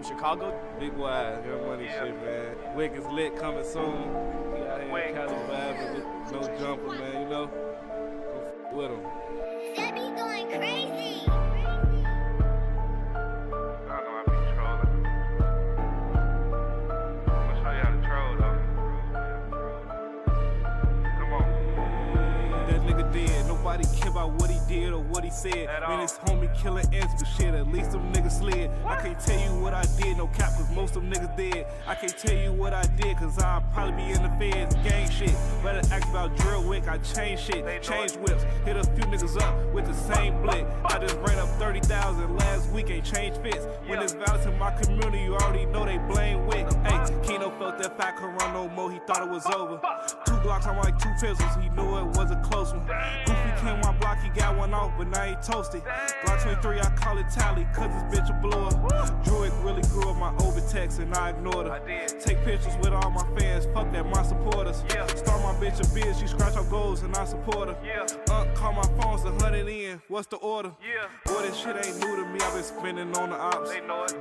Chicago? Big wide, Young Money shit, man. Wick is lit, coming soon. We out here in Cali vibing, no jumper, man, you know. Go with him. That be going crazy. I know I be trolling. I'm gonna show you how to troll, though. Come on. That nigga dead, nobody care about what he did or what he said. Man, his homie killing ends, but shit, at least them niggas slid. I can't tell you what I did, no cap, cause most of them niggas dead. I can't tell you what I did, cause I'll probably be in the feds, gang shit. Better ask about drill wick, I change shit, change whips, hit a few niggas up with the same blick. I just ran up 30,000 last week, ain't changed fits. When it's violence in my community, you already know they blame wick. Hey, Keno felt that fat could run no more, he thought it was over. 2 Glocks, I'm like 2 pistols, he knew it was a close one. Goofy came my block, he got one off, but now he toasted. Glock 23, I call it tally, cause this bitch a blower. Druid really grew up my overtext and I ignored her. Take pictures with all my fans, fuck that, my supporters. Start my bitch a biz, she scratch our goals and I support her. Call my phone's 100 in, what's the order? Boy, this shit ain't new to me, I've been spending on the ops.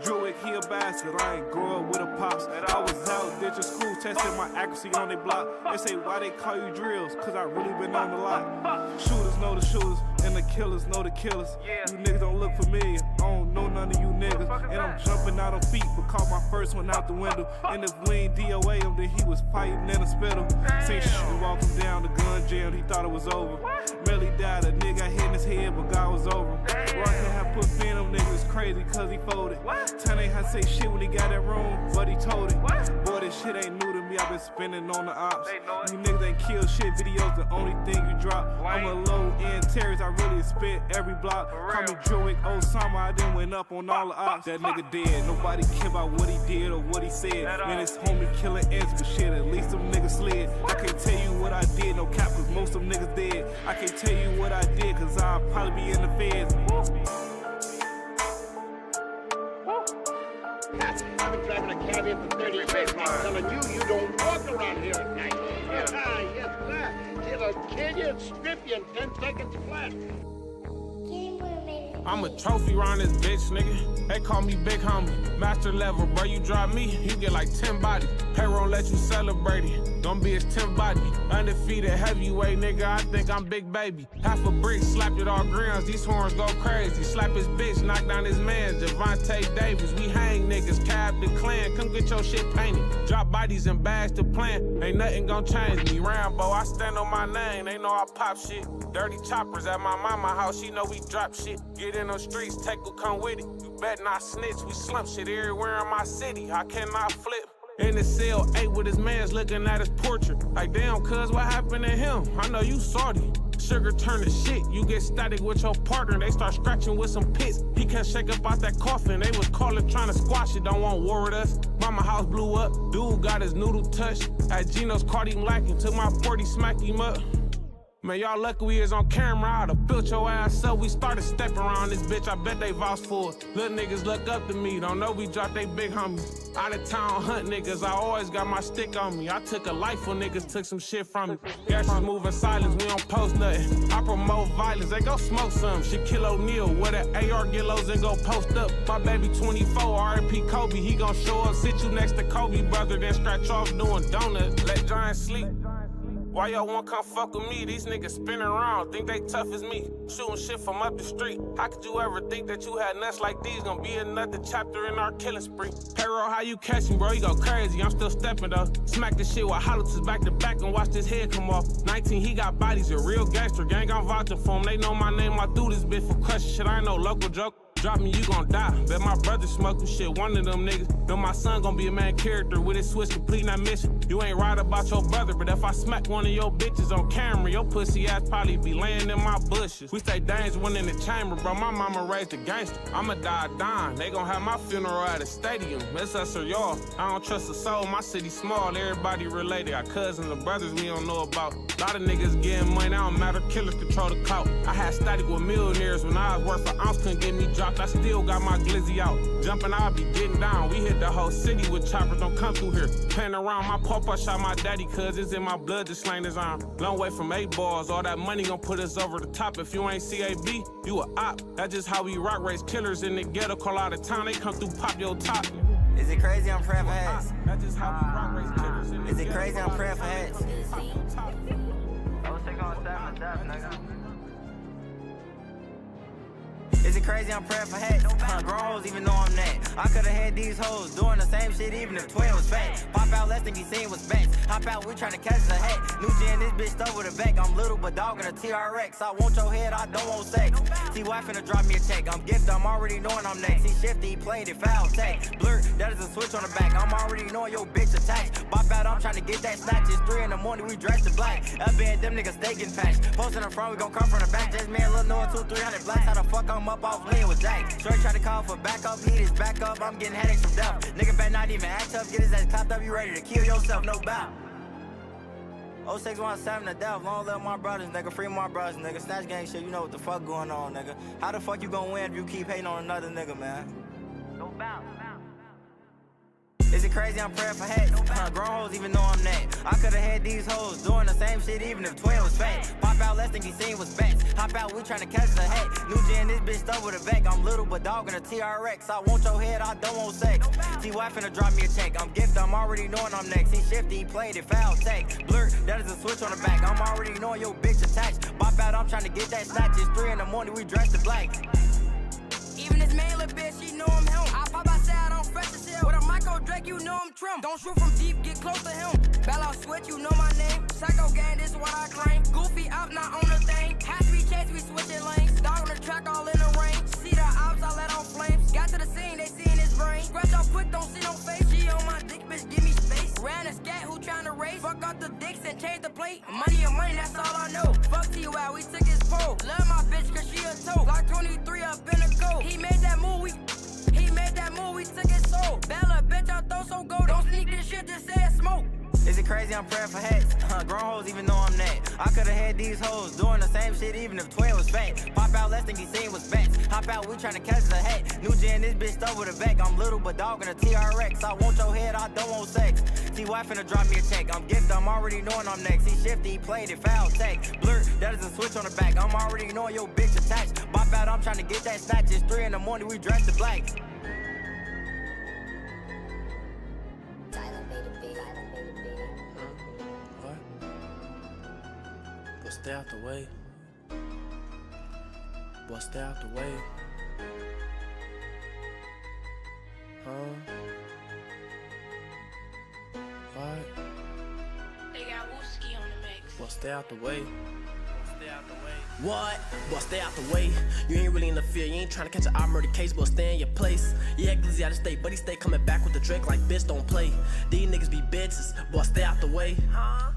Druid, he a bastard, I ain't grow up with a pops. I was out ditching school, testing my accuracy on their block. They say, why they call you drills? Cause I really been on the lot. Shooters know the shooters, and the killers know the killers. You niggas don't look familiar, I don't know none of you niggas. And I'm jumping out on feet, but caught my first one out the window. And if we ain't DOA him, then he was fighting in a spittle. Seen shit walk him down, the gun jammed, he thought it was over. Really died, a nigga hit in his head, but God was over him. Rocket had put fin them niggas crazy cause he folded. Ten ain't had to say shit when he got that room, but he told it. Boy, this shit ain't new to me, I've been spending on the ops. You niggas ain't kill shit, videos the only thing you drop. I'm a low-end terrorist, I really spit every block. Call me Druid, Osama, I done went up on all the ops. That nigga dead, nobody care about what he did or what he said. Man, his homie killing ends, but shit, at least them niggas slid. I can't tell you what I did, no cap, cause most of them niggas dead. I can't tell you what I did, cause I'll probably be in the feds. I've been driving a cab here for 30 years. I'm telling you, you don't walk around here at night. Yes, sir. It'll kill you and strip you in 10 seconds flat. I'm a trophy round this bitch, nigga. They call me big homie. Master level, bro, you drop me, you get like 10 bodies. Payroll let you celebrate it. Gonna be his 10 body. Undefeated heavyweight, nigga, I think I'm big baby. Half a brick, slapped it all grams, these horns go crazy. Slap his bitch, knock down his man, Javante Davis. We hang niggas, cab the clan, come get your shit painted. Drop bodies and bags to plan, ain't nothing gon' change me. Rambo, I stand on my name, they know I pop shit. Dirty choppers at my mama house, she know we drop shit. Get in the streets, take will come with it. You bet not snitch, we slump shit everywhere in my city. I cannot flip. In the cell, 8 with his mans looking at his portrait. Like, damn, cuz, what happened to him? I know you salty. Sugar turn to shit, you get static with your partner. They start scratching with some pits. He can't shake up out that coffin. They was calling, trying to squash it. Don't want war with us. Mama house blew up. Dude got his noodle touched. At Geno's, caught him lacking. Took my 40, smacked him up. Man, y'all lucky we is on camera, I'd have built your ass up. We started stepping around this bitch, I bet they vouch for it. Little niggas look up to me, don't know we dropped they big homies. Out of town hunt niggas, I always got my stick on me. I took a life when niggas took some shit from me. Gashes moving silence, we don't post nothing. I promote violence, they go smoke some. Shit kill O'Neal, where the AR get lows and go post up. My baby 24, R.I.P. Kobe, he gon' show up. Sit you next to Kobe, brother, then scratch off doing donuts. Let Giants sleep. Why y'all won't come fuck with me? These niggas spinning around, think they tough as me. Shooting shit from up the street. How could you ever think that you had nuts like these? Gonna be another chapter in our killing spree. Payroll, how you catch me, bro? You go crazy, I'm still stepping though. Smack this shit with hollers back to back and watch this head come off. 19, he got bodies, a real gangster. Gang, I'm vouching for him. They know my name, I do this bitch for crushing shit. I ain't no local joke. Drop me, you gon' die. Bet my brother smoking shit, one of them niggas. Know my son gon' be a main character with his switch complete, not mission. You ain't right about your brother, but if I smack one of your bitches on camera, your pussy ass probably be laying in my bushes. We stay dangerous when in the chamber, bro. My mama raised a gangster. I'ma die dying. They gon' have my funeral at a stadium. It's us or y'all. I don't trust a soul. My city small, everybody related. Got cousins and brothers we don't know about. Lot of niggas getting money, I don't matter. Killers control the clout. I had static with millionaires when I was worth an ounce, couldn't get me dropped. I still got my glizzy out. Jumping, I'll be getting down. We hit the whole city with choppers, don't come through here. Playing around, my papa shot my daddy, cuz it's in my blood, just slain his arm. Long way from 8 balls, all that money gon' put us over the top. If you ain't CAB, you a op. That's just how we rock, raise killers in the ghetto, call out of town, they come through, pop your top. Is it crazy I'm praying for heads? That's just how we rock race killers in the Is it ghetto. crazy I'm praying for heads? Is it crazy I'm praying for heads? Grown hoes even know I'm that. I could've had these hoes doing the same shit even if 12 was fat. Pop out less than he seen was best. Hop out, we tryna catch the hat. New gen, this bitch stuck with a back. I'm little but dog in a TRX. I want your head, I don't want sex. T-Y finna drop me a check. I'm gifted, I'm already knowing I'm next. He shifty, he played it, foul tech. Blur, that is a switch on the back. I'm already knowing your bitch attached. Bop out, I'm tryna get that snatch. It's 3 in the morning, we dressed in black. Up in them niggas staking patch. Post in the front, we gon' come from the back. Just me and Lil Noah, 200-300 blacks. How the fuck I'm up off lean with Jack? Shorty try to call for backup, need his backup. I'm getting headaches from death. Nigga better not even act up, get his ass clapped up. You ready to kill yourself, no bout. 0617 to death, long live my brothers, nigga. Free my brothers, nigga. Snatch gang shit, you know what the fuck going on, nigga. How the fuck you gon' win if you keep hating on another nigga, man? No bout. Is it crazy I'm praying for heads? Grown hoes even know I'm that. I could've had these hoes doing the same shit even if 12 was fat. Pop out less than he seen was best. Hop out, we tryna catch the hat. New gen, this bitch stuck with a back. I'm little but dog in a TRX. I want your head, I don't want sex. T-Y finna drop me a check. I'm gifted, I'm already knowing I'm next. He shifty, he played it, foul tech. Blur, that is a switch on the back. I'm already knowing your bitch attached. Bop out, I'm tryna get that snatch. It's 3 in the morning, we dressed in black. Even this main little bitch, she know I'm him. I pop outside, I'm fresh as hell. With a micro Drake, you know I'm trim. Don't shoot from deep, get close to him. Bell out switch, you know my name. Psycho gang, this is what I claim. Goofy out, not on the thing. Has to be chased, we switching lanes. Dog on the track, all in the rain. See the ops, I let off flames. Got to the scene, they see in his brain. Scratch off quick, don't see no face. She on my dick, bitch, give me space. Ran a scat, who tryna race? Fuck out the dicks and change the plate. Money and money, that's all I know. Fuck T.Y., we took his pole. Love my bitch, cause she a toe. Block 23 up in the goal. He made that move, we took his soul. Bella, bitch, I throw so gold. Don't sneak this shit, just say it smoke. Is it crazy I'm praying for heads? Grown hoes even know I'm that. I could've had these hoes doing the same shit even if 12 was fat. Pop out less than he seen was best. Hop out, we tryna catch the hat. New gen, this bitch stuck with a back. I'm little but dog in a TRX. I want your head, I don't want sex. T.Y. finna drop me a check. I'm gifted, I'm already knowing I'm next. He shifty, he played it, foul tech. Blur, that is a switch on the back. I'm already knowing your bitch attached. Bop out, I'm tryna get that snatch. It's 3 in the morning, we dressed in black. Boy, stay out the way. Boy, stay out the way. Huh? What? They got Wooski on the mix. Boy, stay out the way. What? Boy, stay out the way. You ain't really in the field. You ain't tryna catch an eye murder case, but stay in your place. Yeah, glizzy out of state, but he stay coming back with the Drake like bitch don't play. These niggas be bitches. Boy, stay out the way. Huh?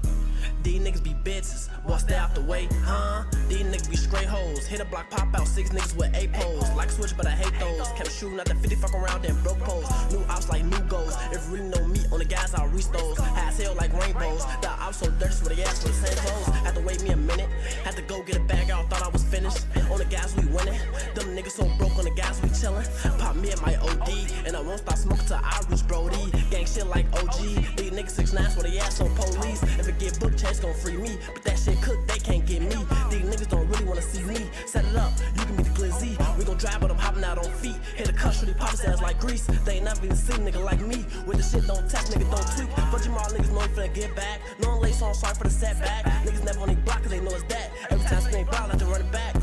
These niggas be bitches. Boy, stay out the way. Huh? These niggas be straight hoes. Hit a block, pop out 6 niggas with 8 poles. Like switch, but I hate those. Kept shooting at the 50, fuck around, then broke poles. New ops like new goals. If you really know me on the gas, I'll reach those. High as hell like rainbows. The ops so dirty, so they ass for the same clothes. Had to wait me a minute. Had to go get a bag out, thought I was finished. On the gas, we winning. Them niggas so broke on the gas, we chillin'. Pop me at my OD. And I won't stop smoking till I reach Brody. Gang shit like OG. These niggas 6'9" for the ass on police. If it get booked, chase gon' free me. But that shit cooked, they can't get me. These niggas don't really wanna see me. Set it up, you can be the glizzy. We gon' drive, but I'm hopping out on feet. Hit a cuss, really pop his ass like grease. They ain't never even seen a nigga like me. With the shit don't tap, nigga don't tweak. But you all niggas know you finna get back. No I'm late, so I'm sorry for the setback. Niggas never on they block, cause they know it's that. Every time spin they block, like to run it back.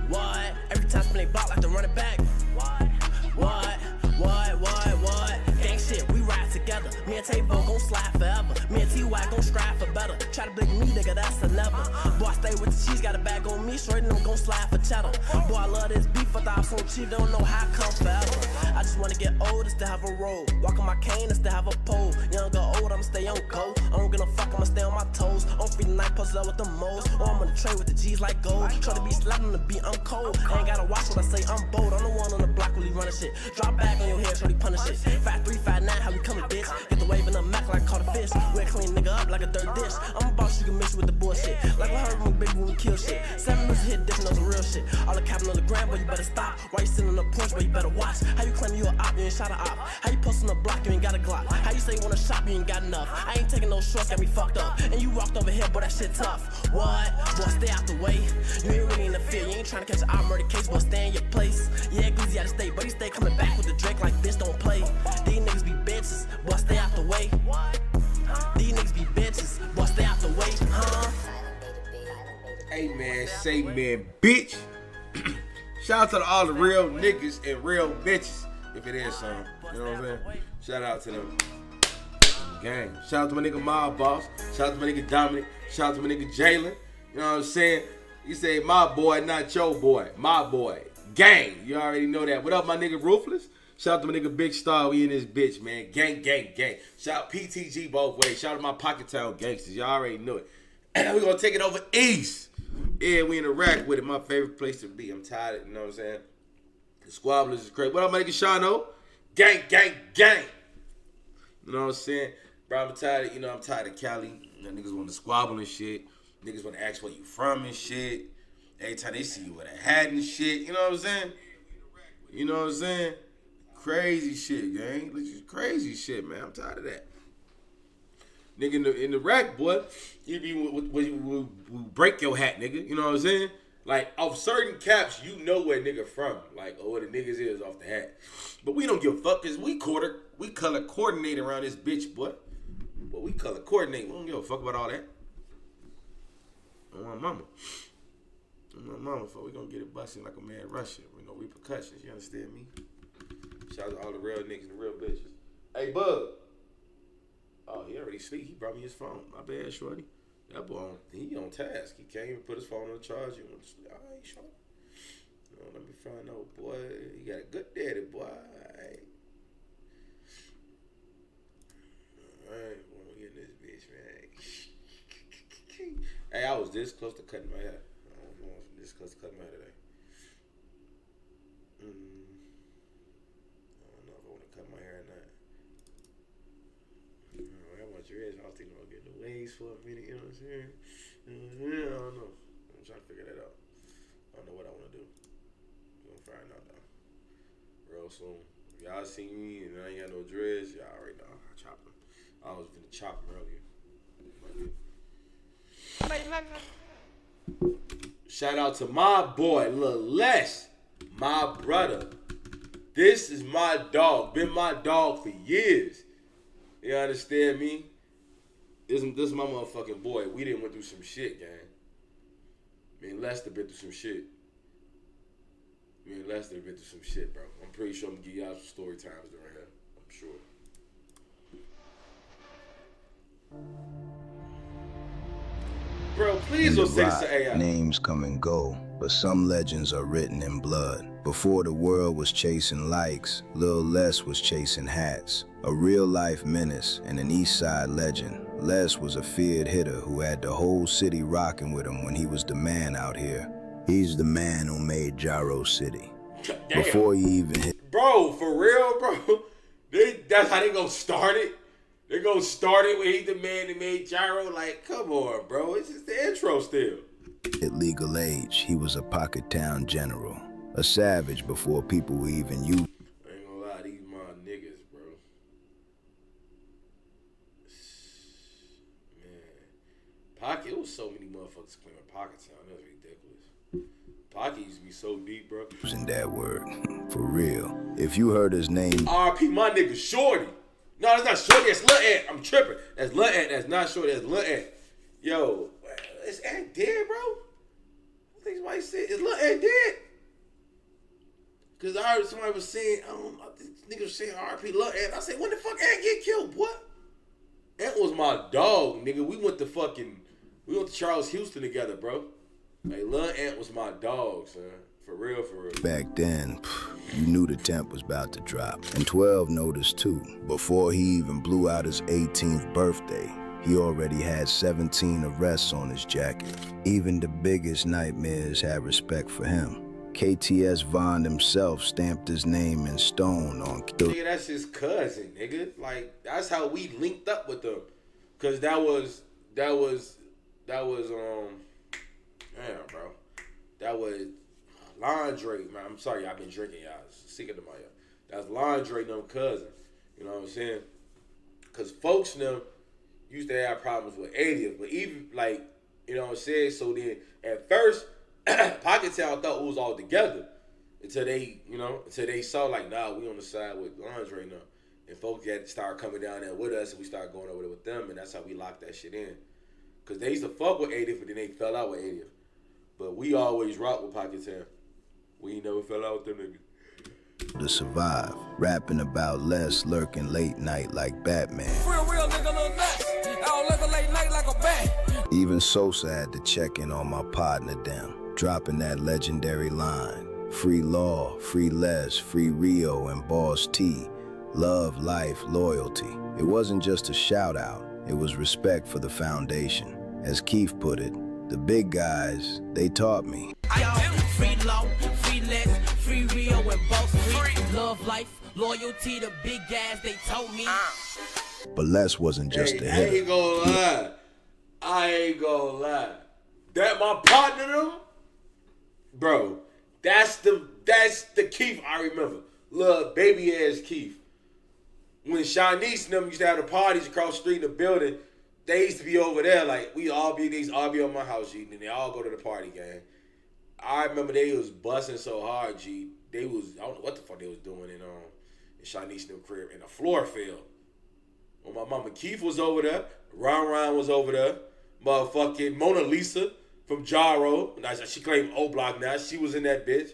What? Every time spin they block, like to run it back. What? Gang shit, we ride together. Me and Tavo gon' slide forever. Me and T.Y. gon' strive for better. Try to blink me, nigga, that's a never. Boy, I stay with the cheese, got a bag on me. Shorty them gon' slide for cheddar. Boy, I love this beef, I thought I was on cheap. Don't know how I come forever. I just wanna get old and still have a roll. Walk on my cane and still have a pole. Young or old, I'ma stay on go. I don't give a fuck, I'ma stay on my toes. I'm feeding night puzzle with the most. Or I'm on the trade with the G's like gold. Try to be slapping on the beat, I'm cold. Ain't gotta watch what I say, I'm bold. I'm the one on the block really running shit. Drop back on your head, shorty punish it. 5'3", 5'9", how we coming, bitch? Get the wave in the Mac like caught a fish. We clean nigga up like a dirt dish. I'm a boss, you can mix with the bullshit. Like we heard from baby when we kill shit. 7 minutes hit, different, knows the real shit. All All the capping on the ground, but you better stop. Why you sitting on the porch, but you better watch? How you claim you a op, you ain't shot a op? How you posting a block, you ain't got a Glock? How you say you wanna shop, you ain't got enough? I ain't taking no shorts, got me fucked up. And you walked over here, boy, that shit tough. What? Boy, stay out the way. You ain't really in the field, you ain't trying to catch an eye murder case, boy, stay in your place. Yeah, Glizzy out of state, but he stay coming back with the Drake like bitch don't play. These niggas be bitches, boy, stay out the way. These niggas be bitches, boy, stay out the way, huh? Hey man, say man, bitch. Shout out to all the real niggas and real bitches, if it is some. You know what I'm saying? Shout out to them. Gang. Shout out to my nigga Mob Boss. Shout out to my nigga Dominic. Shout out to my nigga Jalen. You know what I'm saying? You say my boy, not your boy. My boy. Gang. You already know that. What up, my nigga Ruthless? Shout out to my nigga Big Star. We in this bitch, man. Gang, gang, gang. Shout out PTG both ways. Shout out to my Pocket Town gangsters. Y'all already know it. And we're gonna take it over east. Yeah, we in Iraq with it. My favorite place to be. I'm tired of it, you know what I'm saying? The squabblers is crazy. What up, my nigga Shano? Gang, gang, gang. You know what I'm saying? Bro, I'm tired of, I'm tired of Cali. You know, niggas want to squabble and shit. Niggas want to ask where you from and shit. Every time they see you with a hat and shit. You know what I'm saying? You know what I'm saying? Crazy shit, gang. Crazy shit, man. I'm tired of that. Nigga, in the rack, boy, you be will break your hat, nigga. You know what I'm saying? Like, off certain caps, you know where nigga from. Like, or where the niggas is off the hat. But we don't give a fuck, because we color coordinate around this bitch, boy. But we color coordinate. We don't give a fuck about all that. On my mama. On my mama, fuck. We gonna get it busting like a man Russian. With no repercussions, you understand me? Shout out to all the real niggas and the real bitches. Hey, Bug. Oh, he already sleep. He brought me his phone. My bad, shorty. That boy, he on task. He can't even put his phone on the charge. He wants to sleep. All right, shorty. Let me find out, boy. He got a good daddy, boy. All right, well, we in this bitch, man. Hey, I was this close to cutting my hair. I was this close to cutting my hair today. I don't know if I want to cut my hair or not. I got my dreads. I was thinking about getting the waves for a minute. You know what I'm saying? I don't know. I'm trying to figure that out. I don't know what I want to do. We're going to find out though. Real soon. If y'all see me and I ain't got no dreads, y'all already know. I chop them. I was finna chop them earlier. Shout out to my boy, Lil Les, my brother. This is my dog. Been my dog for years. You understand me? This is my motherfucking boy. We done went through some shit, gang. Me and Lester been through some shit. Me and Lester been through some shit, bro. I'm pretty sure I'm gonna give y'all some story times during here. I'm sure. Bro, please don't say this to AI. Names come and go, but some legends are written in blood. Before the world was chasing likes, Lil Les was chasing hats. A real-life menace and an East Side legend, Les was a feared hitter who had the whole city rocking with him when he was the man out here. He's the man who made Gyro City. Damn. Before he even hit... Bro, for real, bro? That's how they gonna start it? They gonna start it when he's the man that made Gyro? Like, come on, bro. It's just the intro still. At legal age, he was a Pocket Town general. A savage before people were even used. I ain't gonna lie, these my niggas, bro. Man. Pocket, it was so many motherfuckers claiming Pocket Town. That was ridiculous. Pocket used to be so deep, bro. Using that word. For real. If you heard his name... RP, my nigga, Shorty. No, that's not Shorty, that's Lil Ant. I'm tripping. That's Lil Ant, that's not Shorty, that's Lil Ant. Yo, is Ant dead, bro? I think somebody said, is Lil Ant dead? Because I heard somebody was saying, niggas was saying RP Lil Ant. I said, when the fuck Ant get killed, boy? Ant was my dog, nigga. We went to Charles Houston together, bro. Like, Lil Ant was my dog, son. For real, for real. Back then, you knew the temp was about to drop. And 12 noticed too. Before he even blew out his 18th birthday, he already had 17 arrests on his jacket. Even the biggest nightmares had respect for him. KTS Vaughn himself stamped his name in stone on... Nigga, that's his cousin, nigga. Like, that's how we linked up with them. Cause that was, damn, bro. That was, Laundry, man. I'm sorry, y'all been drinking, y'all. Sick of them, y'all. That's Laundry and them cousin. You know what I'm saying? Because folks them used to have problems with 80th, but even like, you know what I'm saying? So then at first, Pocket Town thought it was all together until they saw like, nah, we on the side with Laundry now. And folks had to start coming down there with us, and we started going over there with them, and that's how we locked that shit in. Because they used to fuck with 80th, but then they fell out with 80th. But we always rock with Pocket Town. We ain't never fell out with them niggas. To survive, rapping about less, lurking late night like Batman. Real nigga, little nuts. I don't live a late night like a bat. Even Sosa had to check in on my partner them, dropping that legendary line. Free Law, free Les, free Rio, and Boss T. Love, life, loyalty. It wasn't just a shout out, it was respect for the foundation. As Keith put it, the big guys, they taught me. Free Law, free Les, free Rio, and Boss T. Love, life, loyalty, the big guys, they told me. But Les wasn't just a hitter. I ain't gonna lie. That my partner them, bro. That's the Keith I remember. Little baby ass Keith. When Shanice and them used to have the parties across the street in the building, they used to be over there. Like they used to all be on my house, G, and they all go to the party, gang. I remember they was busting so hard, G. I don't know what the fuck they was doing in Shanice and them crib, and the floor fell. When my mama Keith was over there, Ron was over there, motherfucking Mona Lisa from Jaro, she claimed O Block now, she was in that bitch.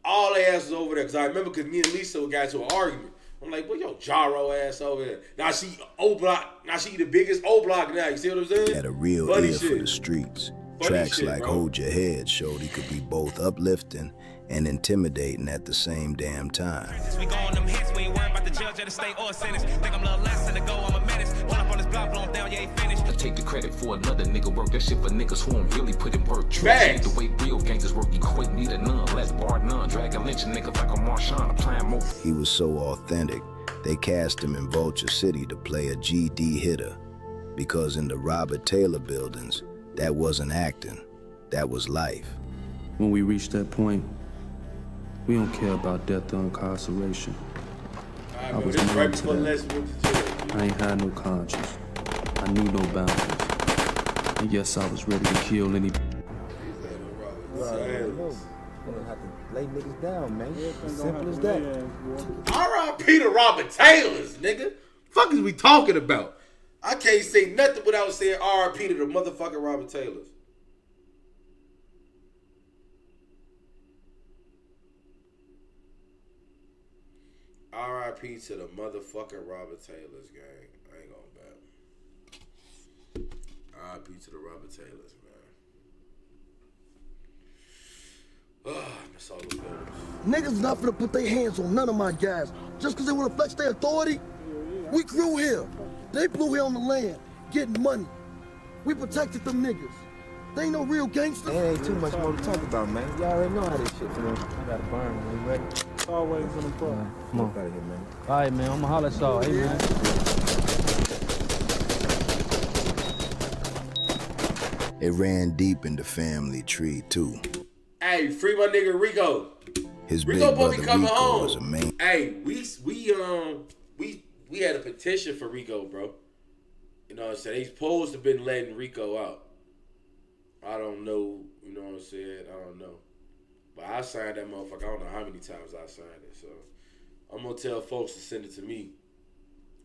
All their asses over there, because I remember because me and Lisa got into an argument. I'm like, well, yo, Jaro ass over there. Now she O Block, now she the biggest O Block now, you see what I'm saying? Had a real Funny ear shit. for the streets. Funny Tracks shit, like bro. Hold Your Head showed he could be both uplifting and intimidating at the same damn time. We go on them hits, we ain't worried about the judge or the state or sentence. Think I'm a little less than to go, I'm a menace. Pull up on this block, blow him down, you ain't finished. I take the credit for another nigga work. That shit for niggas who don't really put in work. Facts. The way real gangsters work, equate neither none, less bar none. Dragging lynching niggas like a Marshawn, applying more. He was so authentic, they cast him in Vulture City to play a GD hitter. Because in the Robert Taylor buildings, that wasn't acting, that was life. When we reach that point, we don't care about death or incarceration. I was numb to that. I ain't had no conscience. I knew no boundaries. And yes, I was ready to kill any. Lay niggas down, man. Simple as that. R.I.P. to Robert Taylor's, nigga. Fuck is we talking about? I can't say nothing without saying R.I.P. to the motherfucking Robert Taylor's. R.I.P. to the motherfucking Robert Taylor's, gang. I ain't gonna bet. R.I.P. to the Robert Taylor's, man. I miss all the buildings. Niggas not finna put their hands on none of my guys just because they want to flex their authority. We grew here. They blew here on the land, getting money. We protected them niggas. They ain't no real gangsters. There ain't too much more to talk about, man. Y'all already know how this shit feels. I gotta burn, man. You ready? Always in the front. Come on. Out of here, man. All right, man. I'ma holler at y'all. Hey, man. It ran deep in the family tree, too. Hey, free my nigga Rico. His Rico big brother be coming Rico home. was a man. Hey, we had a petition for Rico, bro. You know what I'm saying? They supposed to been letting Rico out. I don't know, you know what I'm saying? I don't know. But I signed that motherfucker. I don't know how many times I signed it. So I'm gonna tell folks to send it to me.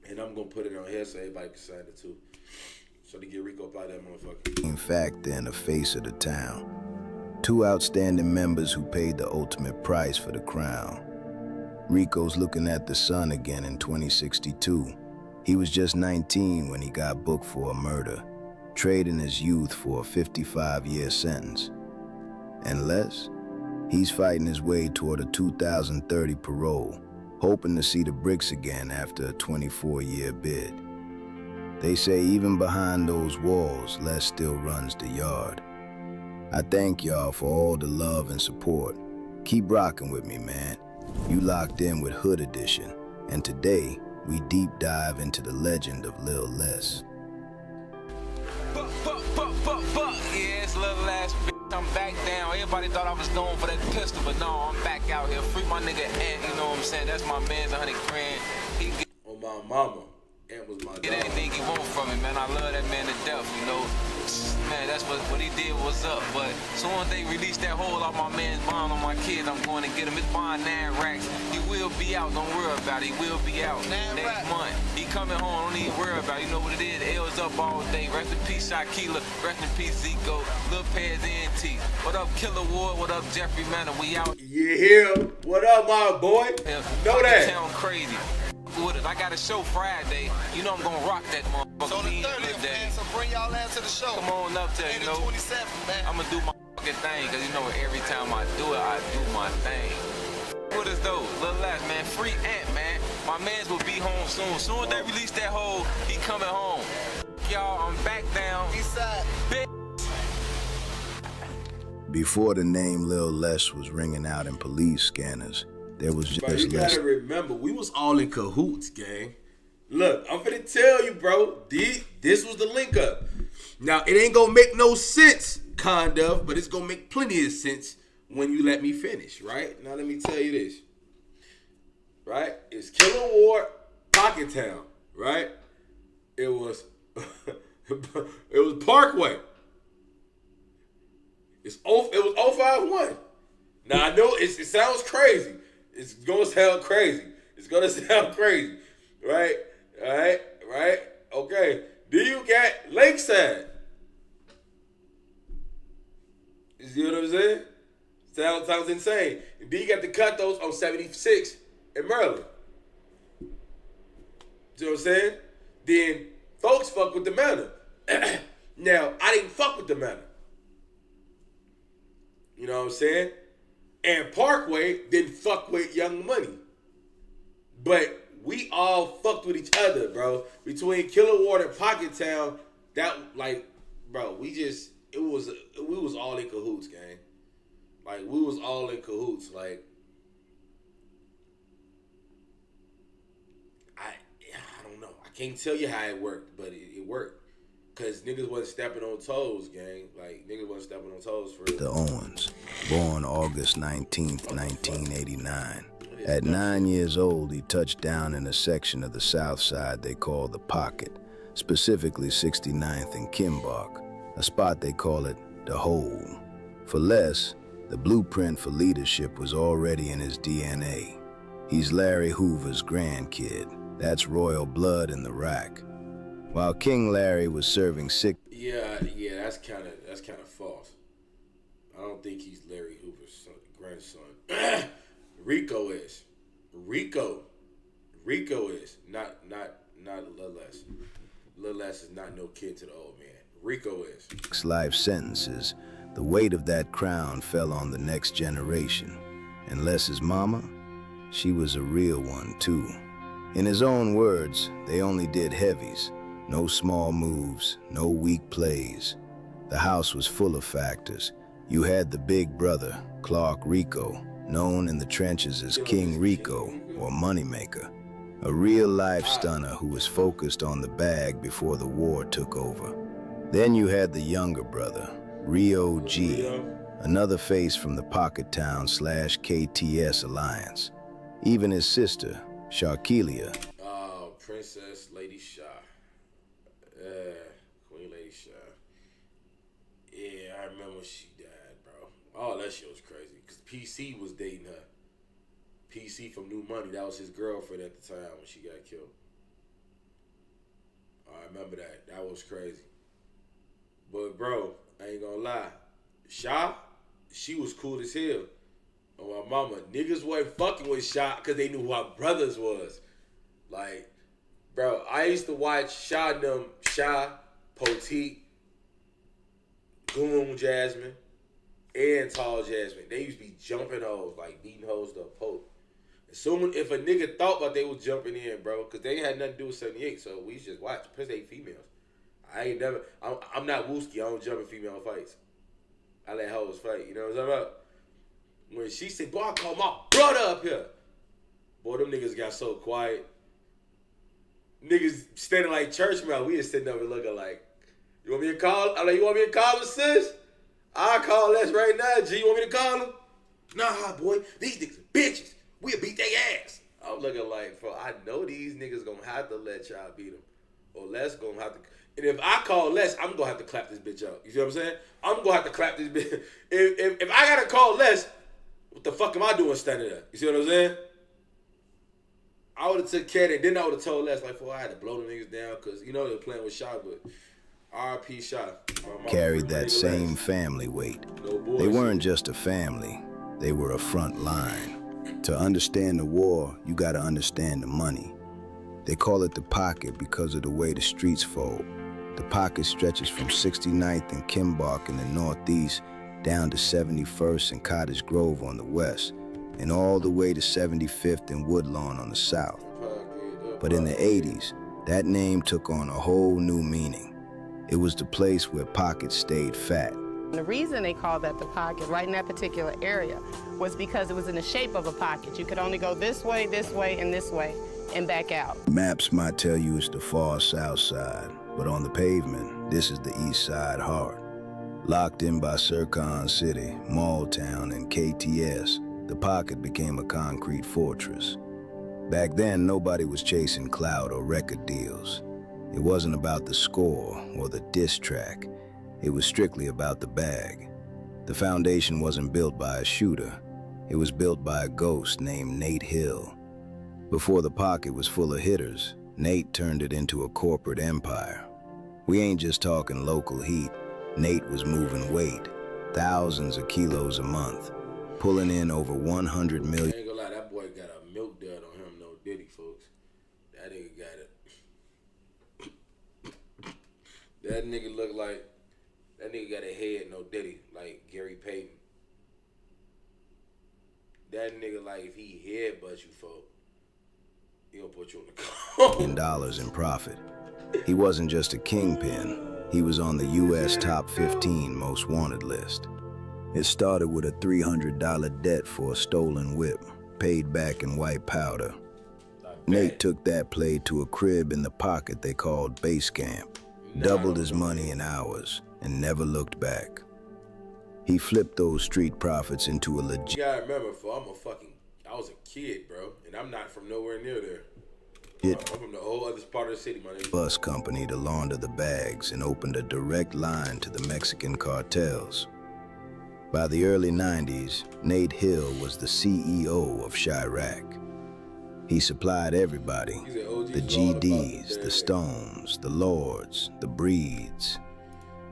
And I'm gonna put it on here so everybody can sign it too. So to get Rico up out that motherfucker. In fact, then the face of the town. Two outstanding members who paid the ultimate price for the crown. Rico's looking at the sun again in 2062. He was just 19 when he got booked for a murder, trading his youth for a 55-year sentence. And Les, he's fighting his way toward a 2030 parole, hoping to see the bricks again after a 24-year bid. They say even behind those walls, Les still runs the yard. I thank y'all for all the love and support. Keep rocking with me, man. You locked in with Hood Edition, and today we deep dive into the legend of Lil Les. Yeah, it's little ass I'm back down. Everybody thought I was known for that pistol, but no, I'm back out here. Free my nigga Ant, you know what I'm saying? That's my man's 100 grand. He get On my mama. Ant was my dog. anything he want from me, man. I love that man to death, you know. Man, that's what he did was up. But soon as they release that hole off my man's bond on my kids, I'm going to get him. It's bond 9 racks. He will be out. Don't worry about it. He will be out next month. He coming home. Don't even worry about it. You know what it is? L's up all day. Rest in peace, Shaquilla. Rest in peace, Zico. Lil Pez NT. What up, Killer Ward? What up, Jeffrey Manor? We out. You hear? What up, my boy? Know that. Town crazy. With it. I got a show Friday. You know I'm gonna rock that motherfucker. So the 30th, man, so bring y'all ass to the show. Come on up there, you know. 27th, man. I'm gonna do my fucking thing, cause you know every time I do it, I do my thing. What is those? Little last, man. Free Ant, man. My mans will be home soon. Soon as they release that hole, he coming home. Y'all, I'm back down. East side. Before the name Lil Les was ringing out in police scanners, there was just bro, you gotta remember, we was all in cahoots, gang. Look, I'm finna tell you, bro. This was the link up. Now, it ain't gonna make no sense, kind of, but it's gonna make plenty of sense when you let me finish, right? Now, let me tell you this. Right? It's Killer Ward, Pocket Town, right? It was it was Parkway. It was 051. Now, I know it sounds crazy. It's gonna sound crazy. It's gonna sound crazy, right? All right, right? Okay. Do you got Lakeside? You see what I'm saying? Sounds insane. And then you got the cut those on 76 in Maryland. See what I'm saying? Then folks fuck with the Manor. Now, I didn't fuck with the Manor. You know what I'm saying? And Parkway didn't fuck with Young Money. But we all fucked with each other, bro. Between Killer Ward and Pocket Town, that, like, bro, we was all in cahoots, gang. Like, we was all in cahoots. Like, I don't know. I can't tell you how it worked, but it worked. Because niggas wasn't stepping on toes, gang. Like, niggas wasn't stepping on toes for real. The Owens, born August 19th, 1989. At 9 years old, he touched down in a section of the South Side they call the Pocket, specifically 69th and Kimbok, a spot they call it the Hole. For Les, the blueprint for leadership was already in his DNA. He's Larry Hoover's grandkid. That's royal blood in the rack. While King Larry was serving sick. Yeah, that's kind of false. I don't think he's Larry Hoover's grandson. Rico is. Rico is not Lil Les. Lil Les is not no kid to the old man. Rico is. Life sentences, the weight of that crown fell on the next generation. And Les's mama, she was a real one too. In his own words, they only did heavies. No small moves, no weak plays. The house was full of factors. You had the big brother, Clark Rico, known in the trenches as King Rico or Moneymaker, a real-life stunner who was focused on the bag before the war took over. Then you had the younger brother, Rio G, another face from the Pocket Town / KTS alliance. Even his sister, Shaquilla. Princess Lady Shah. Queen Lady Shah. Yeah, I remember when she died, bro. Oh, that shit was crazy. Because PC was dating her. PC from New Money. That was his girlfriend at the time when she got killed. I remember that. That was crazy. But, bro, I ain't gonna lie. Shah, she was cool as hell. Oh, my mama. Niggas wasn't fucking with Shah because they knew who our brothers was. Like, bro, I used to watch Shah, Poteet, Goon Jasmine, and Tall Jasmine. They used to be jumping hoes, like beating hoes to a poke. Assuming if a nigga thought about they was jumping in, bro, because they had nothing to do with 78, so we just watch. Plus they females. I'm not Wooski. I don't jump in female fights. I let hoes fight. You know what I'm talking about? When she said, boy, I call my brother up here. Boy, them niggas got so quiet. Niggas standing like church mouse. We just sitting up and looking like, you want me to call? I'm like, you want me to call her, sis? I'll call Les right now, G. You want me to call him? Nah, boy. These niggas are bitches. We'll beat their ass. I'm looking like, bro, I know these niggas gonna have to let y'all beat them. Or Les gonna have to. And if I call Les, I'm gonna have to clap this bitch out. You see what I'm saying? I'm gonna have to clap this bitch. If I gotta call Les, what the fuck am I doing standing there? You see what I'm saying? I would have took care of it. Then I would have told Les, like, I had to blow the niggas down because, you know, they were playing with Shaw, but R.I.P. Shaw. Carried that same family weight. They weren't just a family. They were a front line. To understand the war, you gotta understand the money. They call it the pocket because of the way the streets fold. The pocket stretches from 69th and Kimbark in the northeast down to 71st and Cottage Grove on the west, and all the way to 75th and Woodlawn on the south. But in the 80s, that name took on a whole new meaning. It was the place where pockets stayed fat. The reason they called that the pocket right in that particular area was because it was in the shape of a pocket. You could only go this way, and this way, and back out. Maps might tell you it's the far south side, but on the pavement, this is the east side heart. Locked in by Sircon City, Malltown, and KTS, the pocket became a concrete fortress. Back then, nobody was chasing clout or record deals. It wasn't about the score or the diss track. It was strictly about the bag. The foundation wasn't built by a shooter. It was built by a ghost named Nate Hill. Before the pocket was full of hitters, Nate turned it into a corporate empire. We ain't just talking local heat. Nate was moving weight, thousands of kilos a month, pulling in over 100 million. I ain't gonna lie, that boy got a milk dud on him, no diddy, folks. That nigga got it. That nigga look like, that nigga got a head, no diddy, like Gary Payton. That nigga, like, if he headbutts you, folks, he'll put you on the car. $1 in profit. He wasn't just a kingpin. He was on the U.S. top 15 most wanted list. It started with a $300 debt for a stolen whip, paid back in white powder. Nate took that play to a crib in the pocket they called base camp, doubled his money in hours, and never looked back. He flipped those street profits into a legit... You gotta remember, I was a kid, bro, and I'm not from nowhere near there. I'm from the whole other part of the city, my nigga. Bus company to launder the bags and opened a direct line to the Mexican cartels. By the early 90s, Nate Hill was the CEO of Chirac. He supplied everybody, the GDs, the Stones, the Lords, the Breeds.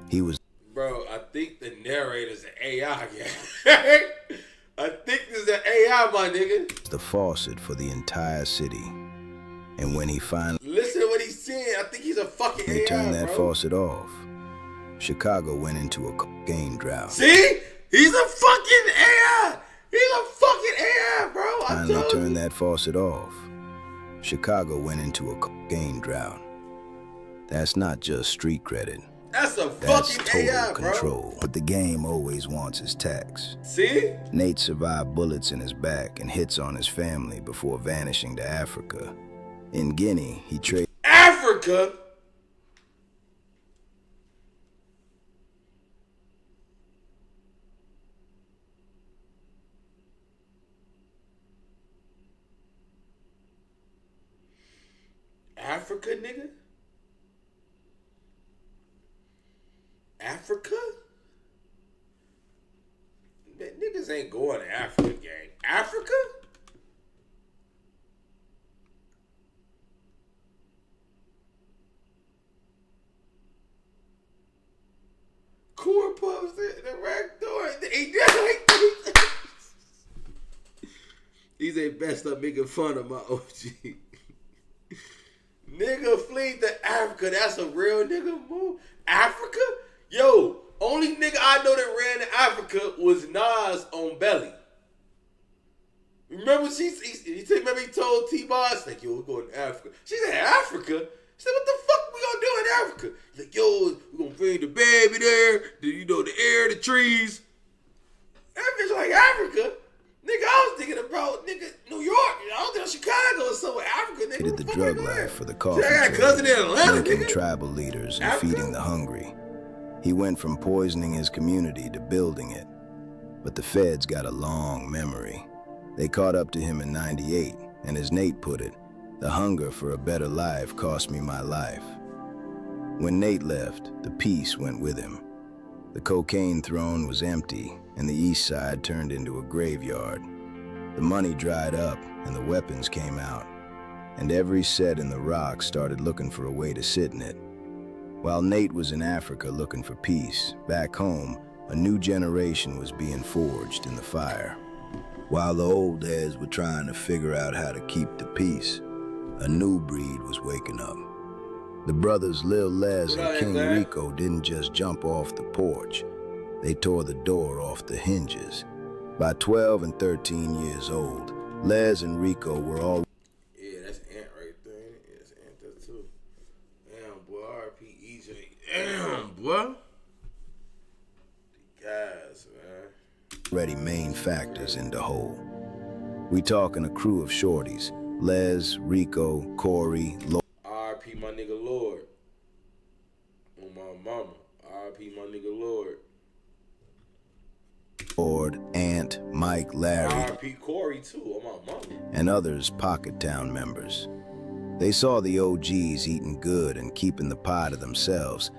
He was... Bro, I think the narrator's an AI guy. I think this is an AI, my nigga. The faucet for the entire city. And when he finally... Listen to what he's saying. I think he's a fucking AI, They turned that bro. faucet off. Chicago went into a cocaine drought. See? He's a fucking AI. He's a fucking AI, bro. I Finally turned that faucet off. Chicago went into a cocaine drought. That's not just street credit. That's a That's fucking total AI, control. bro. But the game always wants his tax. See? Nate survived bullets in his back and hits on his family before vanishing to Africa. In Guinea, he traded... Africa? Africa, nigga? Africa? Man, niggas ain't going to Africa, gang. Africa? Core Puffs, the rack door. These ain't best up making fun of my OG. Nigga flee to Africa. That's a real nigga move. Africa? Yo, only nigga I know that ran to Africa was Nas on Belly. Remember he told T-Boss, like, yo, we're going to Africa. She said, Africa? She said, what the fuck we gonna do in Africa? He's like, yo, we gonna bring the baby there, the air, the trees. That bitch like Africa? Nigga, I was thinking about, New York. I was thinking Chicago or somewhere. Africa, nigga. Did the drug life for the coffee I got a cousin in Atlanta, linking nigga. tribal leaders and Africa? feeding the hungry. He went from poisoning his community to building it. But the feds got a long memory. They caught up to him in '98, and as Nate put it, the hunger for a better life cost me my life. When Nate left, the peace went with him. The cocaine throne was empty, and the east side turned into a graveyard. The money dried up, and the weapons came out, and every set in the rock started looking for a way to sit in it. While Nate was in Africa looking for peace, back home, a new generation was being forged in the fire. While the old heads were trying to figure out how to keep the peace, a new breed was waking up. The brothers Lil Les and King Rico didn't just jump off the porch. They tore the door off the hinges. By 12 and 13 years old, Les and Rico were all... Yeah, that's Ant right there. Yeah, that's Ant there too. Damn, boy. R.I.P. EJ. Damn, boy. The guys, man. Already main factors in the whole. We talking a crew of shorties. Les, Rico, Corey, R.I.P. my nigga Lord. On my mama. R.I.P. my nigga Lord. Lord, Ant, Mike, Larry, R.I.P. Corey too, on my mama. And others Pocket Town members. They saw the OGs eating good and keeping the pie to themselves,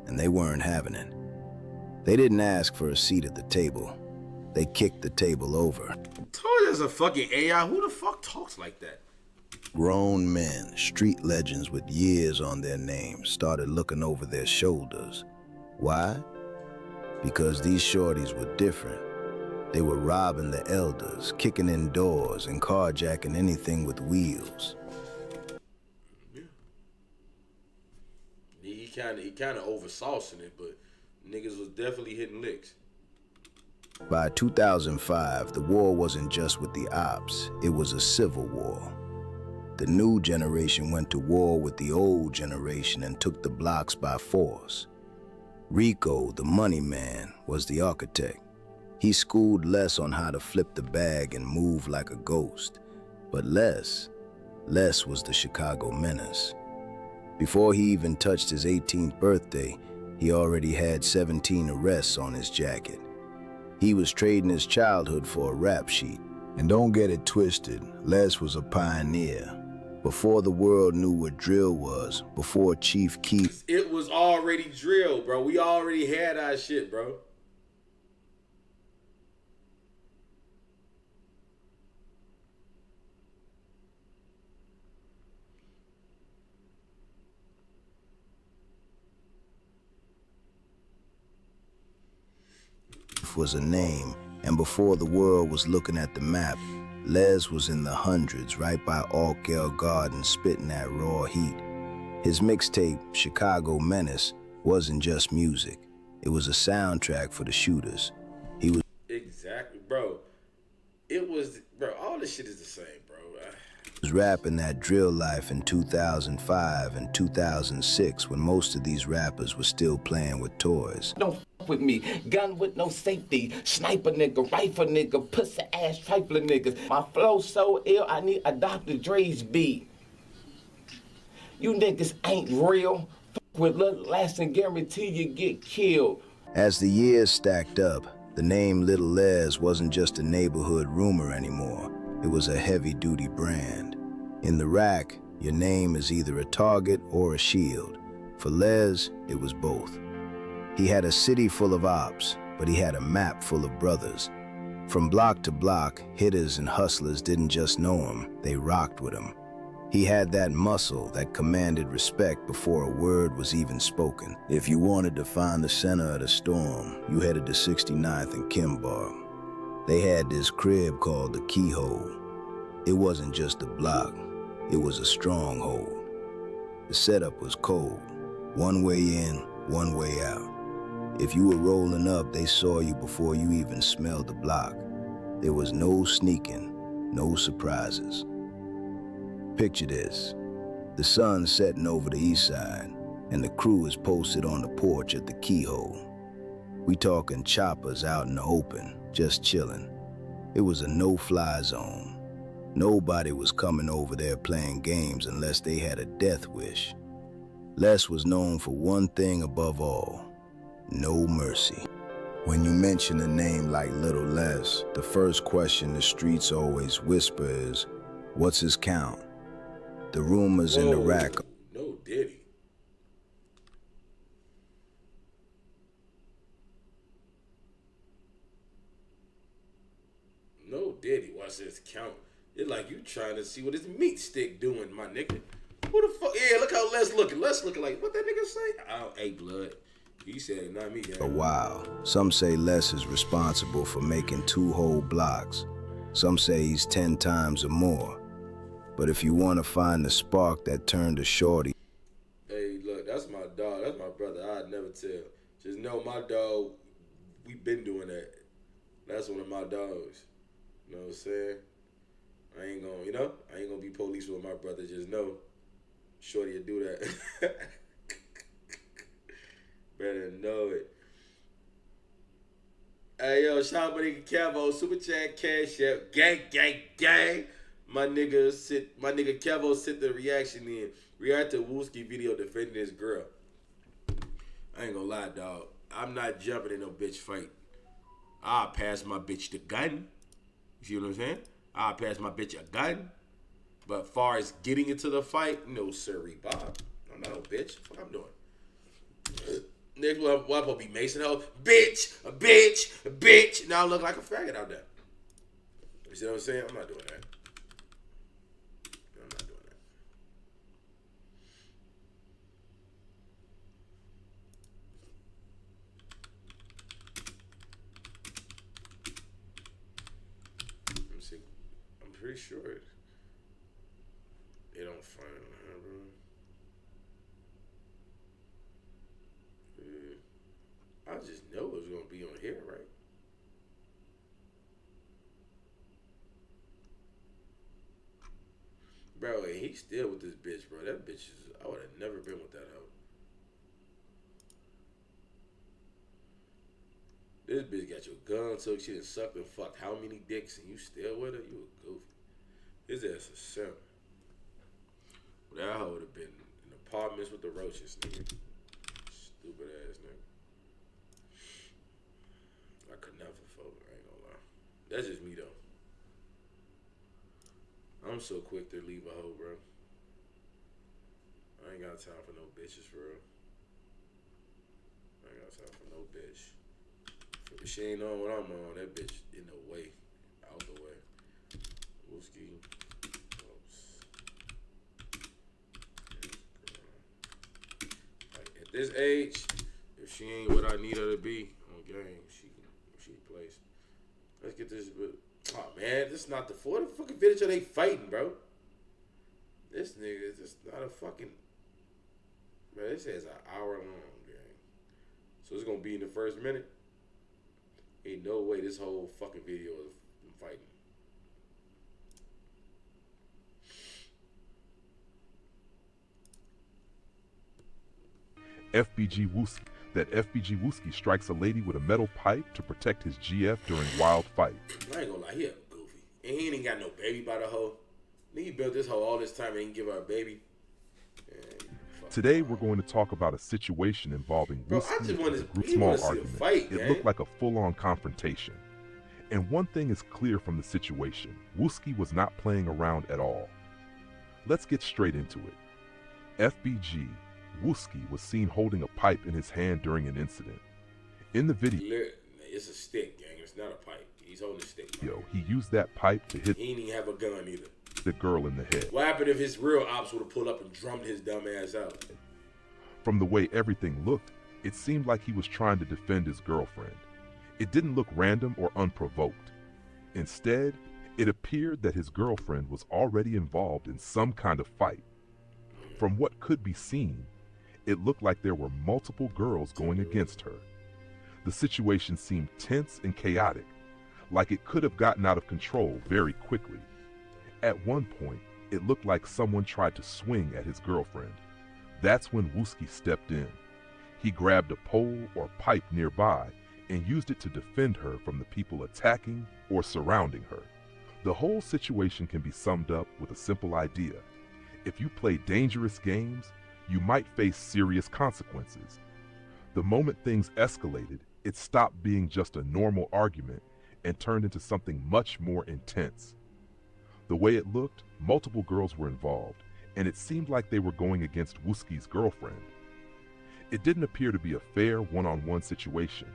and they weren't having it. They didn't ask for a seat at the table. They kicked the table over. Told you there's a fucking AI. Who the fuck talks like that? Grown men, street legends with years on their names, started looking over their shoulders. Why? Because these shorties were different. They were robbing the elders, kicking in doors, and carjacking anything with wheels. Yeah. He kind of oversaucing it, but niggas was definitely hitting licks. By 2005, the war wasn't just with the ops, it was a civil war. The new generation went to war with the old generation and took the blocks by force. Rico, the money man, was the architect. He schooled Les on how to flip the bag and move like a ghost. But Les was the Chicago menace. Before he even touched his 18th birthday, he already had 17 arrests on his jacket. He was trading his childhood for a rap sheet. And don't get it twisted, Les was a pioneer. Before the world knew what drill was, before Chief Keef... It was already drill, bro. We already had our shit, bro. was a name, and before the world was looking at the map, Les was in the hundreds right by Altgeld Garden spitting that raw heat. His mixtape, Chicago Menace, wasn't just music. It was a soundtrack for the shooters. He was... Exactly, bro. It was, bro, all this shit is the same, bro. was rapping that drill life in 2005 and 2006 when most of these rappers were still playing with toys. Don't f with me. Gun with no safety. Sniper nigga, rifle nigga, pussy ass trifling niggas. My flow so ill, I need a Dr. Dre's beat. You niggas ain't real. F with look lasting, guarantee you get killed. As the years stacked up, the name Little Les wasn't just a neighborhood rumor anymore. It was a heavy-duty brand. In the rack, your name is either a target or a shield. For Les, it was both. He had a city full of ops, but he had a map full of brothers. From block to block, hitters and hustlers didn't just know him, they rocked with him. He had that muscle that commanded respect before a word was even spoken. If you wanted to find the center of the storm, you headed to 69th and Kimbar. They had this crib called the Keyhole. It wasn't just a block, it was a stronghold. The setup was cold. One way in, one way out. If you were rolling up, they saw you before you even smelled the block. There was no sneaking, no surprises. Picture this. The sun's setting over the east side, and the crew is posted on the porch at the Keyhole. We talking choppers out in the open, just chilling. It was a no-fly zone. Nobody was coming over there playing games unless they had a death wish. Les was known for one thing above all. no mercy. When you mention a name like Little Les, the first question the streets always whisper is, what's his count? The rumors in the rack. No Diddy. No Diddy. What's his count? It's like you trying to see what his meat stick doing, my nigga. Who the fuck? Yeah, look how Les looking. Les looking like, what that nigga say? Oh, hey, blood. He said it, not me. Yeah. A while. Some say Les is responsible for making 2 whole blocks. Some say he's 10 times or more. But if you want to find the spark that turned a shorty. Hey, look, that's my dog. That's my brother. I'd never tell. Just know my dog, we been doing that. That's one of my dogs. You know what I'm saying? I ain't gonna be police with my brother. Just know, shorty will do that. Better know it. Hey, yo, shout out my nigga Cavo, Super Chat, Cash App, gang. My nigga Cavo sent the reaction in. React to Wooski video defending his girl. I ain't gonna lie, dog. I'm not jumping in no bitch fight. I'll pass my bitch the gun. You see what I'm saying? I'll pass my bitch a gun. But far as getting into the fight, no sirree, Bob. I'm not no bitch. What I'm doing? Next one, I'm supposed to be Mason Ho. Bitch. Now I look like a faggot out there. You see what I'm saying? I'm not doing that. I'm pretty sure they don't find her, bro. I just know it was gonna be on here, right? Bro, and he's still with this bitch, bro. That bitch is, I would have never been with that hoe. This bitch got your gun took, she done sucked and fucked how many dicks and you still with her? You a goofy. His ass a simp. That hoe would have been in apartments with the roaches, nigga. Stupid ass nigga. I could never fuck her, I ain't gonna lie. That's just me though. I'm so quick to leave a hoe, bro. I ain't got time for no bitches, for real. I ain't got time for no bitch. If she ain't on what I'm on, that bitch in the way. Out the way. Wooski. Like, at this age, if she ain't what I need her to be on game, she plays. Let's get this. Oh man, this is not the fucking video they fighting, bro. This nigga is just not a fucking. Man, this is an hour long game. So it's gonna be in the first minute. Ain't no way this whole fucking video is fighting. FBG Wooski. That FBG Wooski strikes a lady with a metal pipe to protect his GF during wild fight. I ain't gonna lie, he a goofy. And he ain't got no baby by the hoe. Nigga built this hoe all this time and ain't give her a baby. Today we're going to talk about a situation involving Wooski and a group small argument. It looked like a full-on confrontation. And one thing is clear from the situation. Wooski was not playing around at all. Let's get straight into it. FBG Wooski was seen holding a pipe in his hand during an incident. In the video, it's a stick, gang. It's not a pipe. He's holding a stick. He used that pipe to hit. He didn't even have a gun either. The girl in the head. What happened if his real ops would have pulled up and drummed his dumb ass out? From the way everything looked, it seemed like he was trying to defend his girlfriend. It didn't look random or unprovoked. Instead, it appeared that his girlfriend was already involved in some kind of fight. From what could be seen, it looked like there were multiple girls going against her. The situation seemed tense and chaotic, like it could have gotten out of control very quickly. At one point, it looked like someone tried to swing at his girlfriend. That's when Wooski stepped in. He grabbed a pole or pipe nearby and used it to defend her from the people attacking or surrounding her. The whole situation can be summed up with a simple idea. If you play dangerous games, you might face serious consequences. The moment things escalated, it stopped being just a normal argument and turned into something much more intense. The way it looked, multiple girls were involved, and it seemed like they were going against Wooski's girlfriend. It didn't appear to be a fair one-on-one situation.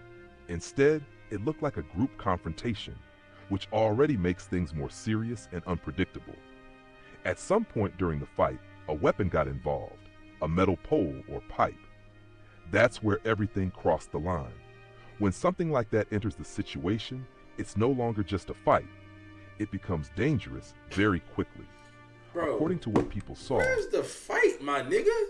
Instead, it looked like a group confrontation, which already makes things more serious and unpredictable. At some point during the fight, a weapon got involved, a metal pole or pipe. That's where everything crossed the line. When something like that enters the situation, it's no longer just a fight. It becomes dangerous very quickly. Bro, according to what people saw. Where's the fight, my nigga?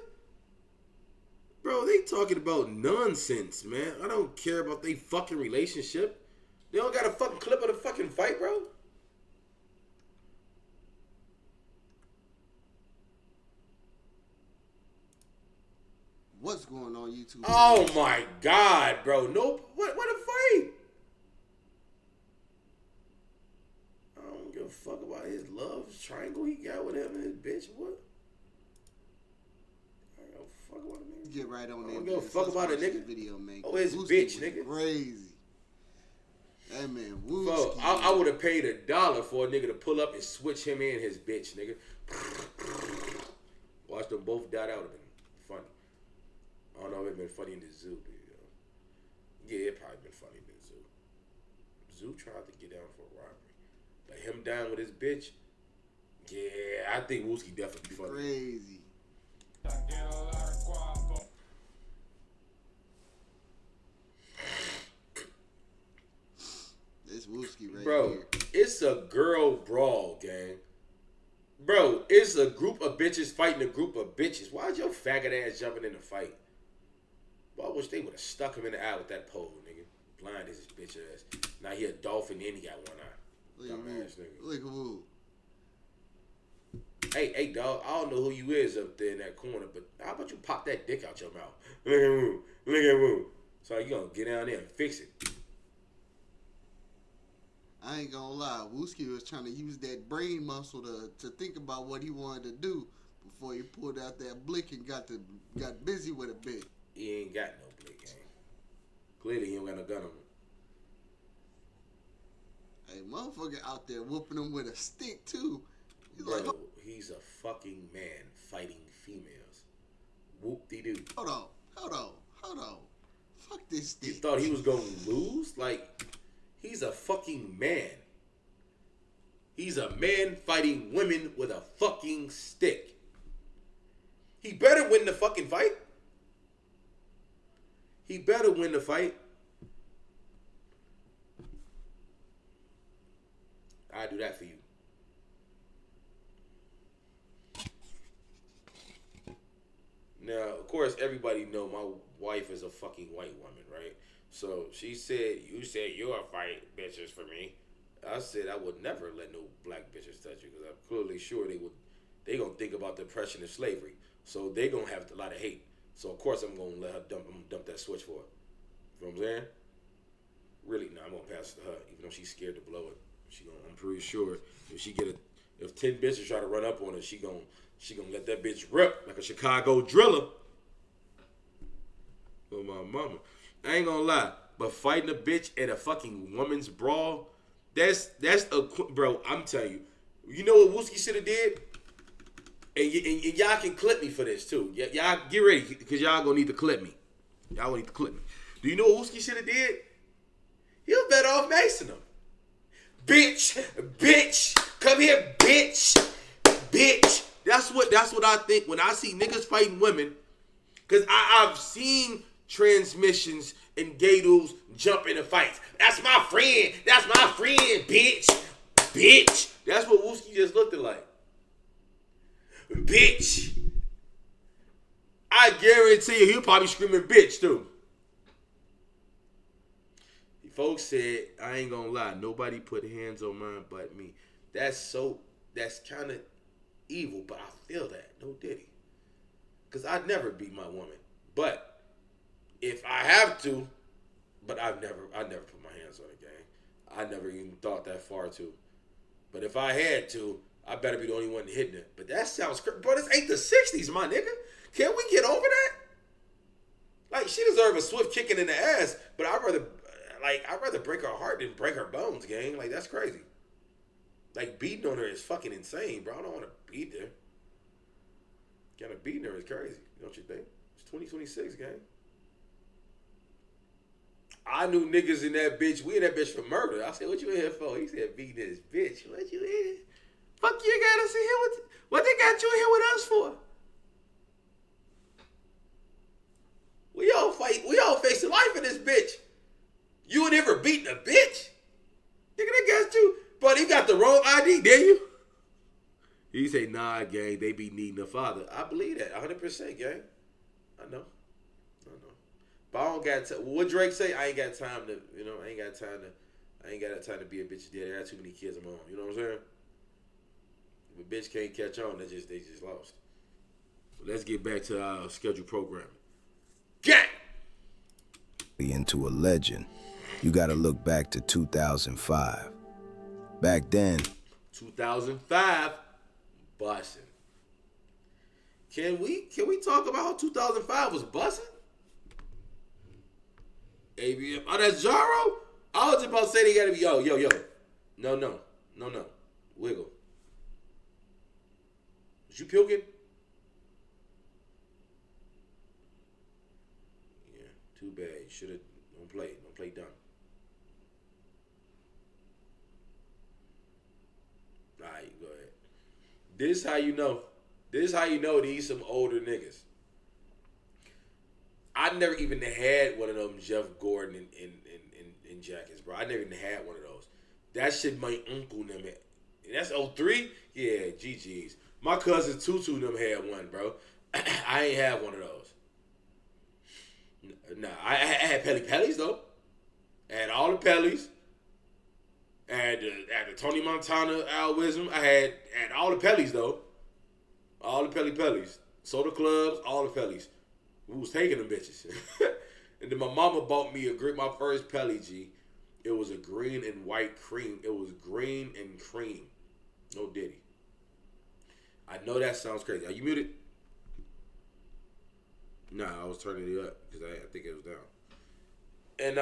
Bro, they talking about nonsense, man. I don't care about they fucking relationship. They don't got a fucking clip of the fucking fight, bro. What's going on YouTube? Oh my God, bro. No, what a fight. I don't give a fuck about his love triangle he got with him and his bitch. What? I don't give a fuck about a nigga. Get right on there. I don't give a fuck about a nigga. Video, man. Oh, his bitch, nigga. Crazy. That man, Wooski. Bro, I would have paid $1 for a nigga to pull up and switch him in his bitch, nigga. Watch them both die. That would have been funny. I don't know if it'd been funny in the zoo, but yeah, it probably been funny in the zoo. Zoo tried to get down for a robbery, but him down with his bitch, yeah, I think Wooski definitely funny. Crazy. This Wooski right Bro, here. it's a girl brawl, gang. Bro, it's a group of bitches fighting a group of bitches. Why'd your faggot ass jumping in the fight? Well, I wish they would have stuck him in the eye with that pole, nigga. Blind as his bitch ass. Now he a dolphin and he got one eye. Dumbass nigga. Look at Woo. Hey, dog, I don't know who you is up there in that corner, but how about you pop that dick out your mouth? Look at Woo. Look at Woo. So you gonna get down there and fix it. I ain't gonna lie. Wooski was trying to use that brain muscle to think about what he wanted to do before he pulled out that blick and got busy with it bit. He ain't got no blick, gang. Clearly he don't got no gun on him. Hey, motherfucker out there whooping him with a stick too. He's Bro, like, he's a fucking man fighting females. Whoop-de-doo. hold on. Fuck this stick. You thought he was gonna lose? Like, he's a fucking man. He's a man fighting women with a fucking stick. He better win the fucking fight. He better win the fight. I'll do that for you. Now, of course, everybody know my wife is a fucking white woman, right? So she said, you said you'll fight bitches for me. I said I would never let no black bitches touch you because I'm clearly sure they gonna think about the oppression and slavery. So they gonna have a lot of hate. So of course I'm gonna let her dump that switch for her. You know what I'm saying? Really, no, I'm gonna pass it to her, even though she's scared to blow it. I'm pretty sure if 10 bitches try to run up on her, she gonna let that bitch rip like a Chicago driller. Oh my mama. I ain't gonna lie, but fighting a bitch at a fucking woman's brawl, that's bro, I'm telling you. You know what Wooski should have did? And y'all can clip me for this too. Y'all get ready, because y'all gonna need to clip me. Y'all gonna need to clip me. Do you know what Wooski should have did? He was better off macing him. Bitch, come here, bitch. That's what I think when I see niggas fighting women. Because I've seen transmissions and gay dudes jump in the fights. That's my friend, bitch. That's what Wooski just looked like. Bitch. I guarantee you he'll probably screaming bitch too. Folks said, I ain't gonna lie, nobody put hands on mine but me. That's kind of evil, but I feel that. No diddy. Because I'd never beat my woman. But if I have to, but I never put my hands on a gang. I never even thought that far too. But if I had to, I better be the only one hitting it. But that sounds crazy. Bro, this ain't the 60s, my nigga. Can we get over that? Like, she deserve a swift kicking in the ass, but I'd rather break her heart than break her bones, gang. Like, that's crazy. Like, beating on her is fucking insane, bro. I don't want to beat her. Kind of beating her is crazy. Don't you think? It's 2026, gang. I knew niggas in that bitch. We in that bitch for murder. I said, what you in here for? He said, beating this bitch. What you in here? Fuck you got us in here. What they got you in here with us for? We all fight. We all facing life in this bitch. You ain't ever beating a bitch? Nigga, they got you. But he got the wrong ID, did you? He say, nah, gang, they be needing a father. I believe that, 100%, gang. I know. But I don't got time. What Drake say? I ain't got time to, I ain't got that time to be a bitch daddy. I got too many kids of my own. You know what I'm saying? If a bitch can't catch on, they just lost. So let's get back to our scheduled programming. Gang! Into a legend, you gotta look back to 2005. Back then, 2005, bussin'. Can we talk about how 2005 was bussin'? ABM. Oh, that's Jaro? I was just about to say they gotta be yo. No. Wiggle. Was you puking? Yeah, too bad. You should've don't play dumb. Alright, go ahead. This how you know these some older niggas. I never even had one of them Jeff Gordon in jackets, bro. I never even had one of those. That shit my uncle them had. That's 03? Yeah, GG's. My cousin Tutu them had one, bro. I ain't had one of those. Nah, I had Pellies though. I had all the Pellies. I had the Tony Montana Alwism. I had all the Pellies though. All the Pellies. Soda Clubs, all the Pellies. We was taking them bitches. And then my mama bought me my first Pelly, G. It was a green and white cream. It was green and cream. No Diddy. I know that sounds crazy. Are you muted? Nah, I was turning it up because I think it was down. And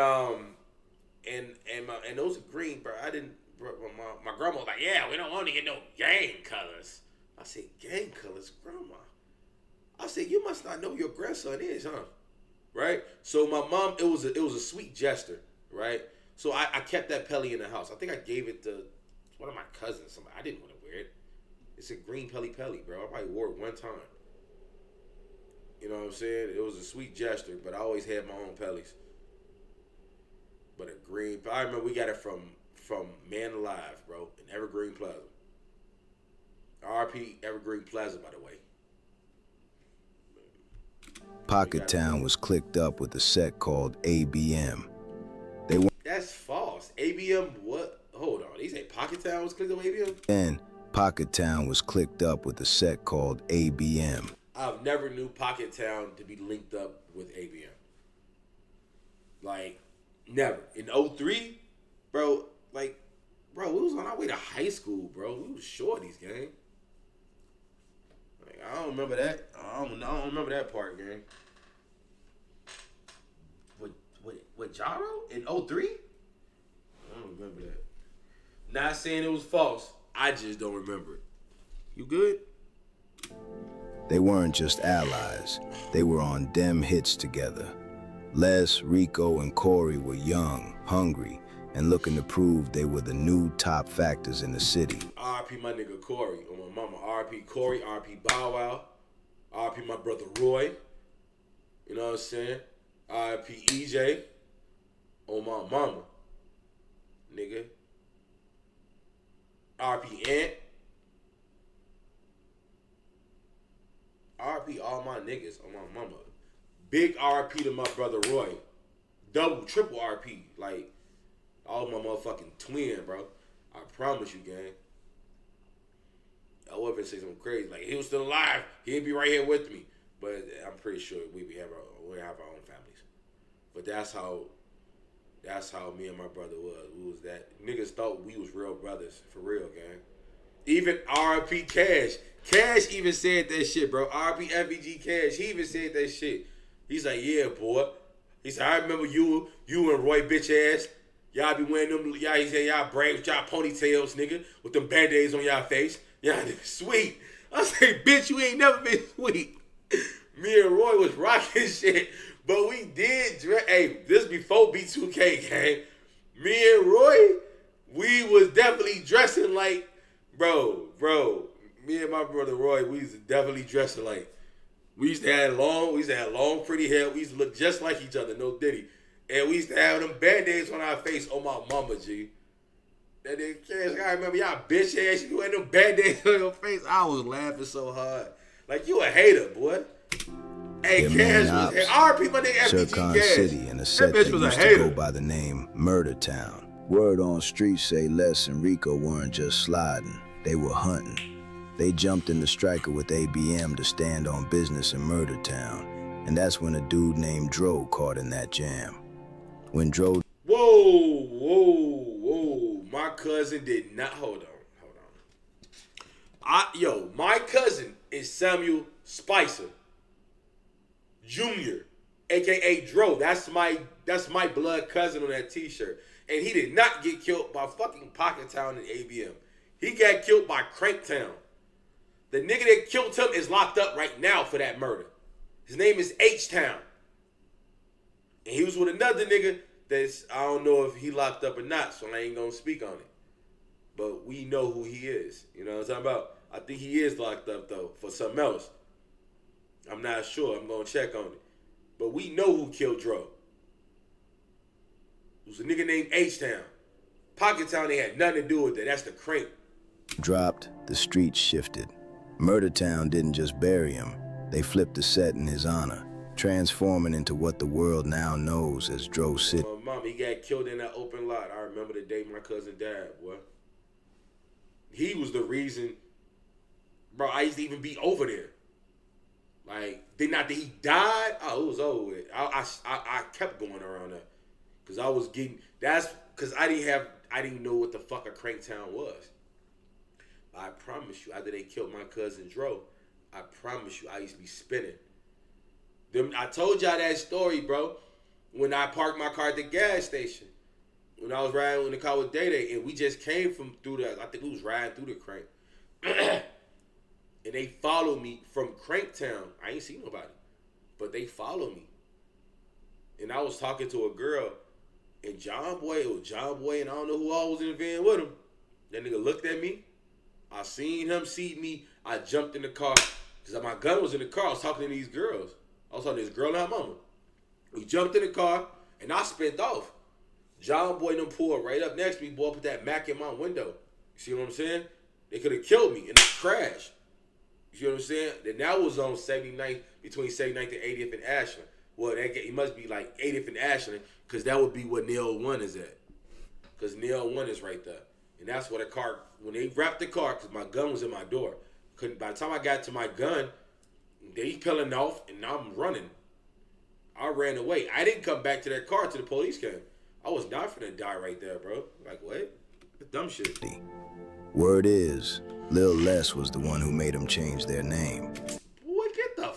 those are green, bro. I didn't. Bro, my grandma was like, yeah, we don't want to get no gang colors. I said, gang colors, grandma. I said, you must not know who your grandson is, huh? Right? So my mom, it was a sweet gesture, right? So I kept that Pelly in the house. I think I gave it to one of my cousins. Somebody. I didn't want to wear it. It's a green Pelly, bro. I probably wore it one time. You know what I'm saying? It was a sweet gesture, but I always had my own Pellies. But a green, I remember we got it from Man Alive, bro, in Evergreen Plaza. RP Evergreen Plaza, by the way. Pocket Town was clicked up with a set called ABM. That's false. ABM, what? Hold on. They say Pocket Town was clicked up with ABM? Then, Pocket Town was clicked up with a set called ABM. I've never knew Pocket Town to be linked up with ABM. Like, never. In 03, bro, we was on our way to high school, bro. We was shorties, gang. Like, I don't remember that. I don't remember that part, gang. With Jaro in 03? I don't remember that. Not saying it was false. I just don't remember it. You good? They weren't just allies. They were on dem hits together. Les, Rico, and Corey were young, hungry, and looking to prove they were the new top factors in the city. RP my nigga Corey. On my mama. RP Corey, RP Bow Wow. RP my brother Roy. You know what I'm saying? RP EJ. On my mama. Nigga. RP Ant. RP all my niggas on my mama. Big RP to my brother Roy. Double, triple RP. Like, all my motherfucking twin, bro. I promise you, gang. I wasn't say something crazy. Like, he was still alive, he'd be right here with me. But I'm pretty sure we have our own families. But that's how me and my brother was. We was that. Niggas thought we was real brothers. For real, gang. Even RP Cash. Cash even said that shit, bro. RP FBG Cash. He even said that shit. He's like, yeah, boy. He said, I remember you and Roy bitch ass. Y'all be wearing them, y'all, he said, y'all brave with y'all ponytails, nigga, with them band-aids on y'all face. Y'all sweet. I say, bitch, you ain't never been sweet. Me and Roy was rocking shit, but we did, hey, this before B2K, gang. Me and Roy, we was definitely dressing like, bro, me and my brother Roy, we was definitely dressing like, we used to have long, pretty hair. We used to look just like each other, no diddy. And we used to have them band-aids on our face. Oh, my mama, G. That nigga Cash, I remember y'all bitch ass, you had them band-aids on your face. I was laughing so hard. Like, you a hater, boy. Hey, Cash was hater. RP, my nigga Sircon Cash. City in a set that was used to go by the name Murder Town. Word on streets say Les and Rico weren't just sliding, they were hunting. They jumped in the striker with ABM to stand on business in Murder Town. And that's when a dude named Dro caught in that jam. When Dro... Whoa. My cousin did not... Hold on. My cousin is Samuel Spicer Jr., a.k.a. Dro. That's my blood cousin on that t-shirt. And he did not get killed by fucking Pocket Town and ABM. He got killed by Crank Town. The nigga that killed him is locked up right now for that murder. His name is H-Town. And he was with another nigga that's, I don't know if he locked up or not, so I ain't gonna speak on it. But we know who he is. You know what I'm talking about? I think he is locked up, though, for something else. I'm not sure. I'm gonna check on it. But we know who killed Dro. It was a nigga named H-Town. Pocket Town, they had nothing to do with that. That's the Crank. Dropped, the streets shifted. Murder Town didn't just bury him, they flipped the set in his honor, transforming into what the world now knows as Dro City. Mom, he got killed in that open lot. I remember the day my cousin died, boy. He was the reason, bro, I used to even be over there. Like, not that he died, it was over with. I kept going around there. Because I was getting, because I didn't know what the fuck a Crank Town was. I promise you, after they killed my cousin Dro, I promise you, I used to be spinning. I told y'all that story, bro, when I parked my car at the gas station. When I was riding in the car with Day, and we just came from through the, I think we was riding through the Crank. And they followed me from Crank Town. I ain't seen nobody, but they followed me. And I was talking to a girl, and John Boy, and I don't know who all was in the van with him. That nigga looked at me. I seen him see me. I jumped in the car because my gun was in the car. I was talking to these girls. I was talking to this girl and her mama. We jumped in the car and I spent off. John Boy and them pulled right up next to me. Boy, put that Mac in my window. You see what I'm saying? They could have killed me and I crashed. You see what I'm saying? Then that was on 79th, between 79th and 80th in Ashland. Well, it must be like 80th in Ashland because that would be where Nail 1 is at. Because Nail 1 is right there. And that's where the car, when they wrapped the car, because my gun was in my door. By the time I got to my gun, they peeling off and I'm running. I ran away. I didn't come back to that car till the police came. I was not finna die right there, bro. Like, what? Dumb shit. Word is, Lil Les was the one who made them change their name. Boy, get the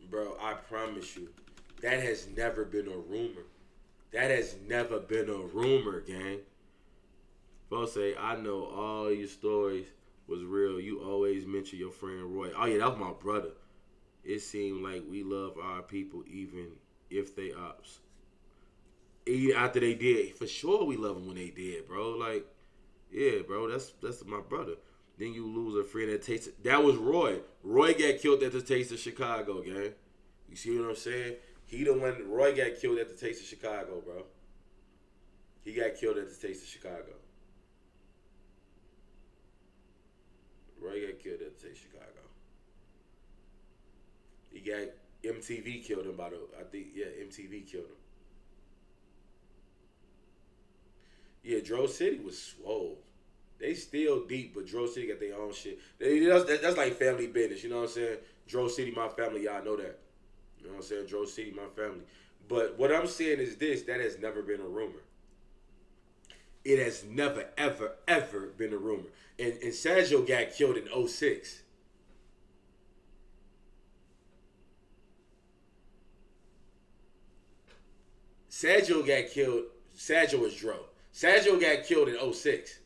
Bro, I promise you, that has never been a rumor. That has never been a rumor, gang. Folks say, I know all your stories was real. You always mention your friend Roy. Oh, yeah, that was my brother. It seemed like we love our people even if they ops. Even after they did. For sure we love them when they did, bro. Like, yeah, bro, that's my brother. Then you lose a friend that tastes it. That was Roy. Roy got killed at the Taste of Chicago, gang. You see what I'm saying? He the one, Roy got killed at the Taste of Chicago, bro. He got killed at the Taste of Chicago. Roy got killed at the Taste of Chicago. He got, MTV killed him by the, I think, yeah, MTV killed him. Yeah, Dro City was swole. They still deep, but Dro City got their own shit. That's like family business, you know what I'm saying? Dro City, my family, y'all know that. You know what I'm saying? Dro City, my family. But what I'm saying is this, that has never been a rumor. It has never, ever, ever been a rumor. And Sergio got killed in 06. Sergio got killed. Sergio was Dro. Sergio got killed in 06.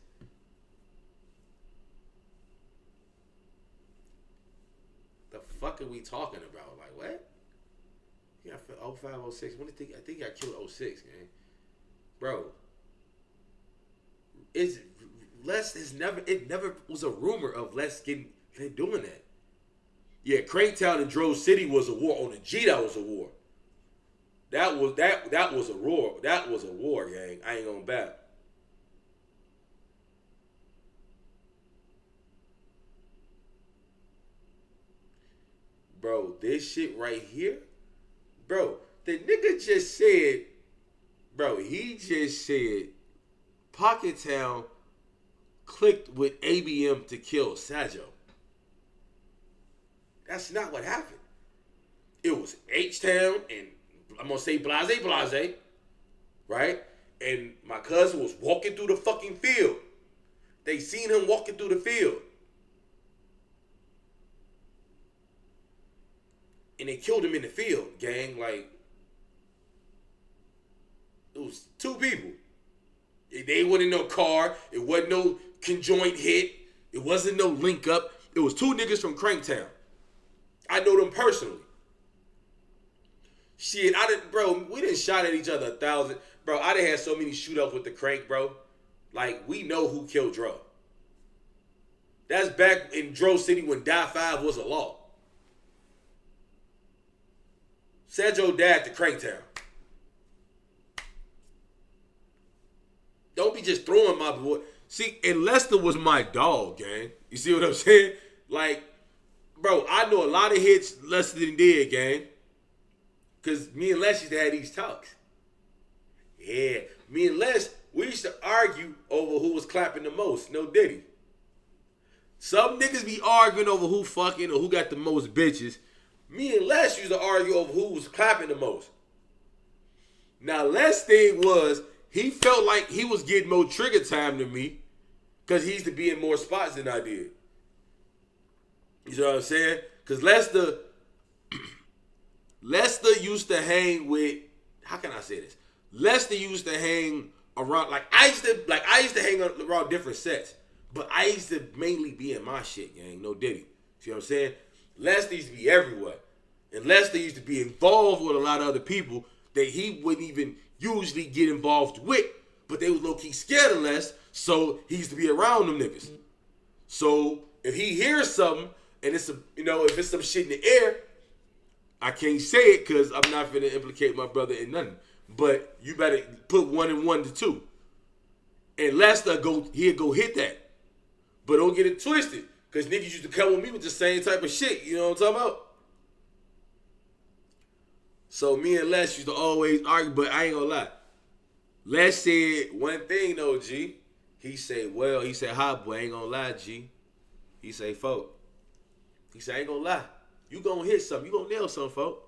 The fuck are we talking about? Like, what? Yeah, 05, 06. I think he got killed in 06, man. Bro. It never was a rumor of Les doing that. Yeah, Cranktown and Drove City was a war. On the G, that was a war. That was a roar. That was a war, gang. I ain't gonna bat. Bro, this shit right here, bro, the nigga just said, bro, he just said Pocket Town clicked with ABM to kill Sajo. That's not what happened. It was H-Town and I'm gonna say blase, right? And my cousin was walking through the fucking field. They seen him walking through the field. And they killed him in the field, gang. Like, it was two people. They wasn't no car. It wasn't no conjoint hit. It wasn't no link up. It was two niggas from Cranktown. I know them personally. Shit, we done shot at each other 1,000. Bro, I done had so many shootouts with the Crank, bro. Like, we know who killed Dro. That's back in Dro City when Die 5 was a law. Sergio died to Cranktown. Don't be just throwing my boy. See, and Lester was my dog, gang. You see what I'm saying? Like, bro, I know a lot of hits Lester did, gang. Because me and Les used to have these talks. Yeah, me and Les, we used to argue over who was clapping the most. No Diddy. Some niggas be arguing over who fucking or who got the most bitches. Me and Les used to argue over who was clapping the most. Now, Les' thing was, he felt like he was getting more trigger time than me because he used to be in more spots than I did. You know what I'm saying? Because Lester used to hang with, how can I say this? Lester used to hang around, I used to hang around different sets, but I used to mainly be in my shit, gang. No Diddy. See what I'm saying? Lester used to be everywhere. And Lester used to be involved with a lot of other people that he wouldn't even usually get involved with, but they was low-key scared of Les, so he used to be around them niggas. So if he hears something, and it's if it's some shit in the air, I can't say it because I'm not finna implicate my brother in nothing. But you better put 1 and 1 to 2. And Lester he'll go hit that. But don't get it twisted. Because niggas used to come with me with the same type of shit. You know what I'm talking about? So me and Les used to always argue, but I ain't gonna lie. Les said one thing though, G. He said, hot boy, I ain't gonna lie, G. He say, folk. He said, I ain't gonna lie. You gonna hit something. You gonna nail something, folk.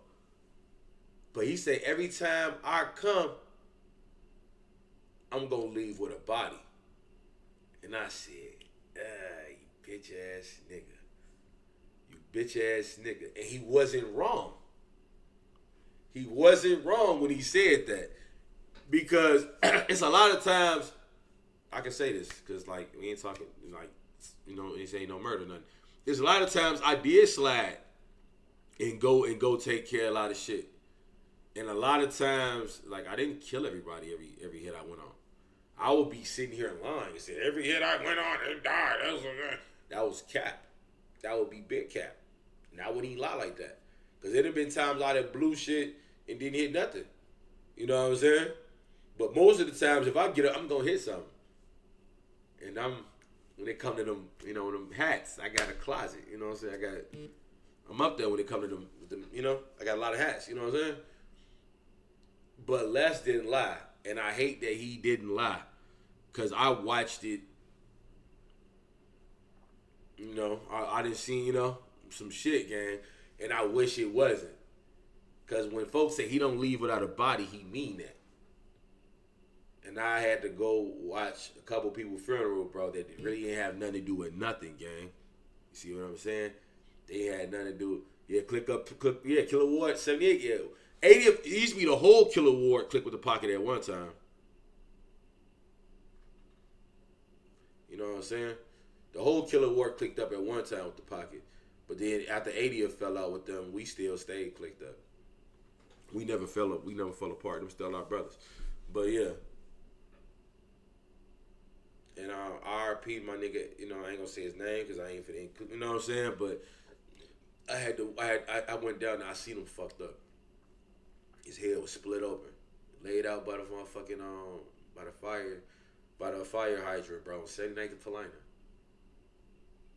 But he said, every time I come, I'm gonna leave with a body. And I said, you bitch ass nigga. You bitch ass nigga. And he wasn't wrong. He wasn't wrong when he said that. Because it's a lot of times, I can say this, because we ain't talking, it ain't no murder, nothing. There's a lot of times I did slide and go take care of a lot of shit. And a lot of times, I didn't kill everybody every hit I went on. I would be sitting here in line and say, every hit I went on, it died. That was cap. That would be big cap. And I wouldn't even lie like that. Because there have been times I done blew shit and didn't hit nothing. You know what I'm saying? But most of the times, if I get up, I'm going to hit something. And when it come to them, them hats, I got a closet. You know what I'm saying? I'm up there when it come to them, I got a lot of hats. You know what I'm saying? But Les didn't lie. And I hate that he didn't lie. Because I watched it. I didn't see, some shit, gang. And I wish it wasn't. Because when folks say he don't leave without a body, he mean that. And I had to go watch a couple people's funeral, bro, that really didn't have nothing to do with nothing, gang. You see what I'm saying? They had nothing to do. Yeah, Killer Ward, 78, yeah. 80, it used to be the whole Killer Ward click with the pocket at one time. You know what I'm saying? The whole Killer Ward clicked up at one time with the pocket. But then after 80 fell out with them, we still stayed clicked up. We never fell apart. Them still our brothers. But yeah. And RP, my nigga, you know, I ain't gonna say his name because I ain't finna include, you know what I'm saying? But I went down and I seen him fucked up. His head was split open, laid out by the motherfucking by the fire hydrant, bro. 79th and Talina.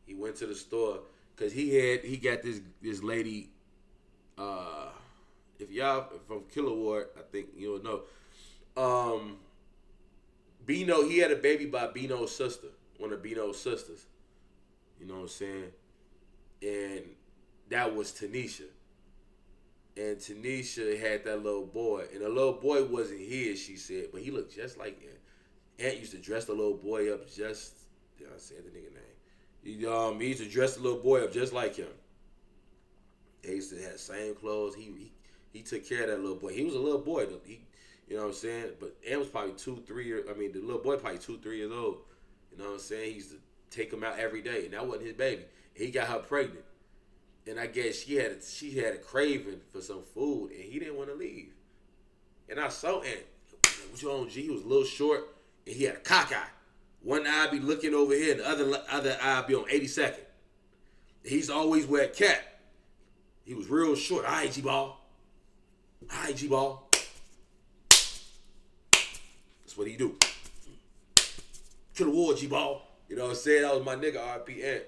He went to the store because he got this lady. If y'all from Killer Ward, I think you'll know. Bino, he had a baby by Bino's sister, one of Bino's sisters. You know what I'm saying? And that was Tanisha. And Tanisha had that little boy. And the little boy wasn't his, she said, but he looked just like Aunt. Aunt used to dress the little boy up just, I said the nigga name. He used to dress the little boy up just like him. They used to have the same clothes. He took care of that little boy. He was a little boy. You know what I'm saying? But Aunt was probably 2-3 years, the little boy probably 2-3 years old. You know what I'm saying? He used to take him out every day. And that wasn't his baby. And he got her pregnant. And I guess she had a craving for some food, and he didn't want to leave. And I saw Aunt. What you on, G? He was a little short, and he had a cock eye. One eye be looking over here, and the other eye be on 82nd. He's always wear a cap. He was real short. All right, G-Ball. All right, G-Ball. That's what he do. Killer Ward, G-Ball. You know what I'm saying? That was my nigga, RP Aunt.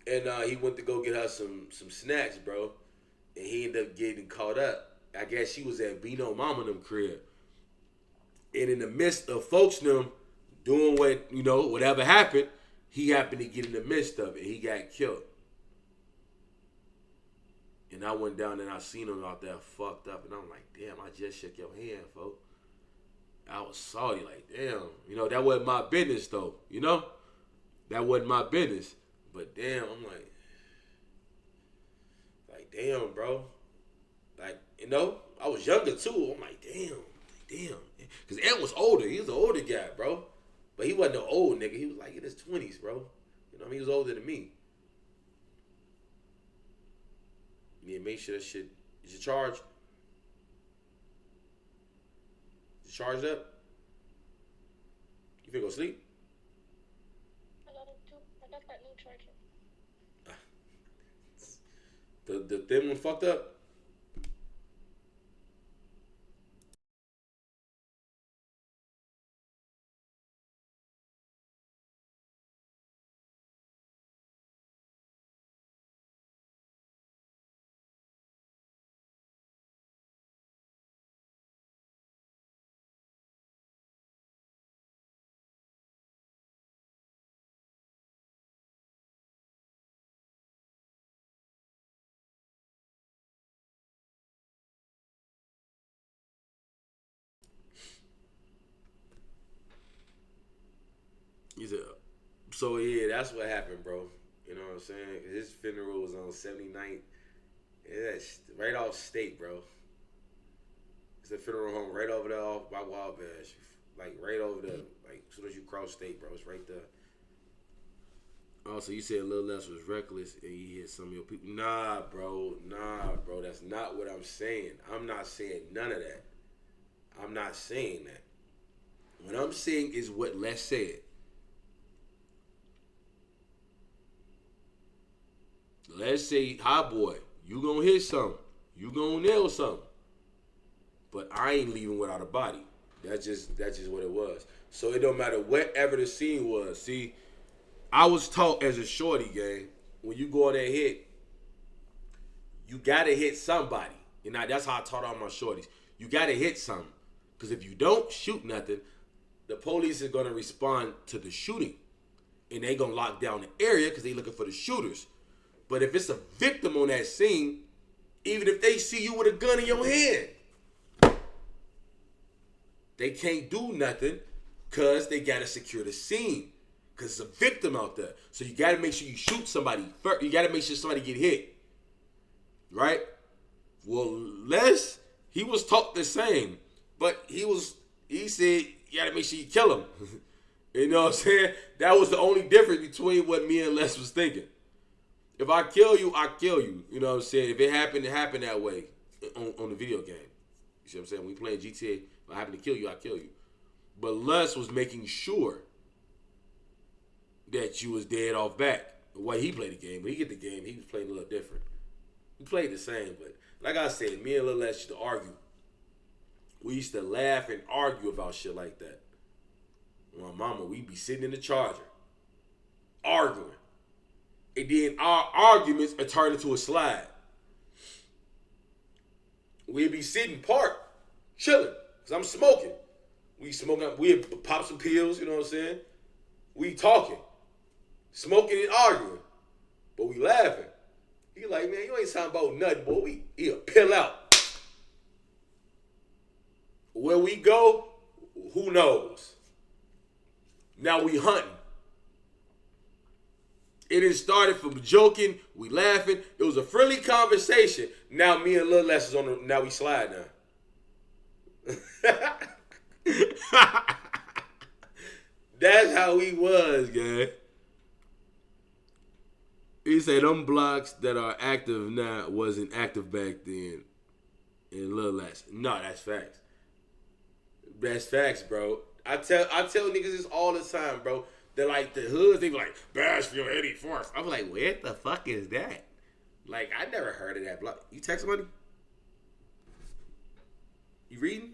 And he went to go get her some snacks, bro. And he ended up getting caught up. I guess she was at Bino Mama them crib. And in the midst of folks them doing what, you know, whatever happened, he happened to get in the midst of it. He got killed. And I went down and I seen him out there fucked up. And I'm like, damn, I just shook your hand, folks. I was salty, like, damn. You know, that wasn't my business, though. You know? That wasn't my business. But damn, I'm like, damn, bro. Like, you know, I was younger too. I'm like, damn. Because Ant was older. He was an older guy, bro. But he wasn't an old nigga. He was like in his 20s, bro. You know what I mean? He was older than me. You need to make sure that shit, is your charge? Is it charged up? You finna go sleep? I got that new charger. The thin one fucked up? So yeah, that's what happened, bro. You know what I'm saying? His funeral was on 79th. Yeah, that's right off State, bro. It's a funeral home right over there off by Wabash. Like right over there. Like as soon as you cross State, bro, it's right there. Also, you said Lil Les was reckless and you hit some of your people. Nah, bro. That's not what I'm saying. I'm not saying none of that. I'm not saying that. What I'm saying is what Les said. Let's say, hi boy, you gonna hit something. You gonna nail something. But I ain't leaving without a body. That's just what it was. So it don't matter whatever the scene was. See, I was taught as a shorty, gang, when you go on that hit, you gotta hit somebody. And that's how I taught all my shorties. You gotta hit something. Because if you don't shoot nothing, the police is gonna respond to the shooting. And they gonna lock down the area because they looking for the shooters. But if it's a victim on that scene, even if they see you with a gun in your hand, They can't do nothing because they got to secure the scene. Because it's a victim out there. So you got to make sure you shoot somebody first. You got to make sure somebody get hit. Right? Well, Les, he was taught the same. But he said, you got to make sure you kill him. You know what I'm saying? That was the only difference between what me and Les was thinking. If I kill you, I kill you. You know what I'm saying? If it happened that way on the video game. You see what I'm saying? When we playing GTA, if I happen to kill you, I kill you. But Les was making sure that you was dead off back. The way he played the game. When he get the game, he was playing a little different. He played the same, but like I said, me and Lil Les used to argue. We used to laugh and argue about shit like that. My mama, we'd be sitting in the Charger, arguing. And then our arguments are turned into a slide. We'd be sitting parked, chilling, because I'm smoking. We'd pop some pills, you know what I'm saying? We talking, smoking and arguing, but we laughing. He like, man, you ain't talking about nothing, boy. He'll pill out. Where we go, who knows? Now we hunting. It didn't started from joking, we laughing. It was a friendly conversation. Now me and Lil Les is on the, now we slide now. That's how he was, guy. He said them blocks that are active now wasn't active back then. And Lil Les. No, that's facts. That's facts, bro. I tell niggas this all the time, bro. They're like the hoods, they be like, Bashfield 84th. I'm like, where the fuck is that? Like, I never heard of that block. You text somebody? You reading?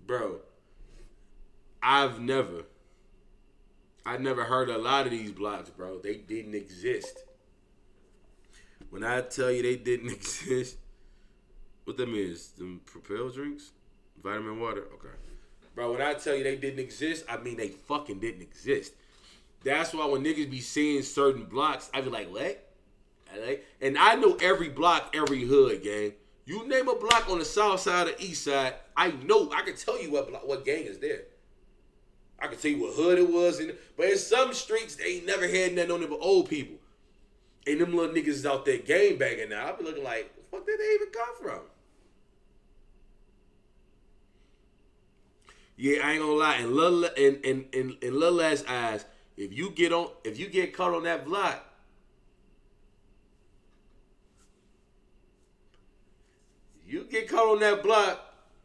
Bro, I never heard of a lot of these blocks, bro. They didn't exist. When I tell you they didn't exist, what them is? Them Propel drinks? Vitamin water? Okay. Bro, when I tell you they didn't exist, I mean they fucking didn't exist. That's why when niggas be seeing certain blocks, I be like, what? And I know every block, every hood, gang. You name a block on the south side or east side, I know, I can tell you what gang is there. I can tell you what hood it was. But in some streets, they ain't never had nothing on them but old people. And them little niggas is out there game banging now. I be looking like, the fuck did they even come from? Yeah, I ain't gonna lie. In Lil Les' eyes, if you get caught on that block,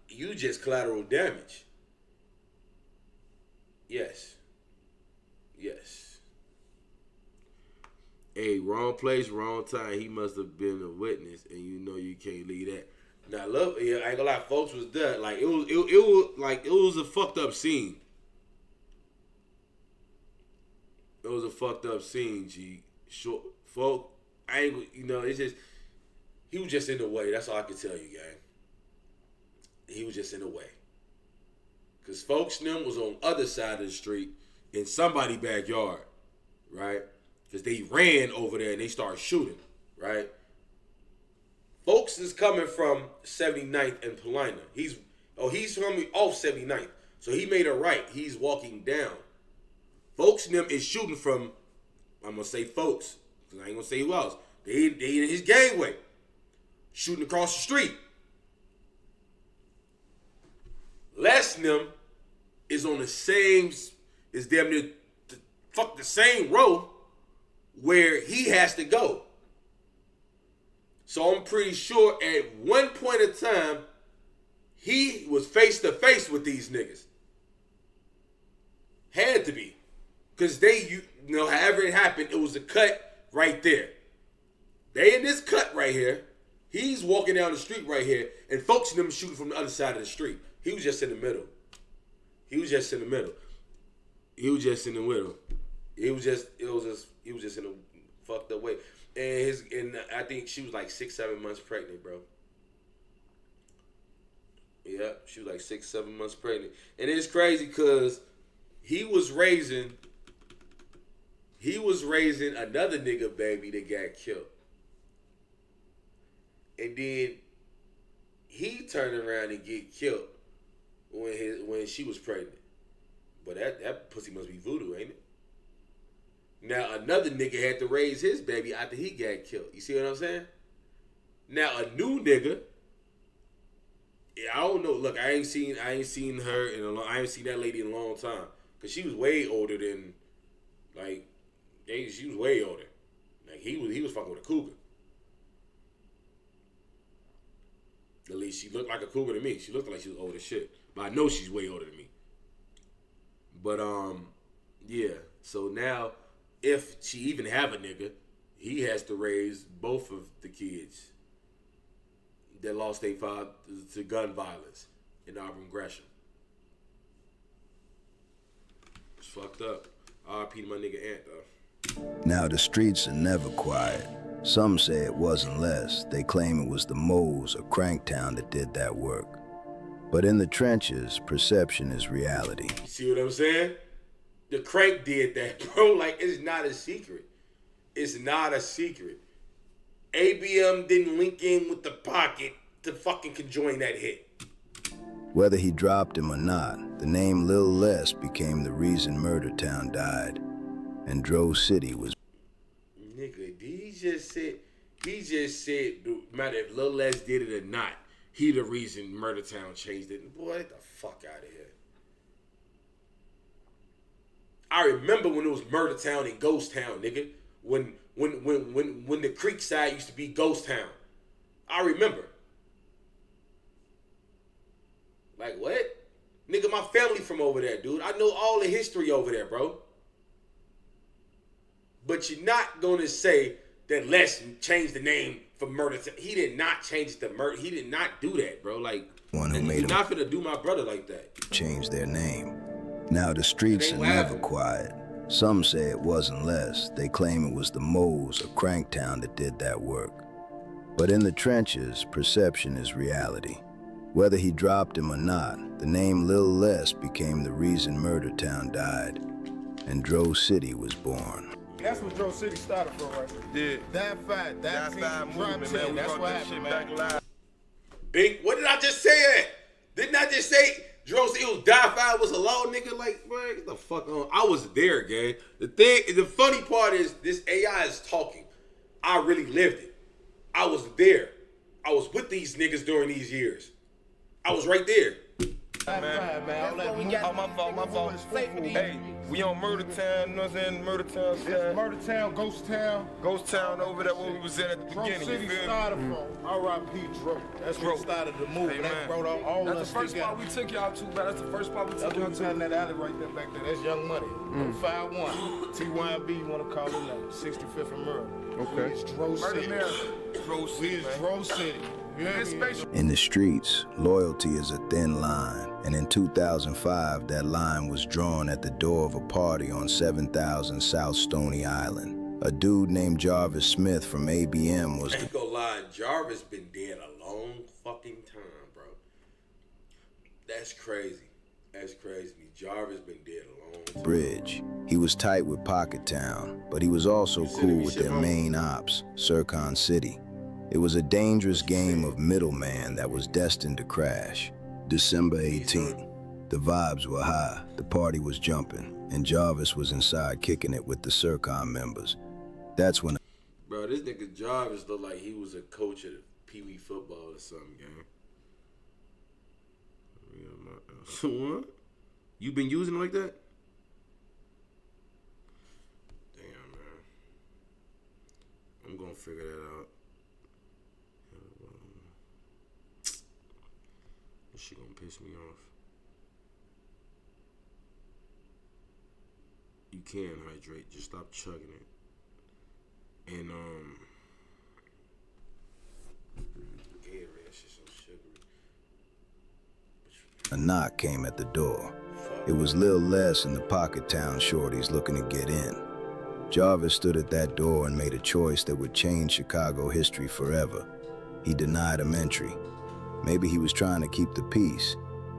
you just collateral damage. Yes. Hey, wrong place, wrong time. He must have been a witness, and you know you can't leave that. Now, I ain't gonna lie, folks was there. Like it was a fucked up scene. It was a fucked up scene, G. Short, folk. I ain't, it's just he was just in the way. That's all I can tell you, gang. He was just in the way. Cause folks them was on the other side of the street in somebody's backyard, right? Cause they ran over there and they started shooting, right? Folks is coming from 79th and Paulina. He's coming off 79th. So he made a right. He's walking down. Folks and them is shooting from, I'm going to say folks, because I ain't going to say who else. They in his gangway. Shooting across the street. Les and them is on the same, is damn near the same row where he has to go. So I'm pretty sure at one point in time, he was face to face with these niggas. Had to be. Because however it happened, it was a cut right there. They in this cut right here. He's walking down the street right here. And folks in them shooting from the other side of the street. He was just in the middle. He was just in the middle. He was just in a fucked up way. And I think she was like 6-7 months pregnant, bro. Yeah, she was like 6-7 months pregnant. And it's crazy because he was raising another nigga baby that got killed. And then he turned around and get killed when she was pregnant. But that pussy must be voodoo, ain't it? Now another nigga had to raise his baby after he got killed. You see what I'm saying? Now a new nigga, I don't know. Look, I ain't seen her in a long. I ain't seen that lady in a long time because she was way older than, like, she was way older. Like he was fucking with a cougar. At least she looked like a cougar to me. She looked like she was old as shit. But I know she's way older than me. But yeah. So now, if she even have a nigga, he has to raise both of the kids that lost their father to gun violence in Auburn Gresham. It's fucked up. R.I.P. to my nigga Ant, though. Now the streets are never quiet. Some say it wasn't less. They claim it was the moles of Cranktown that did that work. But in the trenches, perception is reality. You see what I'm saying? The Crank did that, bro. Like, it's not a secret. It's not a secret. ABM didn't link in with the pocket to fucking conjoin that hit. Whether he dropped him or not, the name Lil Les became the reason Murder Town died. And Dro City was... Nigga, he just said, no matter if Lil Les did it or not, he the reason Murder Town changed it. Boy, get the fuck out of here. I remember when it was Murder Town and Ghost Town, nigga. When the Creek side used to be Ghost Town. I remember. Like, what? Nigga, my family from over there, dude. I know all the history over there, bro. But you're not gonna say that Les changed the name for Murder Town. He did not change it to Murder. He did not do that, bro. Like, one who made you're not finna do my brother like that. Change their name. Now the streets are never quiet. Some say it wasn't Les. They claim it was the moles of Cranktown that did that work. But in the trenches, perception is reality. Whether he dropped him or not, the name Lil Les became the reason Murder Town died, and Dro City was born. That's what Dro City started from, right? Yeah. That fight, that movement, man. That's what happened, man. Big, what did I just say? Didn't I just say Dro City was Die Five was a law, nigga? Like, bro, get the fuck on. I was there, gang. The funny part is this AI is talking. I really lived it. I was there. I was with these niggas during these years. I was right there. Man. My fault. Hey, we on Murder Town, you know what I'm saying? Murder Town. Murder Town, Ghost Town. Ghost Town over there where we was at the beginning. Dro City started from R.I.P. Dro. That's where we started the movement. That brought all that's us the first together. spot we took y'all to, man. That's the first spot we took y'all to. That's that alley right there back there. That's Young Money. 5-1. TYB, you want to call it now. 65th and Murder. Okay. It's Dro City. We is Dro City. In the streets, loyalty is a thin line, and in 2005, that line was drawn at the door of a party on 7000 South Stony Island. A dude named Jarvis Smith from ABM was... I ain't gonna lie, Jarvis been dead a long fucking time, bro. That's crazy. That's crazy. Jarvis been dead a long time. Bridge. He was tight with Pocket Town, but he was also cool with their main ops, Sircon City. It was a dangerous game of middleman that was destined to crash. December 18th. The vibes were high, the party was jumping, and Jarvis was inside kicking it with the Sircon members. That's when... Bro, this nigga Jarvis looked like he was a coach at Pee Wee football or something, gang. What? You been using it like that? Damn, man. I'm gonna figure that out. This shit gonna piss me off. You can hydrate, just stop chugging it. And Gatorade, shit's so sugary. A knock came at the door. It was Lil Les and the Pocket Town shorties looking to get in. Jarvis stood at that door and made a choice that would change Chicago history forever. He denied him entry. Maybe he was trying to keep the peace.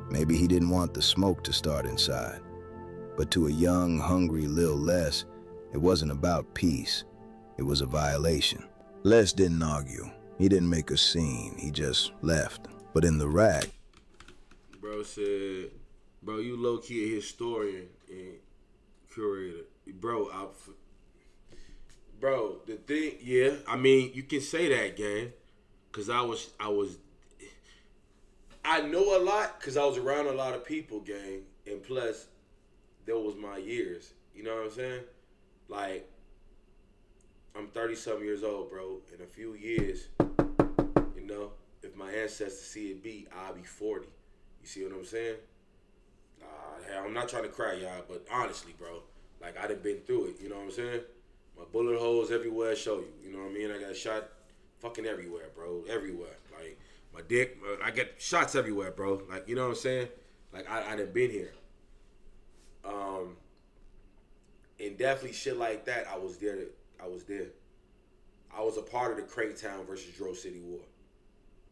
Maybe he didn't want the smoke to start inside. But to a young, hungry Lil Les, it wasn't about peace. It was a violation. Les didn't argue. He didn't make a scene. He just left. But in the rack, Bro said, bro, you low-key a historian and curator. Bro, the thing, yeah, I mean, you can say that, gang, because I know a lot because I was around a lot of people, gang, and plus, there was my years. You know what I'm saying? Like, I'm 30-something years old, bro. In a few years, you know, if my ancestors see it be, I'll be 40. You see what I'm saying? I'm not trying to cry, y'all, but honestly, bro, like, I done been through it. You know what I'm saying? My bullet holes everywhere show you. You know what I mean? I got shot fucking everywhere, bro. Everywhere. Like, my dick, I get shots everywhere, bro. Like, you know what I'm saying? Like, I done been here. And definitely shit like that, I was there. I was a part of the Craigtown versus Dro City war.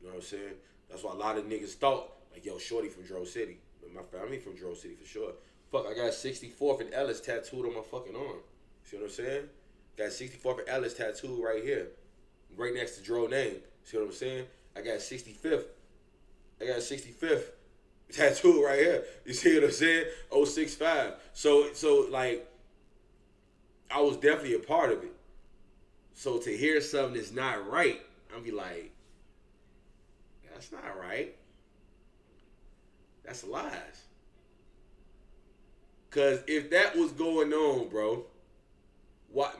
You know what I'm saying? That's why a lot of niggas thought, like, yo, shorty from Dro City. My family from Dro City for sure. Fuck, I got 64th and Ellis tattooed on my fucking arm. See what I'm saying? Got 64th and Ellis tattooed right here. Right next to Dro name. See what I'm saying? I got 65th tattooed right here. You see what I'm saying? 065. So like, I was definitely a part of it. So to hear something that's not right, I'll be like, that's not right. That's lies. Cause if that was going on, bro,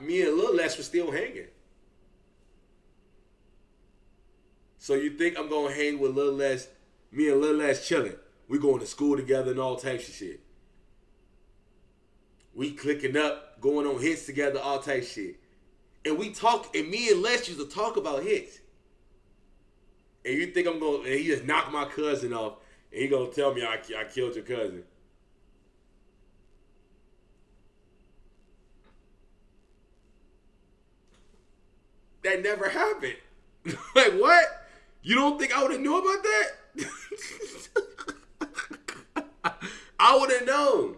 me and Lil Les was still hanging. So you think I'm gonna hang with Lil Les? Me and Lil Les chilling. We going to school together and all types of shit. We clicking up, going on hits together, all types of shit. And we talk, and me and Les used to talk about hits. And you think I'm gonna, and he just knocked my cousin off, and he gonna tell me I killed your cousin. That never happened. Like, what? You don't think I would have knew about that? I would have known.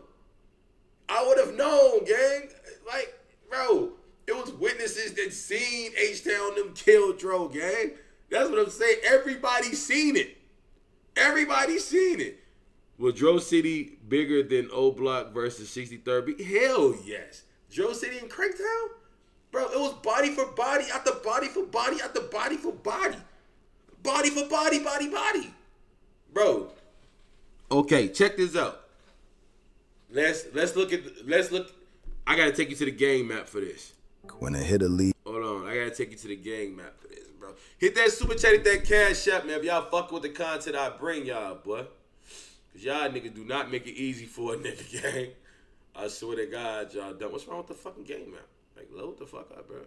I would have known, gang. Like, bro, it was witnesses that seen H-Town them kill Dro, gang. That's what I'm saying. Everybody seen it. Everybody seen it. Was Dro City bigger than O Block versus 63rd Beat? Hell yes. Dro City and Craigtown? Bro, it was body for body, after body for body, after body for body. Body for body, body. Bro. Okay, check this out. Let's look. I gotta take you to the game map for this. When a hitter lead. Hold on, I gotta take you to the game map for this, bro. Hit that super chat, hit that cash up, man. If y'all fuck with the content I bring y'all, boy. Cause y'all niggas do not make it easy for a nigga, gang. I swear to God, y'all done. What's wrong with the fucking game map? Like, load the fuck up, bro.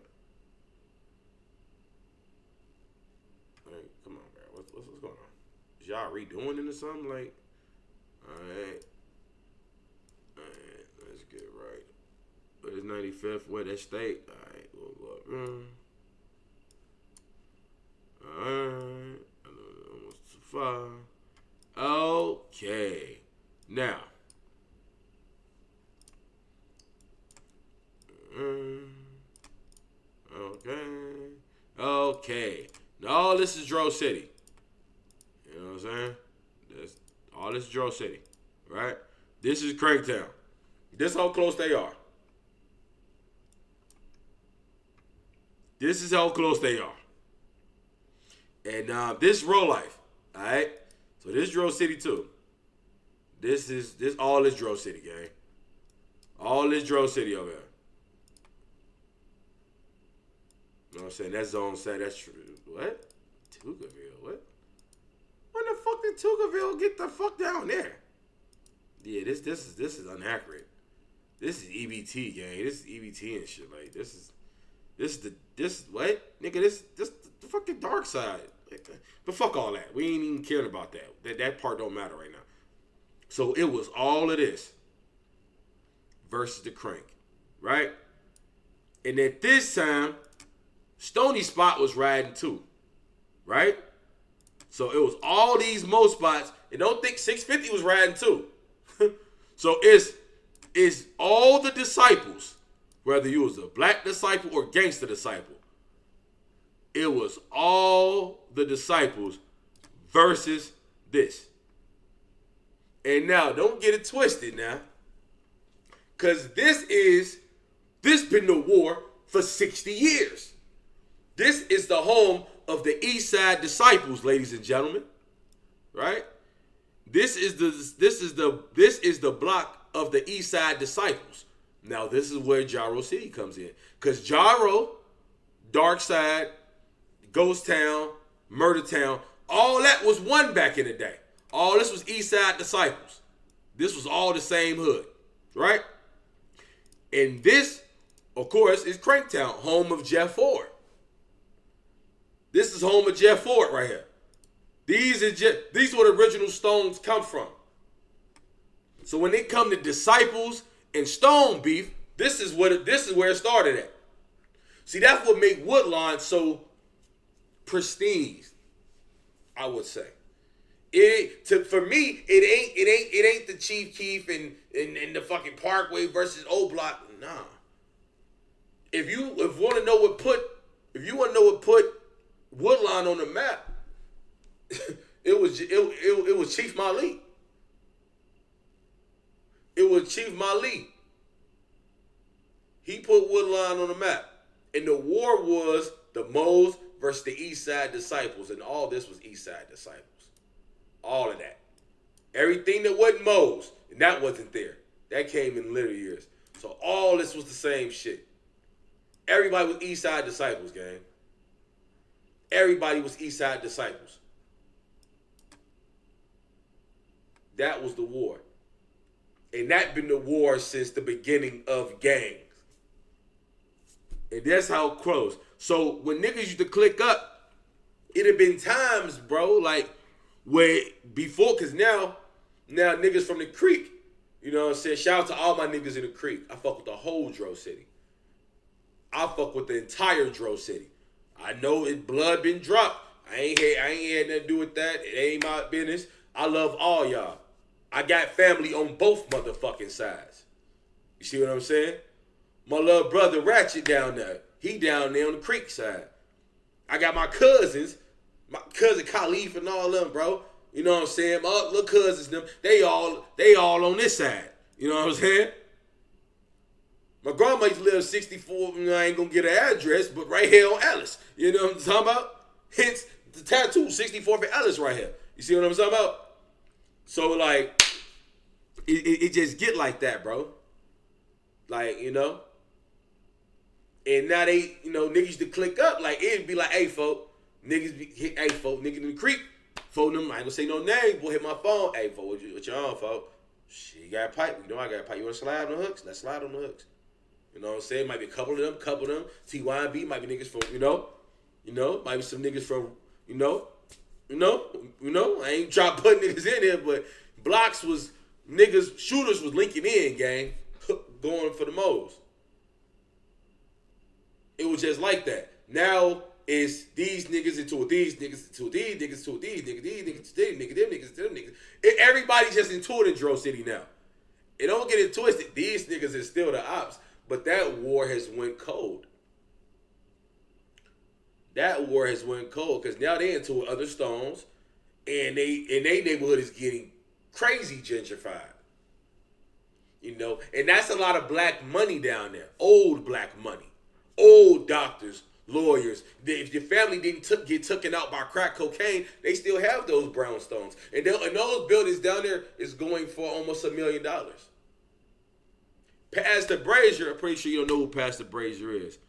Like, come on, bro. What's going on? Is y'all redoing it or something? Like, alright, let's get it right. What is 95th? Where that state? Alright, we'll go up. Alright, almost too far. Okay, now. Okay. Now all this is Dro City. You know what I'm saying? All this is Dro City, right? This is Craigtown. This how close they are. This is how close they are. And this real life, all right? So this is Dro City too. This all is Dro City, gang. All this Dro City over here. You know what I'm saying? That zone said that's true. What? Tugaville? What? When the fuck did Tugaville get the fuck down there? Yeah, this is inaccurate. This is EBT, gang. This is EBT and shit. Like, this what? Nigga, this the fucking dark side. Like, but fuck all that. We ain't even caring about that. That part don't matter right now. So it was all of this versus the Crank, right? And at this time, Stony Spot was riding too, right? So it was all these Mo spots, and don't think 650 was riding too. So it's all the disciples, whether you was a black disciple or gangster disciple. It was all the disciples versus this. And now, don't get it twisted now. Because this been the war for 60 years. This is the home of the East Side Disciples, ladies and gentlemen. Right? This is the block of the East Side Disciples. Now, this is where Gyro City comes in. Because Gyro, Dark Side, Ghost Town, Murder Town, all that was one back in the day. All this was East Side Disciples. This was all the same hood, right? And this, of course, is Cranktown, home of Jeff Ford. This is home of Jeff Ford right here. These are where the original Stones come from. So when they come to Disciples and Stone beef, this is where it started at. See, that's what make Woodlawn so pristine, I would say. For me, it ain't the Chief Keef and the fucking Parkway versus O Block. Nah. If you want to know what put Woodlawn on the map, it was Chief Malik. It was Chief Malik. He put Woodlawn on the map. And the war was the Moes versus the East Side Disciples. And all this was East Side Disciples. All of that. Everything that wasn't Moes, and that wasn't there. That came in later years. So all this was the same shit. Everybody was East Side Disciples, gang. Everybody was East Side Disciples. That was the war. And that been the war since the beginning of gangs. And that's how it closed. So when niggas used to click up, it had been times, bro, like where before, because now niggas from the creek, you know what I'm saying? Shout out to all my niggas in the creek. I fuck with the whole Dro City. I fuck with the entire Dro City. I know it blood been dropped. I ain't had nothing to do with that. It ain't my business. I love all y'all. I got family on both motherfucking sides. You see what I'm saying? My little brother Ratchet down there. He down there on the creek side. I got my cousins, my cousin Khalif and all them, bro. You know what I'm saying? My little cousins, them, they all on this side. You know what I'm saying? My grandma used to live 64, I ain't gonna get her address, but right here on Ellis. You know what I'm talking about? Hence the tattoo, 64th and Ellis right here. You see what I'm talking about? So like, it just get like that, bro. Like, you know? And now they, you know, niggas used to click up. Like, it'd be like, hey, folk, niggas in the creek. Folk them, I ain't gonna say no names, boy, hit my phone. Hey, folk, what you on, folk? Shit, you got a pipe. You know I got a pipe. You wanna slide on the hooks? Let's slide on the hooks. You know what I'm saying? Might be a couple of them. TYB might be niggas from, you know, might be some niggas from, you know, I ain't trying to put niggas in here, but blocks was, niggas, shooters was linking in, gang, going for the Moes. It was just like that. Now it's these niggas into these niggas into these niggas to these niggas, these niggas, these niggas, them niggas, them niggas. Everybody's just into it in Dro City now. It don't get it twisted. These niggas is still the ops, but that war has went cold. That war has went cold because now they into other Stones, and they neighborhood is getting crazy gentrified. You know, and that's a lot of black money down there. Old black money. Old doctors, lawyers. If your family didn't get taken out by crack cocaine, they still have those brownstones. And those buildings down there is going for almost $1 million. Pastor Brazier, I'm pretty sure you don't know who Pastor Brazier is.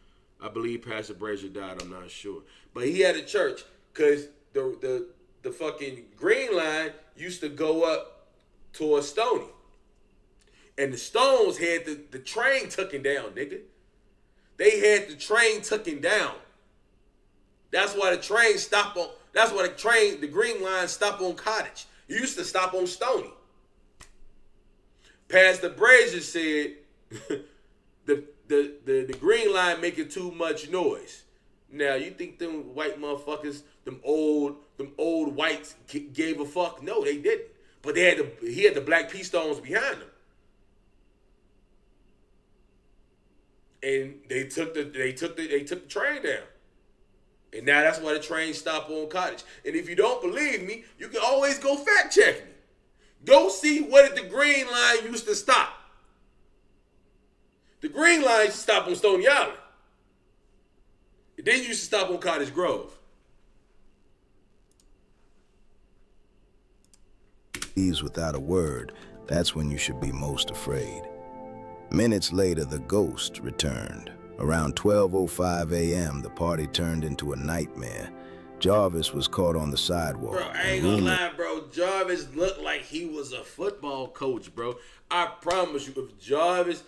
I believe Pastor Brazier died, I'm not sure. But he had a church because the fucking Green Line used to go up towards Stony. And the Stones had the train tucking down, nigga. They had the train tucking down. That's why the train stopped on, the Green Line stopped on Cottage. It used to stop on Stony. Pastor Brazier said the Green Line making too much noise. Now, you think them white motherfuckers, them old whites gave a fuck? No, they didn't. But he had the Black P Stones behind him. And they took the train down. And now that's why the train stopped on Cottage. And if you don't believe me, you can always go fact check me. Go see where did the Green Line used to stop. The Green Line used to stop on Stony Island. It didn't used to stop on Cottage Grove. Leaves without a word, that's when you should be most afraid. Minutes later, the ghost returned. Around 12:05 a.m., the party turned into a nightmare. Jarvis was caught on the sidewalk. Bro, I ain't gonna lie, bro. Jarvis looked like he was a football coach, bro. I promise you, if Jarvis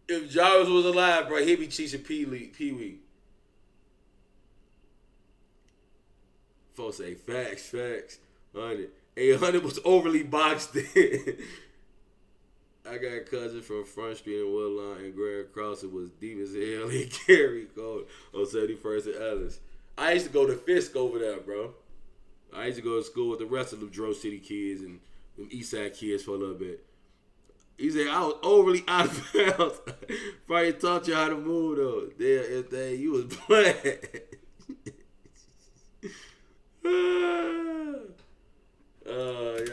was alive, bro, he'd be teaching Pee Wee. Folks say facts. 100. 100 was overly boxed in. I got a cousin from Front Street in Woodlawn and Grand Cross. It was deep as hell in Cary Code on 71st and Ellis. I used to go to Fisk over there, bro. I used to go to school with the rest of the Dro City kids and them Eastside kids for a little bit. He said I was overly out of bounds. Probably taught you how to move though. There, you was playing.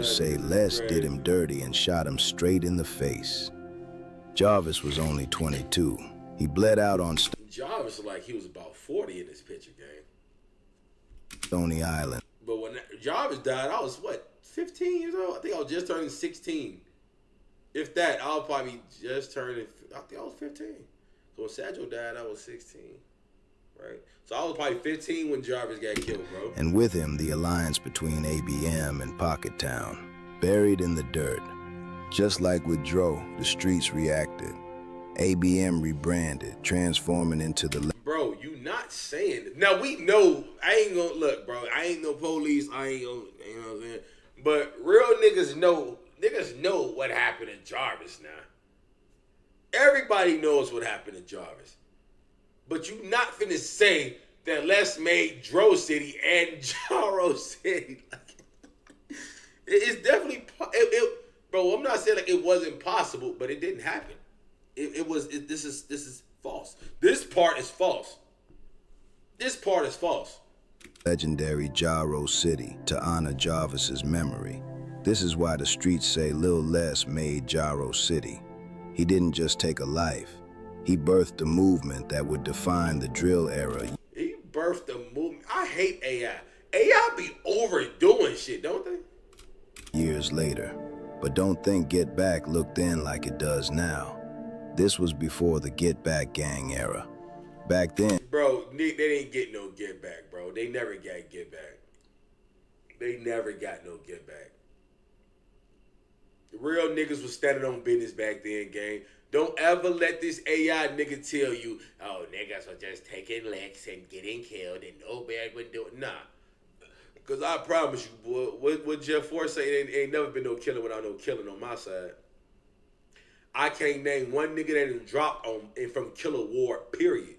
Say Les did him dirty and shot him straight in the face. Jarvis was only 22. He bled out on Jarvis looked like he was about 40 in this picture game. Stony Island. But when Jarvis died, I was 15 years old? I think I was just turning 16. If that, I was probably just turning, I think I was 15. So when Satchel died, I was 16. Right? So I was probably 15 when Jarvis got killed, bro. And with him, the alliance between ABM and Pocket Town, buried in the dirt. Just like with Dro, the streets reacted. ABM rebranded, transforming into the... Bro, you not saying... Now, we know... I ain't gonna... Look, bro, I ain't no police. I ain't gonna... You know what I'm saying? But real niggas know... Niggas know what happened to Jarvis now. Everybody knows what happened to Jarvis. But you not finna say that Les made Dro City and Jaro City. It's definitely... Bro, I'm not saying like it wasn't possible, but it didn't happen. This is false. This part is false. This part is false. Legendary Jaro City to honor Jarvis's memory. This is why the streets say Lil Les made Jaro City. He didn't just take a life. He birthed a movement that would define the drill era. He birthed a movement. I hate AI. AI be overdoing shit, don't they? Years later. But don't think Get Back looked in like it does now. This was before the Get Back gang era. Back then... Bro, they didn't get no Get Back, bro. They never got Get Back. They never got no Get Back. The real niggas was standing on business back then, gang. Don't ever let this AI nigga tell you, oh, niggas were just taking licks and getting killed and nobody would do it. Nah. Because I promise you, boy, what Jeff Force say, ain't never been no killing without no killing on my side. I can't name one nigga that done dropped on from Killer Ward, period.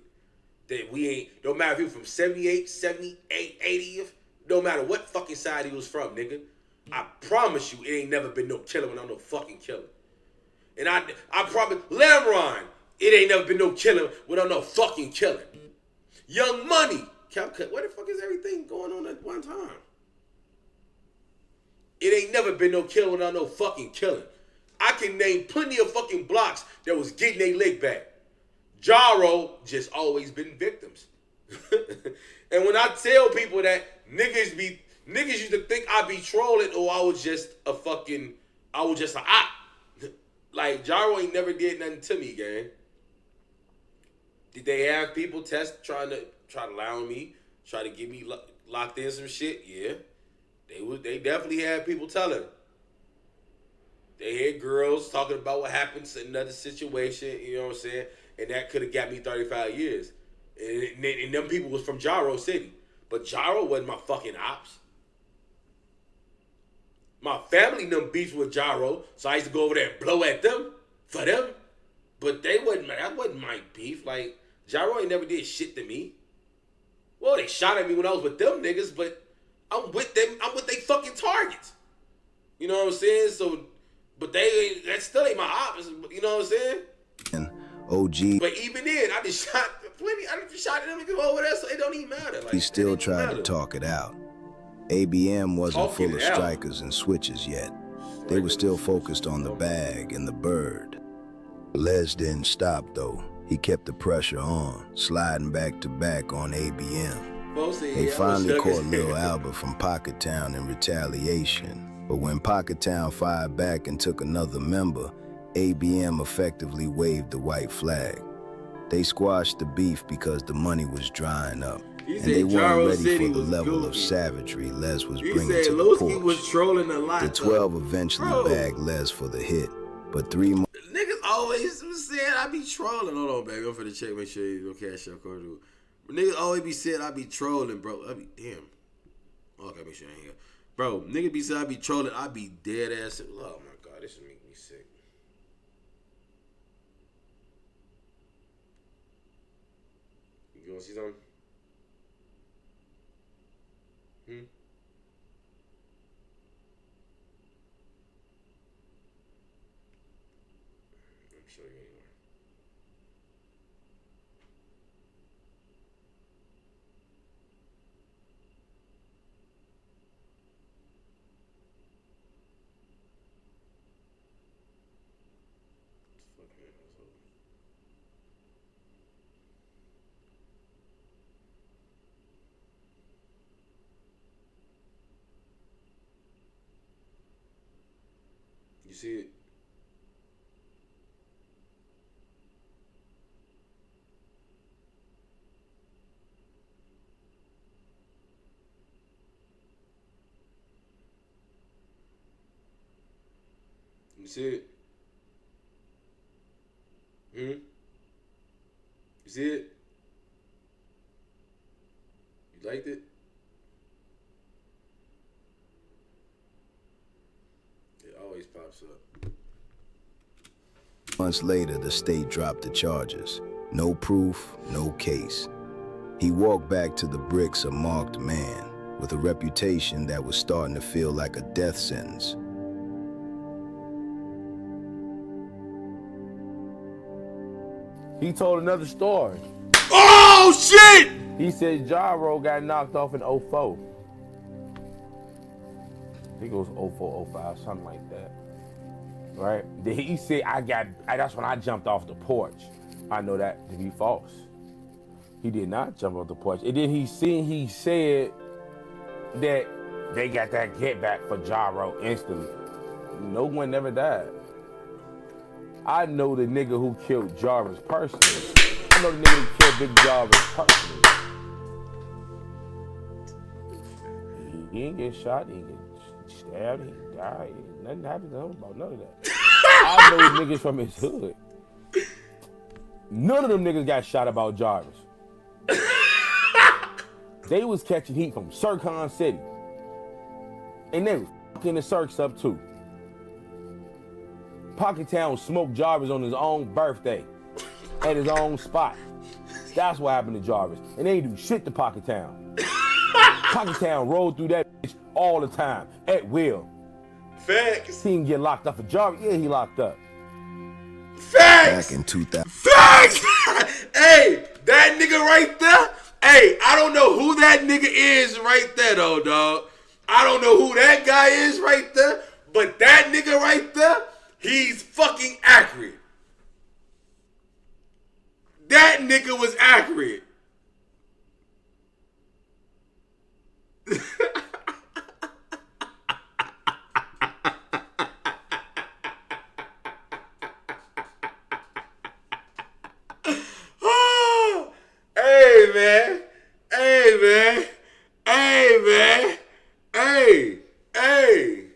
That we ain't, no matter if he was from 78, 78, 80th, no matter what fucking side he was from, nigga. I promise you, it ain't never been no killing without no fucking killing. And I promise, Lamron, it ain't never been no killing without no fucking killing. Young Money, CapCut, where the fuck is everything going on at one time? It ain't never been no killing without no fucking killing. I can name plenty of fucking blocks that was getting their leg back. Jaro just always been victims. And when I tell people that niggas used to think I be trolling or I was just a op. Like, Jaro ain't never did nothing to me, gang. Did they have people try to lie on me, try to get me locked in some shit? Yeah. They definitely had people telling. They had girls talking about what happened in another situation, you know what I'm saying? And that could have got me 35 years. And them people was from Jaro City. But Jaro wasn't my fucking ops. My family them beefs with Jaro, so I used to go over there and blow at them for them. But that wasn't my beef. Like, Jaro ain't never did shit to me. Well, they shot at me when I was with them niggas, but I'm with them. I'm with they fucking targets. You know what I'm saying? So, but that still ain't my ops. You know what I'm saying? And OG. But even then, I just shot. plenty. I done shot them niggas over there, so it don't even matter. Like, He still tried to talk it out. ABM wasn't Talking full of it out. strikers and switches yet. They were still focused on the bag and the bird. Les didn't stop though. He kept the pressure on, sliding back to back on ABM. They finally caught Lil Albert from Pocket Town in retaliation. But when Pocket Town fired back and took another member, ABM effectively waved the white flag. They squashed the beef because the money was drying up. And they weren't ready for the level of savagery Les was bringing to the porch. Was trolling a lot, the 12 eventually bagged Les for the hit, but 3 more. Niggas always saying I be trolling. Hold on, baby. I'm finna check, make sure you don't cash out card. Niggas always be saying I be trolling, bro. I be damn. Okay, make sure I ain't here. Bro, niggas be saying I be trolling. I be dead ass. Oh my god, this is making me sick. You wanna see something? I'm sure you anywhere. You see it? You see it? You see it? You liked it? It always pops up. Months later, the state dropped the charges. No proof, no case. He walked back to the bricks a marked man with a reputation that was starting to feel like a death sentence. He told another story. Oh, shit! He said Gyro got knocked off in 04. I think it was 04, 05, something like that. Right? Then he said, that's when I jumped off the porch. I know that to be false. He did not jump off the porch. And then he said that they got that get back for Gyro instantly. No one never died. I know the nigga who killed Jarvis personally. I know the nigga who killed Big Jarvis personally. He ain't get shot, he ain't get stabbed, he ain't died. Nothing happened to him about none of that. I know niggas from his hood. None of them niggas got shot about Jarvis. They was catching heat from Sircon City. And they was fucking the Circs up too. Pocket Town smoked Jarvis on his own birthday at his own spot. That's what happened to Jarvis. And they ain't do shit to Pocket Town. Pocket Town rolled through that bitch all the time, at will. Facts. He didn't get locked up for Jarvis. Yeah, he locked up. Facts. Back in 2000. Facts. Hey, that nigga right there. Hey, I don't know who that nigga is right there though, dog. I don't know who that guy is right there, but that nigga right there, he's fucking accurate. That nigga was accurate. Hey, man. Hey, man. Hey, man. Hey. Hey.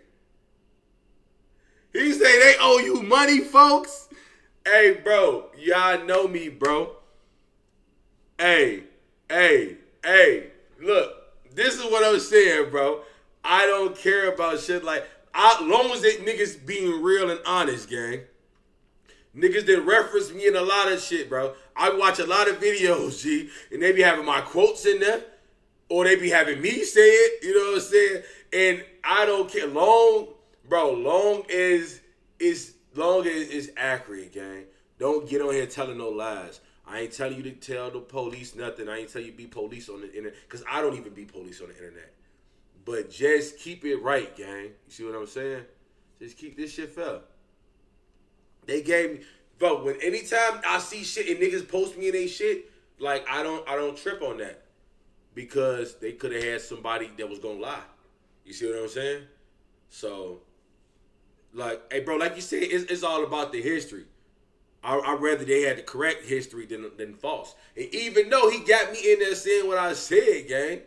He say they owe you money, folks. Hey, bro. Y'all know me, bro. Hey. Look, this is what I'm saying, bro. I don't care about shit like, long as it niggas being real and honest, gang. Niggas that reference me in a lot of shit, bro. I watch a lot of videos, G, and they be having my quotes in there, or they be having me say it, you know what I'm saying? And I don't care. Long as it's accurate, gang. Don't get on here telling no lies. I ain't telling you to tell the police nothing. I ain't telling you to be police on the internet, because I don't even be police on the internet. But just keep it right, gang. You see what I'm saying? Just keep this shit fair. They gave me, bro, when anytime I see shit and niggas post me in they shit, like I don't trip on that. Because they could have had somebody that was gonna lie. You see what I'm saying? So, like, hey, bro, like you said, it's all about the history. I'd rather they had the correct history than false. And even though he got me in there saying what I said, gang,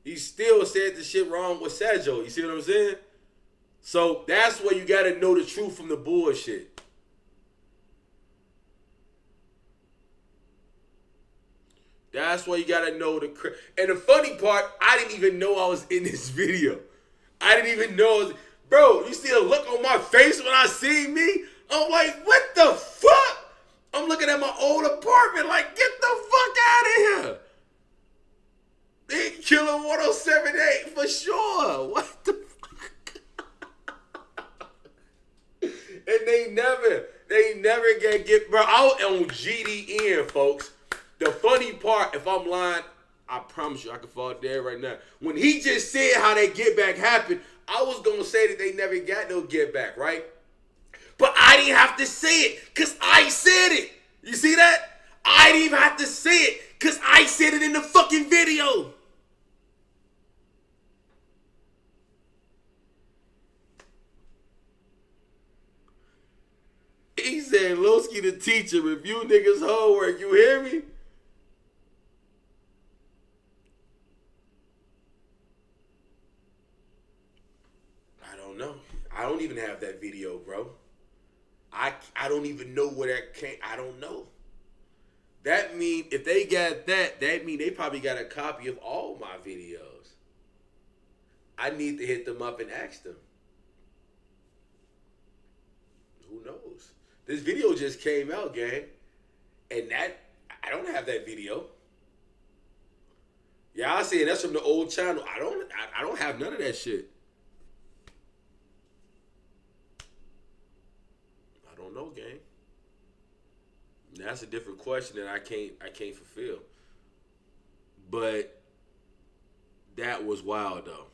he still said the shit wrong with Sergio. You see what I'm saying? So that's where you gotta know the truth from the bullshit. That's why you gotta know the. And the funny part, I didn't even know I was in this video. I didn't even know. Bro, you see the look on my face when I see me? I'm like, what the fuck? I'm looking at my old apartment like, get the fuck out of here. They Killer 1078 for sure. What the fuck? And they never get, bro, I was on GDN, folks. The funny part, if I'm lying, I promise you I can fall dead right now. When he just said how that get back happened, I was going to say that they never got no get back, right? But I didn't have to say it because I said it. You see that? I didn't even have to say it because I said it in the fucking video. He said, Lowski the teacher, review niggas' homework. You hear me? I don't know. I don't even have that video, bro. I don't even know where that came. I don't know. That mean if they got that mean they probably got a copy of all my videos. I need to hit them up and ask them. Who knows? This video just came out, gang. And that, I don't have that video. Yeah, I see it. That's from the old channel. I don't have none of that shit. I don't know, gang. That's a different question that I can't fulfill. But that was wild though.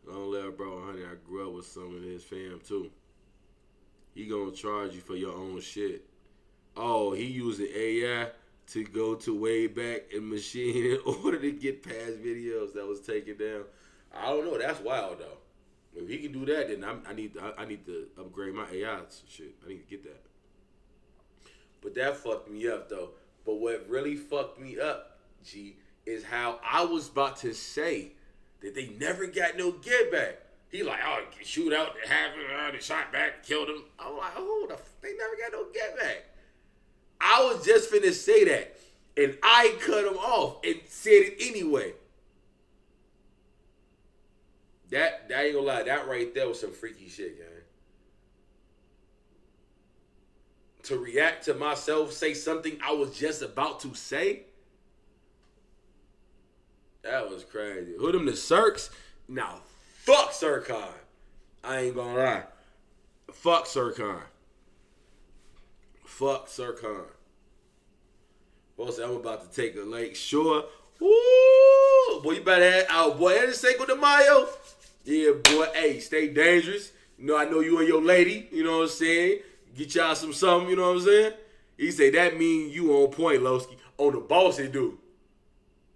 Don't let bro, honey, I grew up with some of his fam too. He gonna charge you for your own shit. Oh, he using AI to go to way back in machine in order to get past videos that was taken down. I don't know. That's wild though. If he can do that, then I need to upgrade my AI shit. I need to get that. But that fucked me up though. But what really fucked me up, G, is how I was about to say that they never got no get back. He like, oh, shoot out, they shot back, killed him. I'm like, oh, they never got no get back. I was just finna say that, and I cut him off and said it anyway. That ain't gonna lie, that right there was some freaky shit, gang. To react to myself, say something I was just about to say, that was crazy. Who them the Cirques? Now, fuck Sircon. I ain't gonna lie. Fuck Sircon. Fuck Sircon. Boy, I'm about to take a Lake Shore. Woo! Boy, you better have our boy and Cinco de Mayo. Yeah, boy. Hey, stay dangerous. You know, I know you and your lady. You know what I'm saying? Get y'all something. You know what I'm saying? He say that mean you on point, Lowski. On the boss, they do.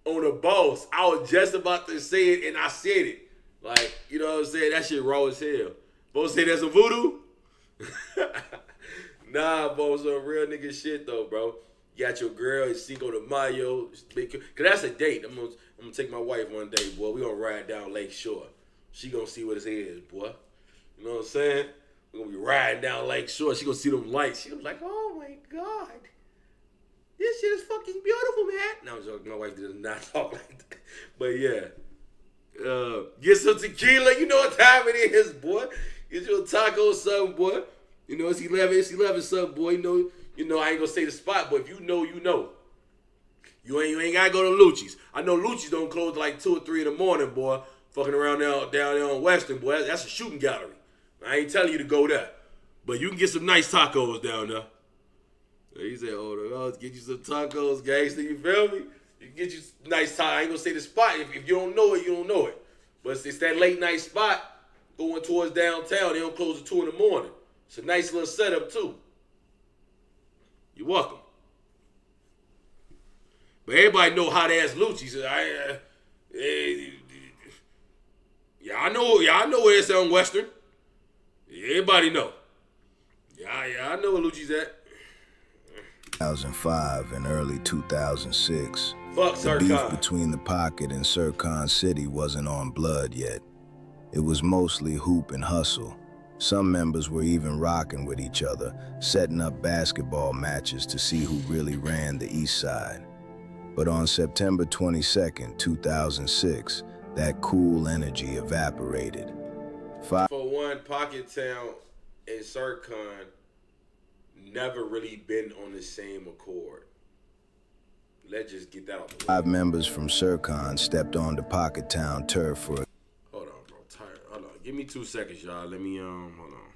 On the boss. I was just about to say it, and I said it. Like, you know what I'm saying? That shit raw as hell. Both say that's some voodoo? Nah, bro, some real nigga shit, though, bro. You got your girl, it's Cinco de Mayo. Because that's a date. I'm gonna take my wife one day, boy. We gonna ride down Lake Shore. She gonna see what it is, boy. You know what I'm saying? We gonna be riding down Lake Shore. She gonna see them lights. She gonna be like, oh, my God. This shit is fucking beautiful, man. No, I'm joking. My wife did not talk like that. But, yeah. Get some tequila. You know what time it is, boy. Get your taco or something, boy. You know, it's 11 something, boy. You know, I ain't gonna say the spot, but if you know, you know. You ain't gotta go to Lucci's. I know Lucci's don't close like 2 or 3 in the morning, boy. Fucking around down there on Western, boy. That's a shooting gallery. I ain't telling you to go there. But you can get some nice tacos down there. He said, oh, let's get you some tacos, gangster. You feel me? You can get you nice time. I ain't gonna say the spot. If you don't know it, you don't know it. But it's that late night spot going towards downtown. They don't close at 2 in the morning. It's a nice little setup too. You're welcome. But everybody know hot ass Lucci. Said, I know where it's on Western. Everybody know. I know where Lucci's at. 2005 and early 2006. Fuck the beef Sircon. between the Pocket and Sircon City wasn't on blood yet. It was mostly hoop and hustle. Some members were even rocking with each other, setting up basketball matches to see who really ran the East Side. But on September 22nd, 2006, that cool energy evaporated. For one, Pocket Town and Sircon never really been on the same accord. Let's just get that out the way. 5 members from Sircon stepped onto Pocket Town turf for a... Hold on, bro. Tired. Hold on. Give me 2 seconds, y'all. Let me, hold on.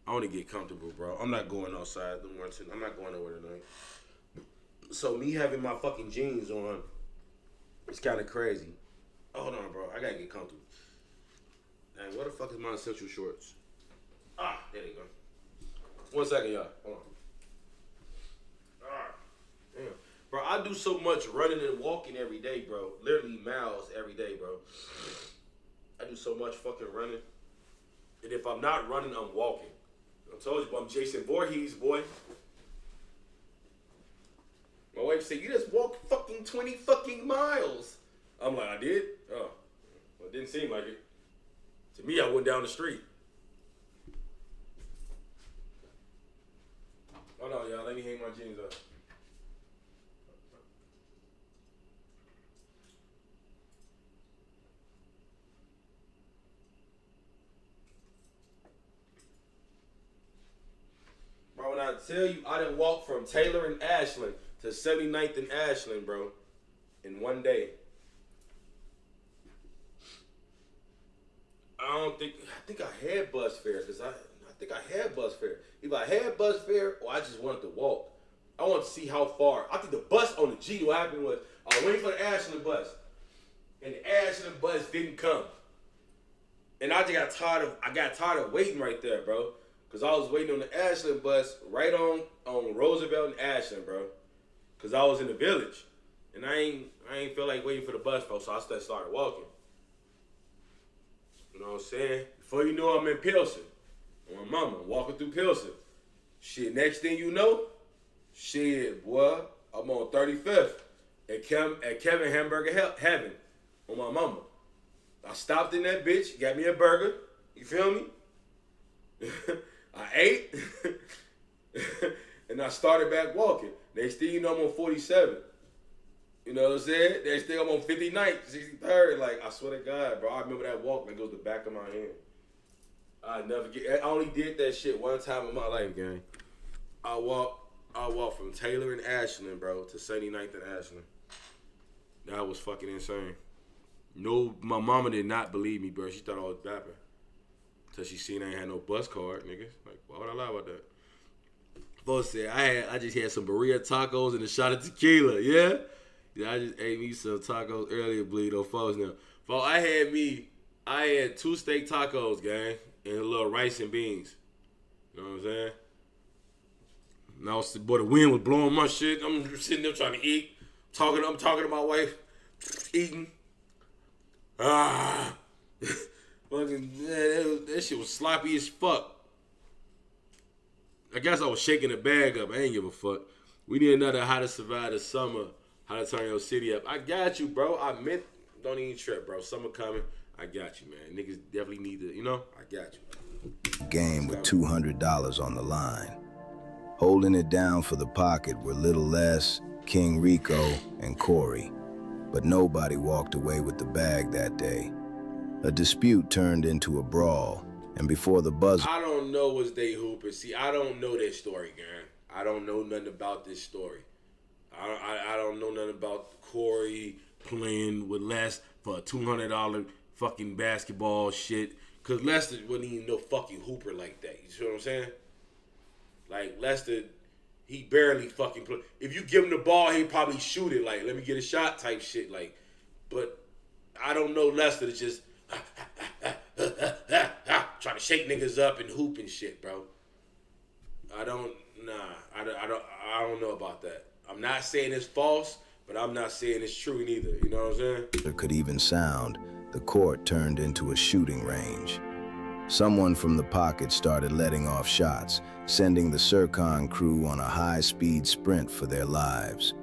I want to get comfortable, bro. I'm not going outside. I'm not going nowhere tonight. So me having my fucking jeans on, it's kind of crazy. Hold on, bro. I got to get comfortable. Dang, where the fuck is my essential shorts? Ah, there they go. 1 second, y'all. Hold on. Damn. Bro, I do so much running and walking every day, bro. Literally miles every day, bro. I do so much fucking running. And if I'm not running, I'm walking. I told you, bro, I'm Jason Voorhees, boy. My wife said, you just walked fucking 20 fucking miles. I'm like, I did? Oh. Well, it didn't seem like it. To me, I went down the street. Hold on, y'all. Let me hang my jeans up. Bro, when I tell you, I done walked from Taylor and Ashland to 79th and Ashland, bro, in one day. I think I had bus fare, because I think I had bus fare. Either I had bus fare or I just wanted to walk. I wanted to see how far. I think the bus on the G, what happened was, I was waiting for the Ashland bus, and the Ashland bus didn't come. And I just got tired of waiting right there, bro. Because I was waiting on the Ashland bus right on Roosevelt and Ashland, bro. Because I was in the village. And I ain't feel like waiting for the bus, bro, so I started walking. You know what I'm saying? Before you know, I'm in Pilsen. With my mama, walking through Pilsen. Shit, next thing you know, shit, boy, I'm on 35th at Kevin Hamburger Heaven on my mama. I stopped in that bitch, got me a burger. You feel me? I ate, and I started back walking. Next thing you know, I'm on 47. You know what I'm saying? Next thing I'm on 59th, 63rd. Like, I swear to God, bro, I remember that walk like it was the back of my hand. I never get. I only did that shit one time in my life, gang. I walked from Taylor and Ashland, bro, to 79th and Ashland. That was fucking insane. No, my mama did not believe me, bro. She thought I was bapping. Till she seen I ain't had no bus card, nigga. Like, why would I lie about that? Folks said I just had some burrito tacos and a shot of tequila, yeah? Yeah, I just ate me some tacos earlier, bleed on folks now. Folks, I had 2 steak tacos, gang, and a little rice and beans. You know what I'm saying? Now, boy, the wind was blowing my shit. I'm sitting there trying to eat. I'm talking to my wife, eating. Fucking, that shit was sloppy as fuck. I guess I was shaking the bag up. I ain't give a fuck. We need another How to Survive the Summer, How to Turn Your City Up. I got you, bro. I meant, don't even trip, bro. Summer coming. I got you, man. Niggas definitely need to, you know? I got you. Game with $200 on the line. Holding it down for the Pocket were Little Les, King Rico, and Corey. But nobody walked away with the bag that day. A dispute turned into a brawl, and before the buzzer... I don't know what's they hooping. See, I don't know that story, gang. I don't know nothing about this story. I don't know nothing about Corey playing with Les for a $200 fucking basketball shit. Because Lester wasn't even no fucking hooper like that. You see what I'm saying? Like, Lester, he barely fucking play. If you give him the ball, he'd probably shoot it. Like, let me get a shot type shit. Like, but I don't know Lester to just trying to shake niggas up and hoop and shit, bro. I don't know about that. I'm not saying it's false, but I'm not saying it's true neither. You know what I'm saying? It could even sound, the court turned into a shooting range. Someone from the pocket started letting off shots, sending the Sercon crew on a high-speed sprint for their lives.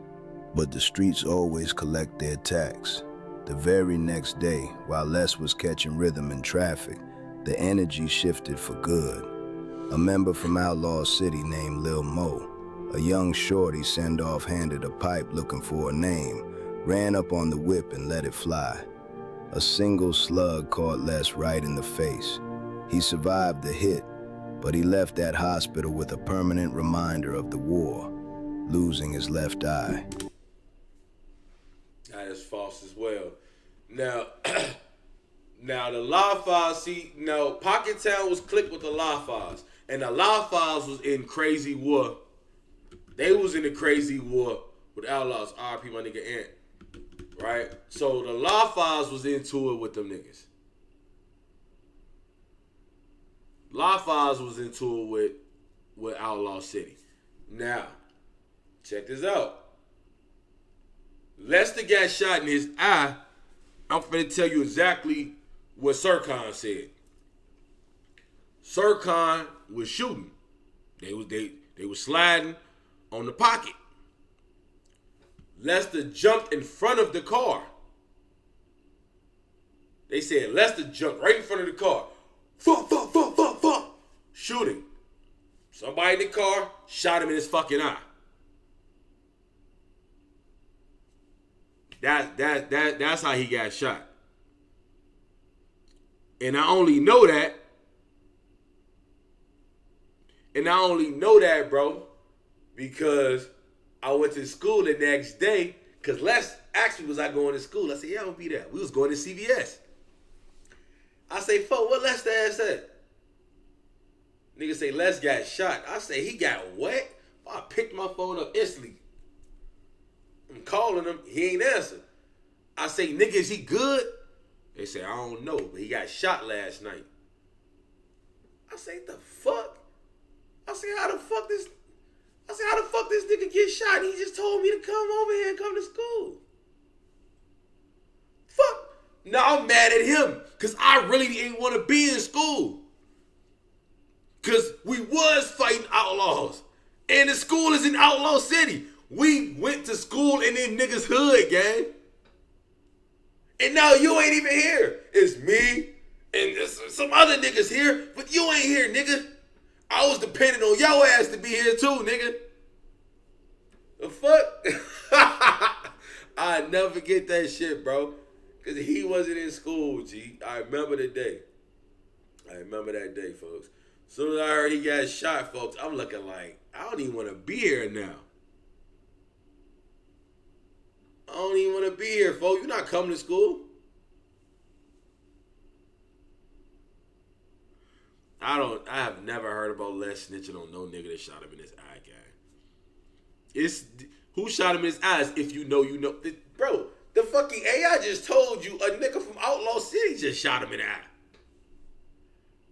But the streets always collect their tax. The very next day, while Les was catching rhythm in traffic, the energy shifted for good. A member from Outlaw City named Lil Mo, a young shorty send-off handed a pipe looking for a name, ran up on the whip and let it fly. A single slug caught Les right in the face. He survived the hit, but he left that hospital with a permanent reminder of the war, losing his left eye. That is false as well. Now, now the La-Files, Pocket Town was clicked with the La-Files, and the La-Files was in crazy war. They was in the crazy war with Outlaws, RP my nigga Ant, right? So the La-Files was into it with them niggas. La-Files was into it with Outlaw City. Now, check this out. Lester got shot in his eye. I'm finna tell you exactly what Sercon said. Sercon was shooting. They was sliding on the pocket. Lester jumped in front of the car. They said Lester jumped right in front of the car. Fuck. Shooting. Somebody in the car shot him in his fucking eye. That's how he got shot. And I only know that. Bro, because I went to school the next day. Because Les actually was I going to school. I said, yeah, I'm gonna be there. We was going to CVS. I say, fuck, what Les the ass at? Nigga say Les got shot. I say he got what? I picked my phone up instantly. I'm calling him. He ain't answer. I say, nigga, is he good? They say, I don't know, but he got shot last night. I say, the fuck? I say, how the fuck this nigga get shot? He just told me to come over here and come to school. Fuck. Now I'm mad at him because I really didn't want to be in school. Because we was fighting outlaws. And the school is in Outlaw City. We went to school in them niggas' hood, gang. And now you ain't even here. It's me and some other niggas here, but you ain't here, nigga. I was depending on your ass to be here too, nigga. The fuck? I never forget that shit, bro. Because he wasn't in school, G. I remember the day. I remember that day, folks. As soon as I heard he got shot, folks, I'm looking like, I don't even want to be here now. I don't even want to be here, folks. You're not coming to school. I have never heard about Les snitching on no nigga that shot him in his eye, gang. It's who shot him in his eyes if you know you know. Bro, the fucking AI just told you a nigga from Outlaw City just shot him in the eye.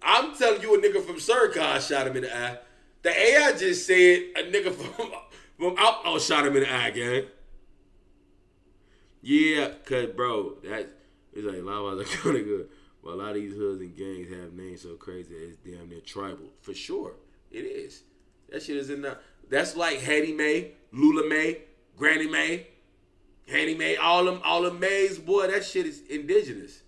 I'm telling you a nigga from Sercon shot him in the eye. The AI just said a nigga from Outlaw shot him in the eye, gang. Yeah, cause bro, it's like a lot of us are kind of good. But a lot of these hoods and gangs have names so crazy that it's damn near tribal. For sure, it is. That shit is in the. That's like Hattie Mae, Lula Mae, Granny Mae, Hanny Mae, all them Mays, boy. That shit is indigenous.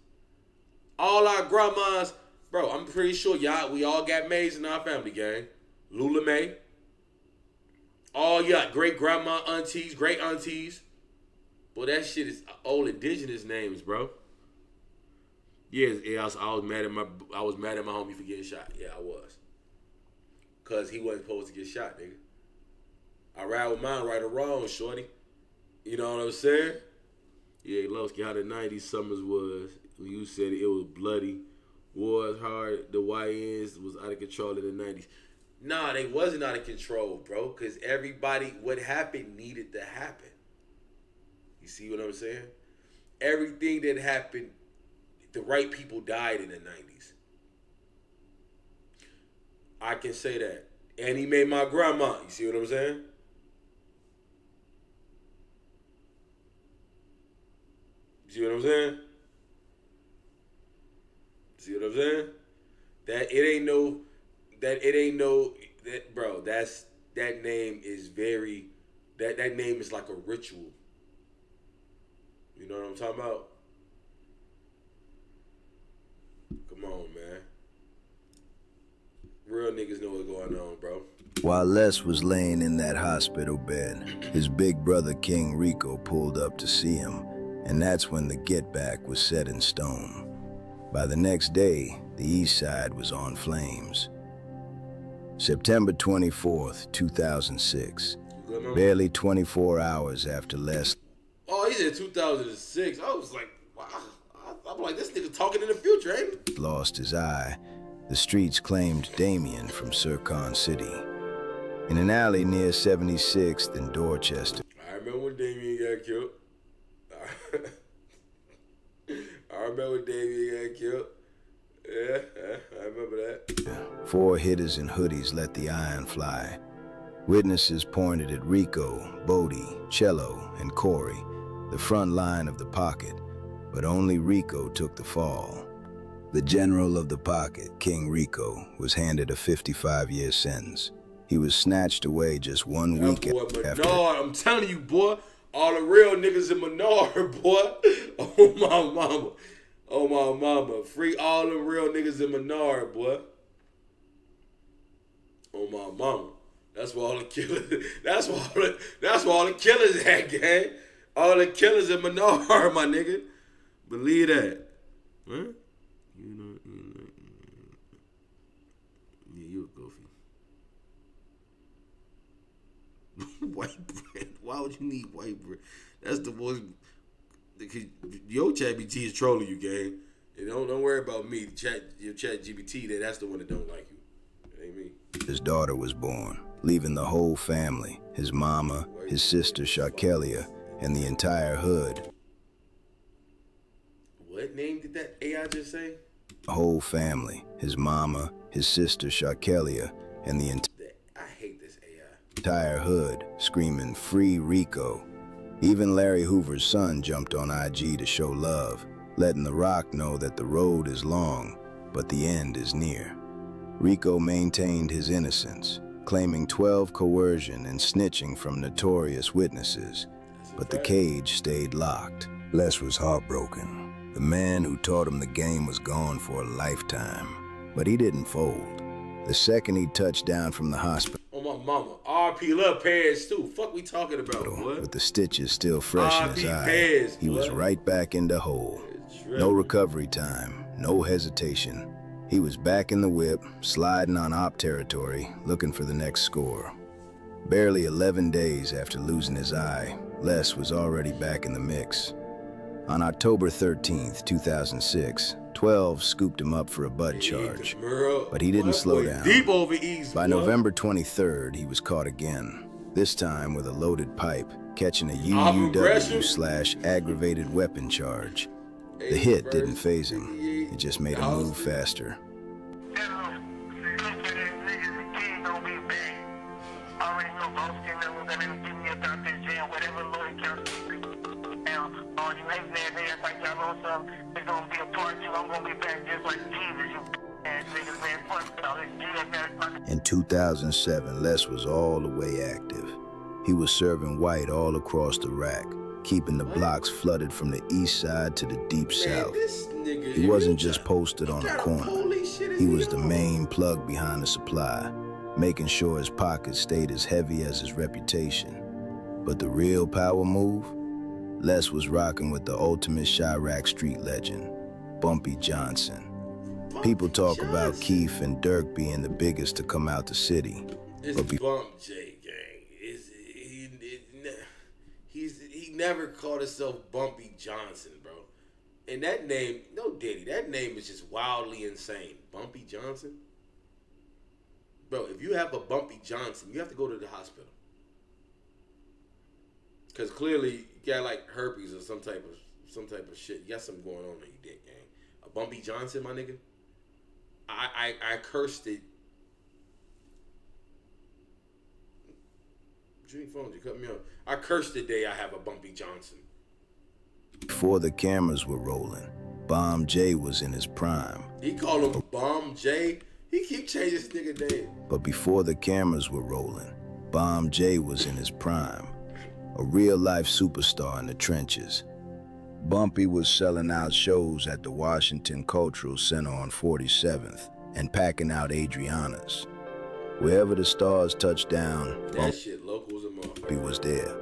All our grandmas, bro. I'm pretty sure we all got Mays in our family, gang. Lula Mae. All y'all great grandma, aunties, great aunties. Boy, that shit is old indigenous names, bro. Yeah, I was mad at my homie for getting shot. Yeah, I was. Cause he wasn't supposed to get shot, nigga. I ride with mine, right or wrong, shorty. You know what I'm saying? Yeah, Lowski, how the 90s summers was. When you said it was bloody, wars hard, the YNs was out of control in the 90s. Nah, they wasn't out of control, bro. Because everybody, what happened needed to happen. You see what I'm saying? Everything that happened, the right people died in the 90s. I can say that. And he made my grandma. You see what I'm saying? You see what I'm saying? See what I'm saying? That name is very, that name is like a ritual. You know what I'm talking about? Come on, man. Real niggas know what's going on, bro. While Les was laying in that hospital bed, his big brother King Rico pulled up to see him, and that's when the get back was set in stone. By the next day, the east side was on flames. September 24th, 2006. Barely 24 hours after Les... Oh, he said 2006. I was like, wow. I'm like, this nigga talking in the future, ain't he? ...lost his eye, the streets claimed Damien from Sircon City. In an alley near 76th and Dorchester. I remember when Damien got killed. I remember when Damien got killed. Yeah, I remember that. 4 hitters in hoodies let the iron fly. Witnesses pointed at Rico, Bodie, Cello, and Corey, the front line of the pocket, but only Rico took the fall. The general of the pocket, King Rico, was handed a 55-year sentence. He was snatched away just 1 week after. I'm telling you, boy, all the real niggas in Menard, boy. Oh my mama. Oh my mama. Free all the real niggas in Menard, boy. Oh my mama. That's where all the killers. That's where all the killers at, gang. All the killers in Menard, my nigga. Believe that. Huh? Yeah, you a goofy. White bread. Why would you need white bread? That's the most. Your ChatGPT is trolling you, gang. And don't worry about me. Your ChatGPT, that's the one that don't like you. It ain't me. His daughter was born, leaving the whole family, his mama, his sister Sharkelia, and the entire hood. What name did that AI just say? The whole family, his mama, his sister Sharkelia, and the entire hood screaming, "Free Rico." Even Larry Hoover's son jumped on IG to show love, letting The Rock know that the road is long, but the end is near. Rico maintained his innocence, claiming 12 coercion and snitching from notorious witnesses, but the cage stayed locked. Les was heartbroken. The man who taught him the game was gone for a lifetime, but he didn't fold. The second he touched down from the hospital, Oh my mama. RP love Pez too. Fuck we talking about, boy. with the stitches still fresh in his eye, Pez, he was boy. right back in the hole. No recovery time, no hesitation. He was back in the whip, sliding on op territory, looking for the next score. Barely 11 days after losing his eye, Les was already back in the mix. On October 13th, 2006, 12 scooped him up for a butt charge, but he didn't slow down. Deep over east, By boy. November 23rd, he was caught again, this time with a loaded pipe, catching a UUW/aggravated weapon charge. The hit didn't faze him, it just made him move faster. In 2007, Les was all the way active. He was serving white all across the rack, keeping the blocks flooded from the east side to the deep south. He wasn't just posted on a corner. He was the main plug behind the supply, making sure his pockets stayed as heavy as his reputation. But the real power move? Les was rocking with the ultimate Chirac street legend, Bumpy Johnson. People talk about Keith and Dirk being the biggest to come out the city. It's Bump J gang. He never called himself Bumpy Johnson, bro. And that name, no Diddy, that name is just wildly insane. Bumpy Johnson? Bro, if you have a bumpy Johnson, you have to go to the hospital. Because clearly you got like herpes or some type of shit. You got something going on in your dick, gang. A bumpy Johnson, my nigga. I cursed it. Jimmy Phones, you cut me off. I cursed the day I have a bumpy Johnson. Before the cameras were rolling, Bomb J was in his prime. He called him Bomb J. He keep changing his nigga name. But before the cameras were rolling, Bomb J was in his prime. A real-life superstar in the trenches. Bumpy was selling out shows at the Washington Cultural Center on 47th and packing out Adriana's. Wherever the stars touched down, Bumpy was there.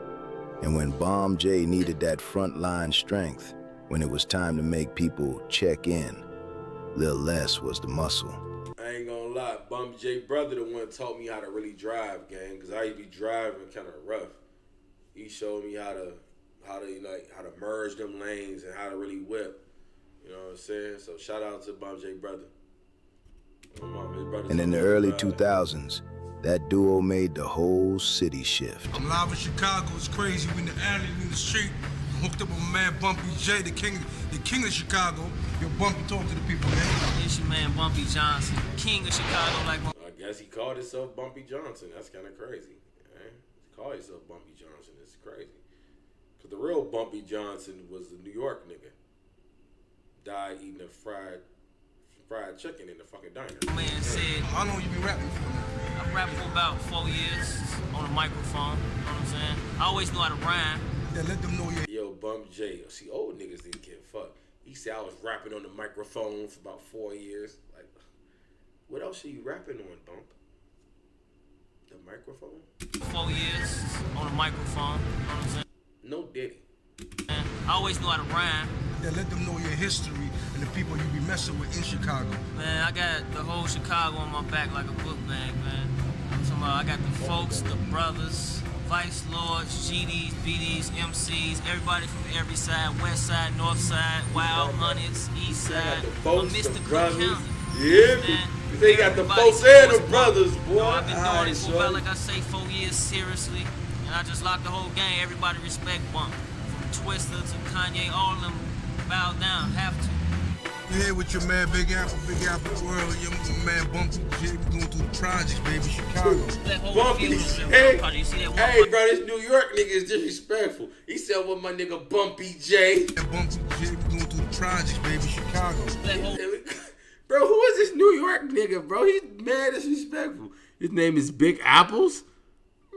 And when Bomb J needed that frontline strength, when it was time to make people check in, Lil Les was the muscle. I ain't gonna lie, Bomb J brother the one taught me how to really drive, gang, because I used to be driving kind of rough. He showed me how to merge them lanes and how to really whip. You know what I'm saying? So shout out to Bomb J brother. And in the early 2000s, that duo made the whole city shift. I'm live in Chicago, it's crazy. We in the alley, we in the street. I'm hooked up with my man Bumpy J, the king of Chicago. Yo, Bumpy, talk to the people, man. It's your man Bumpy Johnson, king of Chicago. Like I guess he called himself Bumpy Johnson. That's kind of crazy. Right? He called himself Bumpy Johnson. It's crazy. Because the real Bumpy Johnson was the New York nigga. Died eating a fried chicken in the fucking diner. Man said, how long you been rapping for? I've rapped for about 4 years on a microphone. You know what I'm saying? I always know how to rhyme. Yeah, let them know you. Yo, Bump J. See, old niggas didn't give a fuck. He said I was rapping on the microphone for about 4 years. Like, what else are you rapping on, Bump? The microphone? 4 years on a microphone. You know what I'm saying? No Diddy. I always know how to rhyme. Yeah, let them know your history and the people you be messing with in Chicago. Man, I got the whole Chicago on my back like a book bag, man. I'm talking about I got the folks, the brothers, Vice Lords, GDs, BDs, MCs, everybody from every side, west side, north side, Wild Hunteds, east side, Mr. Cook County. Yeah, they got the folks and the brothers, boy. You know, I've been doing it for about, like I say, 4 years seriously. And I just locked the whole gang. Everybody respect Bump. From Twister to Kanye, all of them bow down, have to. You here with your man Big Apple World, your man Bumpy J. We going through the projects, baby, Chicago. Bumpy J. Hey, bro, this New York nigga is disrespectful. He said with my nigga Bumpy J. Bumpy J. We going through the projects, baby, Chicago. Bro, who is this New York nigga, bro? He's mad disrespectful. His name is Big Apples?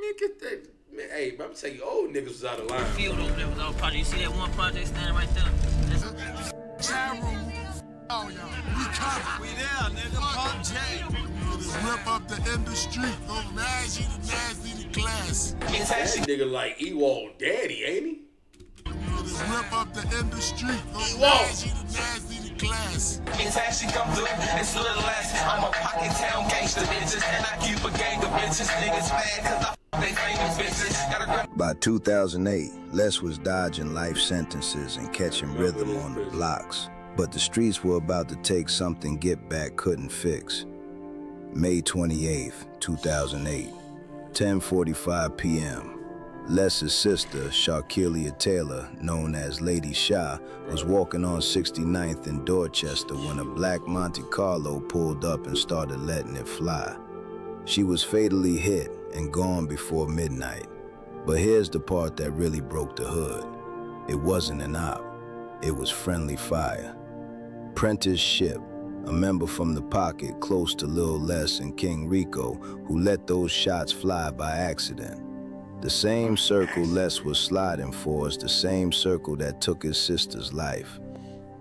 Man, get that. Man, hey, bro, I'm telling you, old niggas was out of line. Field over there was our project. You see that one project standing right there? Oh, y'all. We coming. We there, nigga. Pump J. Rip up the industry. From nasty to nasty to class. That nigga like Ewald Daddy, ain't he? Rip up the industry. From Ewald. nasty to nasty to class. It's actually come through, it's a little less. I'm a pocket town gangster bitches, and I keep a gang of bitches. Niggas mad cause I they famous bitches. By 2008, Les was dodging life sentences and catching rhythm on the blocks. But the streets were about to take something Get Back couldn't fix. May 28th, 2008, 10:45 p.m. Les's sister, Shaquilla Taylor, known as Lady Sha, was walking on 69th in Dorchester when a black Monte Carlo pulled up and started letting it fly. She was fatally hit and gone before midnight. But here's the part that really broke the hood. It wasn't an op, it was friendly fire. Prentice Ship, a member from the pocket close to Lil Les and King Rico, who let those shots fly by accident. The same circle Les was sliding for is the same circle that took his sister's life.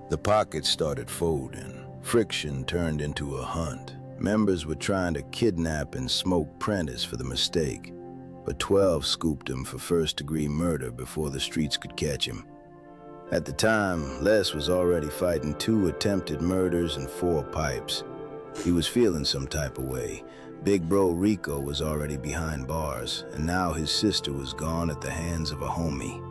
The pocket started folding. Friction turned into a hunt. Members were trying to kidnap and smoke Prentice for the mistake, but 12 scooped him for first-degree murder before the streets could catch him. At the time, Les was already fighting 2 attempted murders and 4 pipes. He was feeling some type of way. Big bro Rico was already behind bars, and now his sister was gone at the hands of a homie.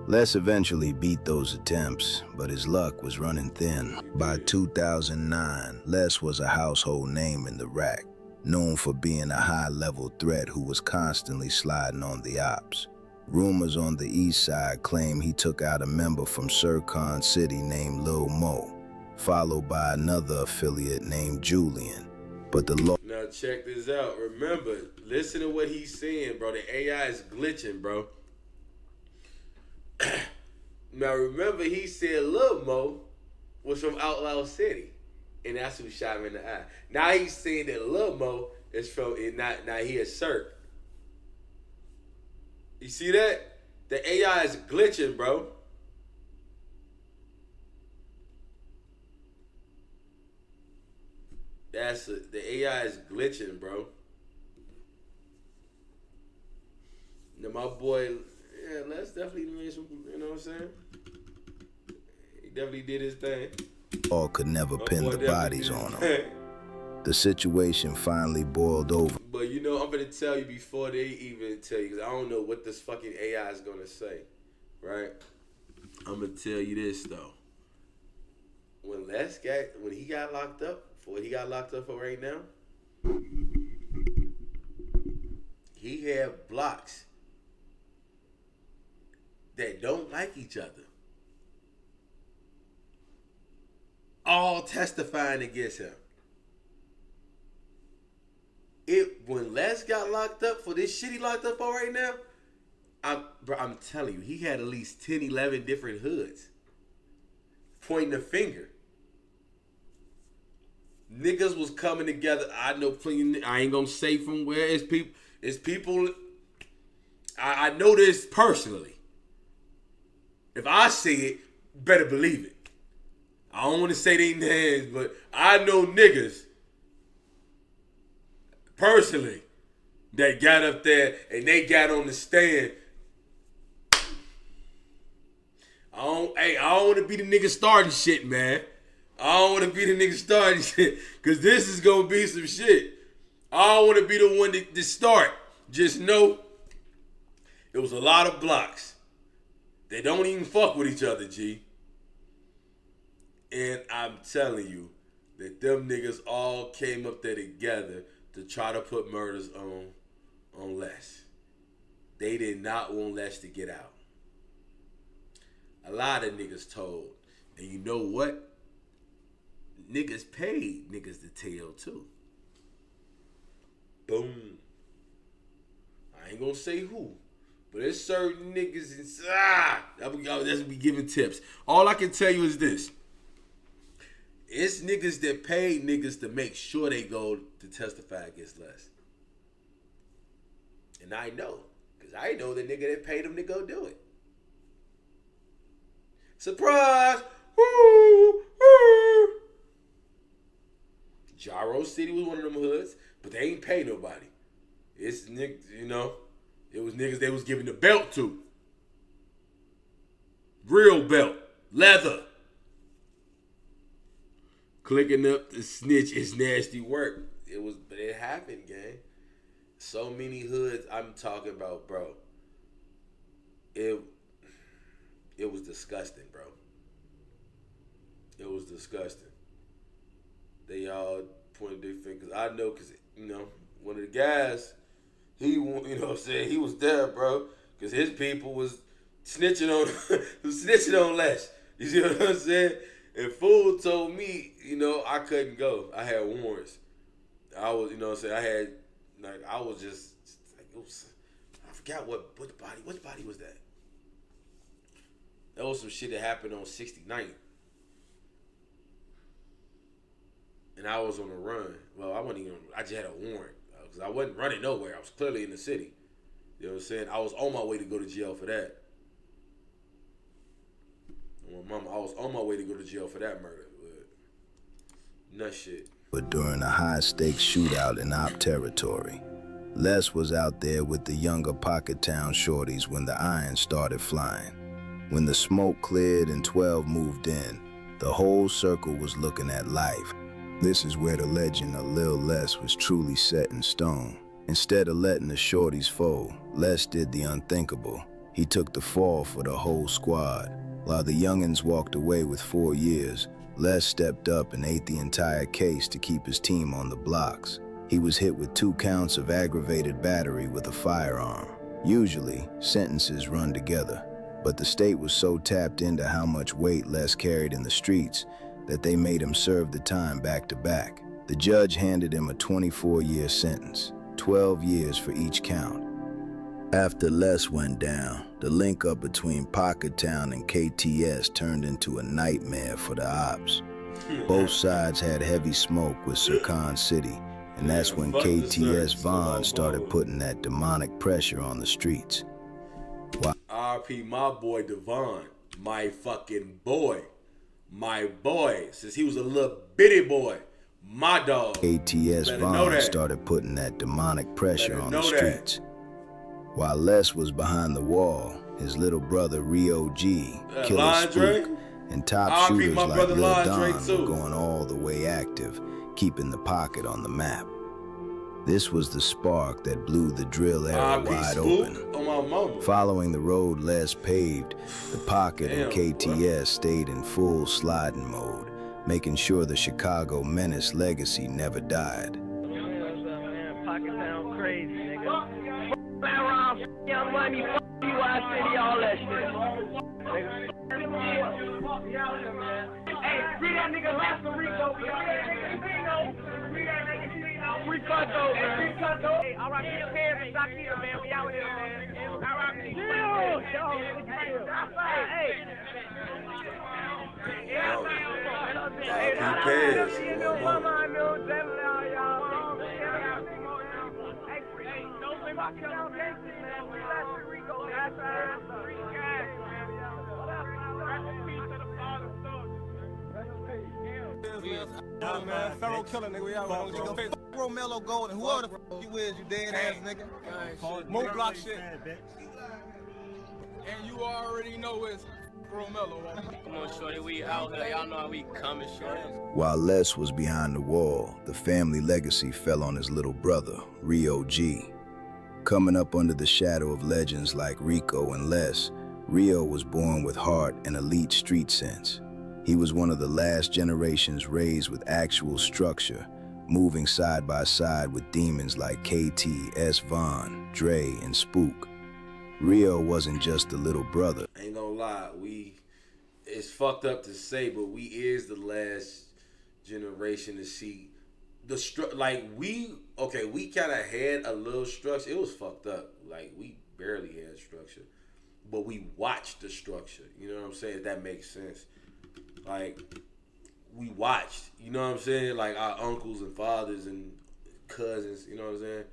Les eventually beat those attempts, but his luck was running thin. By 2009, Les was a household name in the rack. known for being a high-level threat who was constantly sliding on the ops. Rumors on the east side claim he took out a member from Sircon City named Lil Mo, followed by another affiliate named Julian. But the law... Now check this out. Remember, listen to what he's saying, bro. The AI is glitching, bro. Now remember, he said Lil Mo was from Outlaw City, and that's who shot him in the eye. Now he's saying that Lil Mo is from now he is Cirque. You see that? The AI is glitching, bro. The AI is glitching, bro. Now my boy, yeah, Les definitely made some, you know what I'm saying? He definitely did his thing. All could never pin the bodies on him. The situation finally boiled over. But you know, I'm gonna tell you before they even tell you, because I don't know what this fucking AI is gonna say, right? I'm gonna tell you this though. When he got locked up, for what he got locked up for right now, he had blocks that don't like each other, all testifying against him. When Les got locked up for this shit he locked up for right now, I'm telling you, he had at least 10, 11 different hoods pointing a finger. Niggas was coming together. I know plenty. I ain't gonna say from where. It's people. I know this personally. If I say it, better believe it. I don't want to say their names, but I know niggas personally that got up there and they got on the stand. I don't want to be the nigga starting shit, man. I don't want to be the nigga starting shit, because this is going to be some shit. I don't want to be the one to start. Just know it was a lot of blocks. They don't even fuck with each other, G. And I'm telling you that them niggas all came up there together to try to put murders on Les. They did not want Les to get out. A lot of niggas told. And you know what? Niggas paid niggas to tell too. Boom. I ain't gonna say who, but there's certain niggas inside that's be giving tips. All I can tell you is this. It's niggas that paid niggas to make sure they go to testify against Les. And I know, because I know the nigga that paid them to go do it. Surprise! Woo! Woo! Gyro City was one of them hoods, but they ain't pay nobody. It's niggas, you know, it was niggas they was giving the belt to. Real belt, leather. Clicking up the snitch is nasty work. But it happened, gang. So many hoods I'm talking about, bro. It was disgusting, bro. It was disgusting. They all pointed their fingers. I know, because, you know, one of the guys, he, you know what I'm saying, he was there, bro, because his people was snitching on Les. You see what I'm saying? And Fool told me, you know, I couldn't go. I had warrants. I was, you know what I'm saying, I was just, like, I forgot which body was that? That was some shit that happened on 69th. And I was on a run. Well, I just had a warrant. Because I wasn't running nowhere. I was clearly in the city. You know what I'm saying? I was on my way to go to jail for that. I was on my way to go to jail for that murder. But nut shit. But during a high-stakes shootout in op territory, Les was out there with the younger Pocket Town shorties when the irons started flying. When the smoke cleared and 12 moved in, the whole circle was looking at life. This is where the legend of Lil Les was truly set in stone. Instead of letting the shorties fold, Les did the unthinkable. He took the fall for the whole squad. While the youngins walked away with 4 years, Les stepped up and ate the entire case to keep his team on the blocks. He was hit with 2 counts of aggravated battery with a firearm. Usually, sentences run together, but the state was so tapped into how much weight Les carried in the streets that they made him serve the time back to back. The judge handed him a 24-year sentence, 12 years for each count. After Les went down, the link-up between Pockettown and KTS turned into a nightmare for the ops. Both sides had heavy smoke with Sircon City, and that's when KTS Vaughn started putting that demonic pressure on the streets. RP my boy Devon, my fucking boy. My boy, since he was a little bitty boy, my dog. KTS Vaughn started putting that demonic pressure on the streets. While Les was behind the wall, his little brother Rio G, Killer Spook, and top shooters like Lil Don were going all the way active, keeping the pocket on the map. This was the spark that blew the drill era wide open. Following the road Les paved, the pocket and KTS stayed in full sliding mode, making sure the Chicago menace legacy never died. Pockettown crazy, nigga. Around, Young Money, UI City, all that shit. Hey, free that nigga Master Rico. Free that nigga Free Cutto, man. Hey, all right, keep hands and Shakira, man. We out here, man. All right, man, Pharaoh killer, nigga. We out here. Go face Romelo Gold and whoever the f you is, you dead ass nigga. Mo block shit. And you already know it's Romelo. Come on, shorty, we out here. Y'all know how we coming, shorty. While Les was behind the wall, the family legacy fell on his little brother, Rio G. Coming up under the shadow of legends like Rico and Les, Rio was born with heart and elite street sense. He was one of the last generations raised with actual structure, moving side by side with demons like KT, S. Vaughn, Dre, and Spook. Rio wasn't just the little brother. Ain't gonna lie, it's fucked up to say, but we is the last generation to see the we kind of had a little structure. It was fucked up. Like, we barely had structure, but we watched the structure. You know what I'm saying? If that makes sense. Like, we watched, you know what I'm saying? Like, our uncles and fathers and cousins, you know what I'm saying?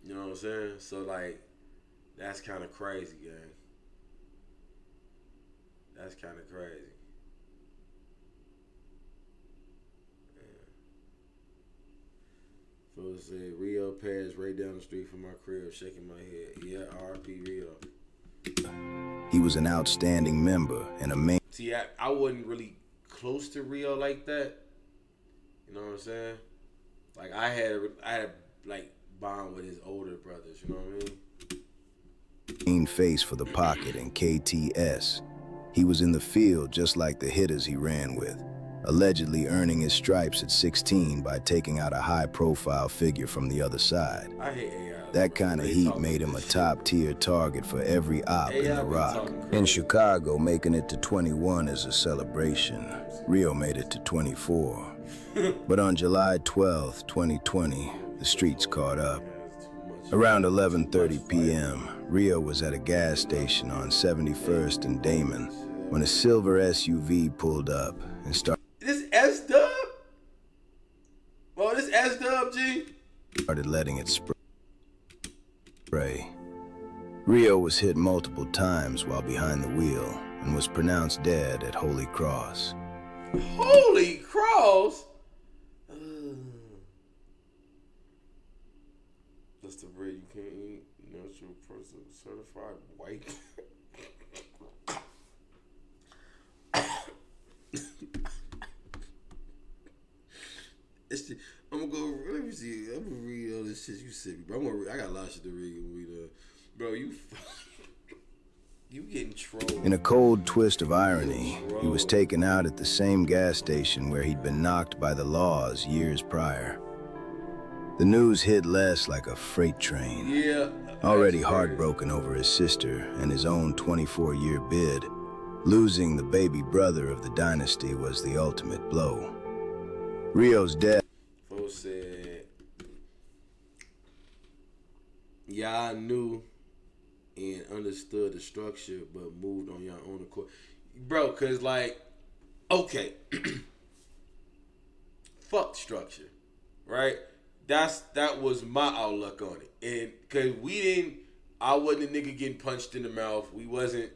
You know what I'm saying? So, like, that's kind of crazy, gang. That's kind of crazy. Yeah. Folks say, Rio passed right down the street from my crib, shaking my head. Yeah, R.P. Rio. He was an outstanding member and a main... See, I wasn't really close to Rio like that. You know what I'm saying? Like, I had like bond with his older brothers. You know what I mean? Main face for the pocket and KTS. He was in the field just like the hitters he ran with, allegedly earning his stripes at 16 by taking out a high-profile figure from the other side. I hate AI. That kind of heat made him a top-tier target for every op in the Rock. In Chicago, making it to 21 is a celebration. Rio made it to 24. But on July 12th, 2020, the streets caught up. Around 11:30 p.m., Rio was at a gas station on 71st and Damon when a silver SUV pulled up and started... This S-Dub? Oh, this S-Dub, G? ...started letting it spray. Rio was hit multiple times while behind the wheel and was pronounced dead at Holy Cross. Holy Cross? That's the bread you can't eat. Natural person certified white. I'm gonna go. Let me see. I'm gonna read all this shit you sent me, bro. I got a lot of shit to read. Bro, you getting trolled. In a cold twist of irony, he was taken out at the same gas station where he'd been knocked by the laws years prior. The news hit Les like a freight train. Yeah. Already heartbroken over his sister and his own 24-year bid, losing the baby brother of the dynasty was the ultimate blow. Rio's death. Folks said, y'all knew and understood the structure, but moved on your own accord. Bro, cause like, okay, fuck structure, right? That was my outlook on it, and cause I wasn't a nigga getting punched in the mouth. We wasn't,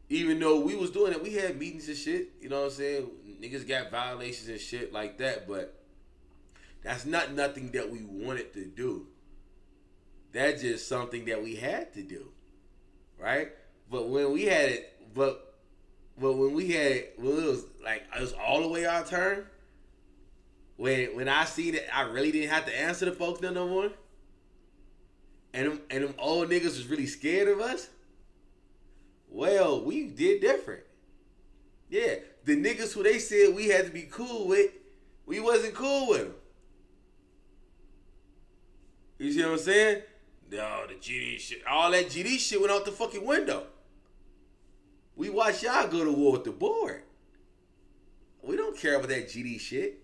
even though we was doing it, we had meetings and shit. You know what I'm saying? Niggas got violations and shit like that, but that's not nothing that we wanted to do. That's just something that we had to do, right? But when we had it, when it was like it was all the way our turn. When I seen it, I really didn't have to answer the folks no more. And them old niggas was really scared of us. Well, we did different. Yeah, the niggas who they said we had to be cool with, we wasn't cool with them. You see what I'm saying? No, the GD shit, all that GD shit went out the fucking window. We watched y'all go to war with the board. We don't care about that GD shit.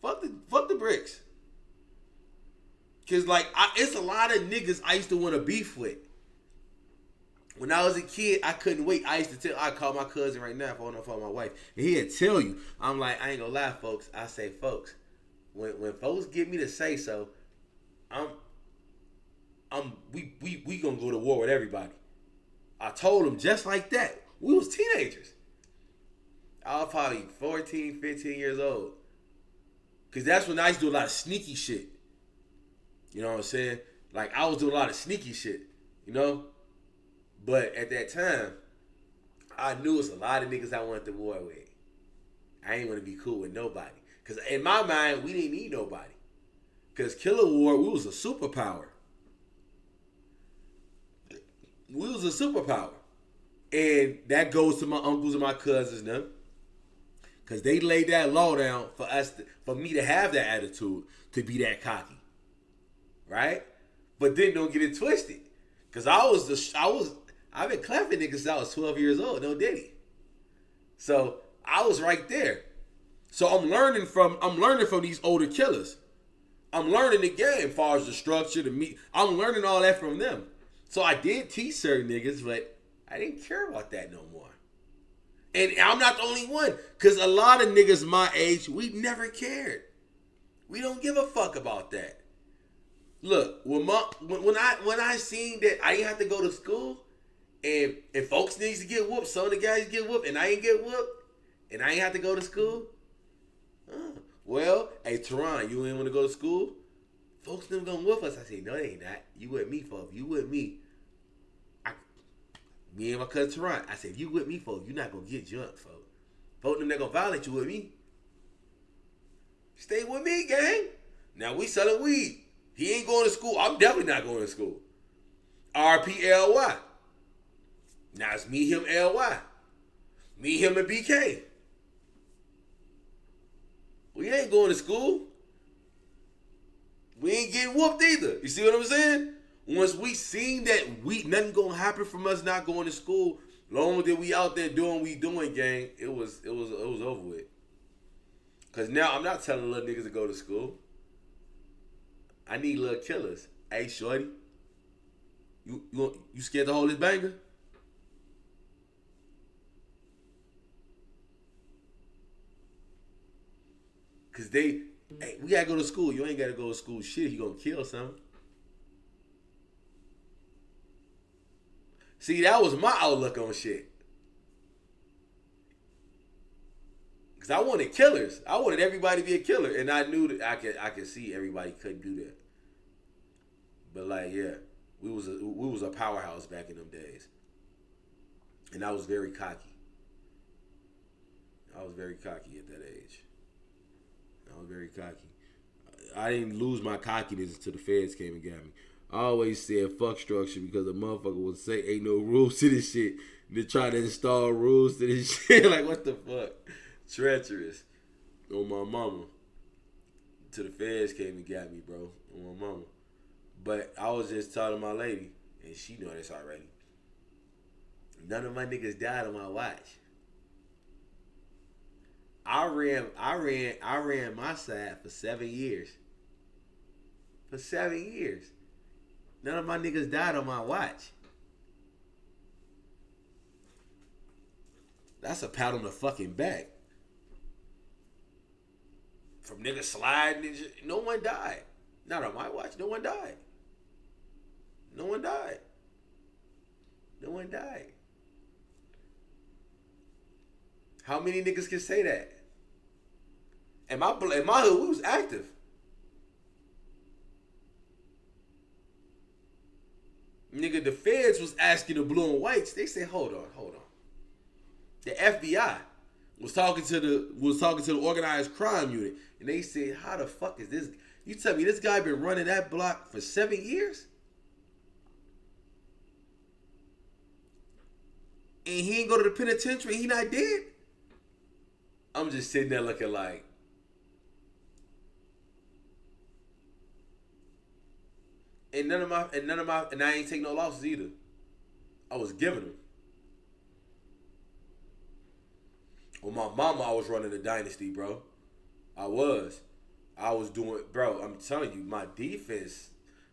Fuck the bricks. Cause like it's a lot of niggas I used to want to beef with. When I was a kid, I couldn't wait. I'd call my cousin right now if I want to phone my wife, and he'd tell you. I'm like, I ain't gonna lie, folks. I say, folks, when folks get me to say so, we gonna go to war with everybody. I told him just like that. We was teenagers. I was probably 14, 15 years old. Cause that's when I used to do a lot of sneaky shit. You know what I'm saying? Like I was doing a lot of sneaky shit, you know? But at that time, I knew it was a lot of niggas I wanted to war with. I ain't want to be cool with nobody. Cause in my mind, we didn't need nobody. Cause Killer War, we was a superpower. We was a superpower. And that goes to my uncles and my cousins now. Cause they laid that law down for me to have that attitude, to be that cocky. Right? But then don't get it twisted. Cause I've been clapping niggas since I was 12 years old, no diddy. So I was right there. So I'm learning from these older killers. I'm learning the game as far as the structure, the meat. I'm learning all that from them. So I did teach certain niggas, but I didn't care about that no more. And I'm not the only one. Cause a lot of niggas my age, we never cared. We don't give a fuck about that. Look, when I seen that I didn't have to go to school, and folks needs to get whooped, some of the guys get whooped, and I ain't get whooped, and I ain't have to go to school. Well, hey Teron, you ain't want to go to school? Folks them gonna whoop us. I say, no, they ain't not. You with me, folks. You with me. Me and my cousin Teron. I said, if you with me, folks, you not gonna get jumped, folks. Folks them not gonna violate you with me. Stay with me, gang. Now we selling weed. He ain't going to school. I'm definitely not going to school. RPLY. Now it's me, him, LY. Me, him, and BK. We ain't going to school. We ain't getting whooped either. You see what I'm saying? Once we seen that nothing gonna happen from us not going to school, long as we out there doing what we doing, gang, it was over with. Cause now I'm not telling little niggas to go to school. I need little killers. Hey, shorty, you scared to hold this banger? Cause we gotta go to school. You ain't gotta go to school. Shit, you gonna kill something. See, that was my outlook on shit. Cause I wanted killers. I wanted everybody to be a killer, and I knew that I could see everybody couldn't do that. But like, yeah, we was a powerhouse back in them days, and I was very cocky. I was very cocky at that age. I was very cocky. I didn't lose my cockiness until the feds came and got me. I always said fuck structure because a motherfucker would say ain't no rules to this shit. They try to install rules to this shit. Like, what the fuck? Treacherous. On my mama. till the feds came and got me, bro, and my mama. But I was just telling my lady, and she know this already. None of my niggas died on my watch. I ran my side for 7 years. For 7 years. None of my niggas died on my watch. That's a pat on the fucking back. From niggas sliding and shit. No one died. Not on my watch. No one died. No one died. No one died. How many niggas can say that? In my hood, we was active. Nigga, the feds was asking the blue and whites. They said, hold on. The FBI was talking to the organized crime unit, and they said, how the fuck is this? You tell me this guy been running that block for 7 years? And he ain't go to the penitentiary, he not dead? I'm just sitting there looking like, and I ain't take no losses either. I was giving them. With my mama, I was running the dynasty, bro. I was doing, bro, I'm telling you, my defense,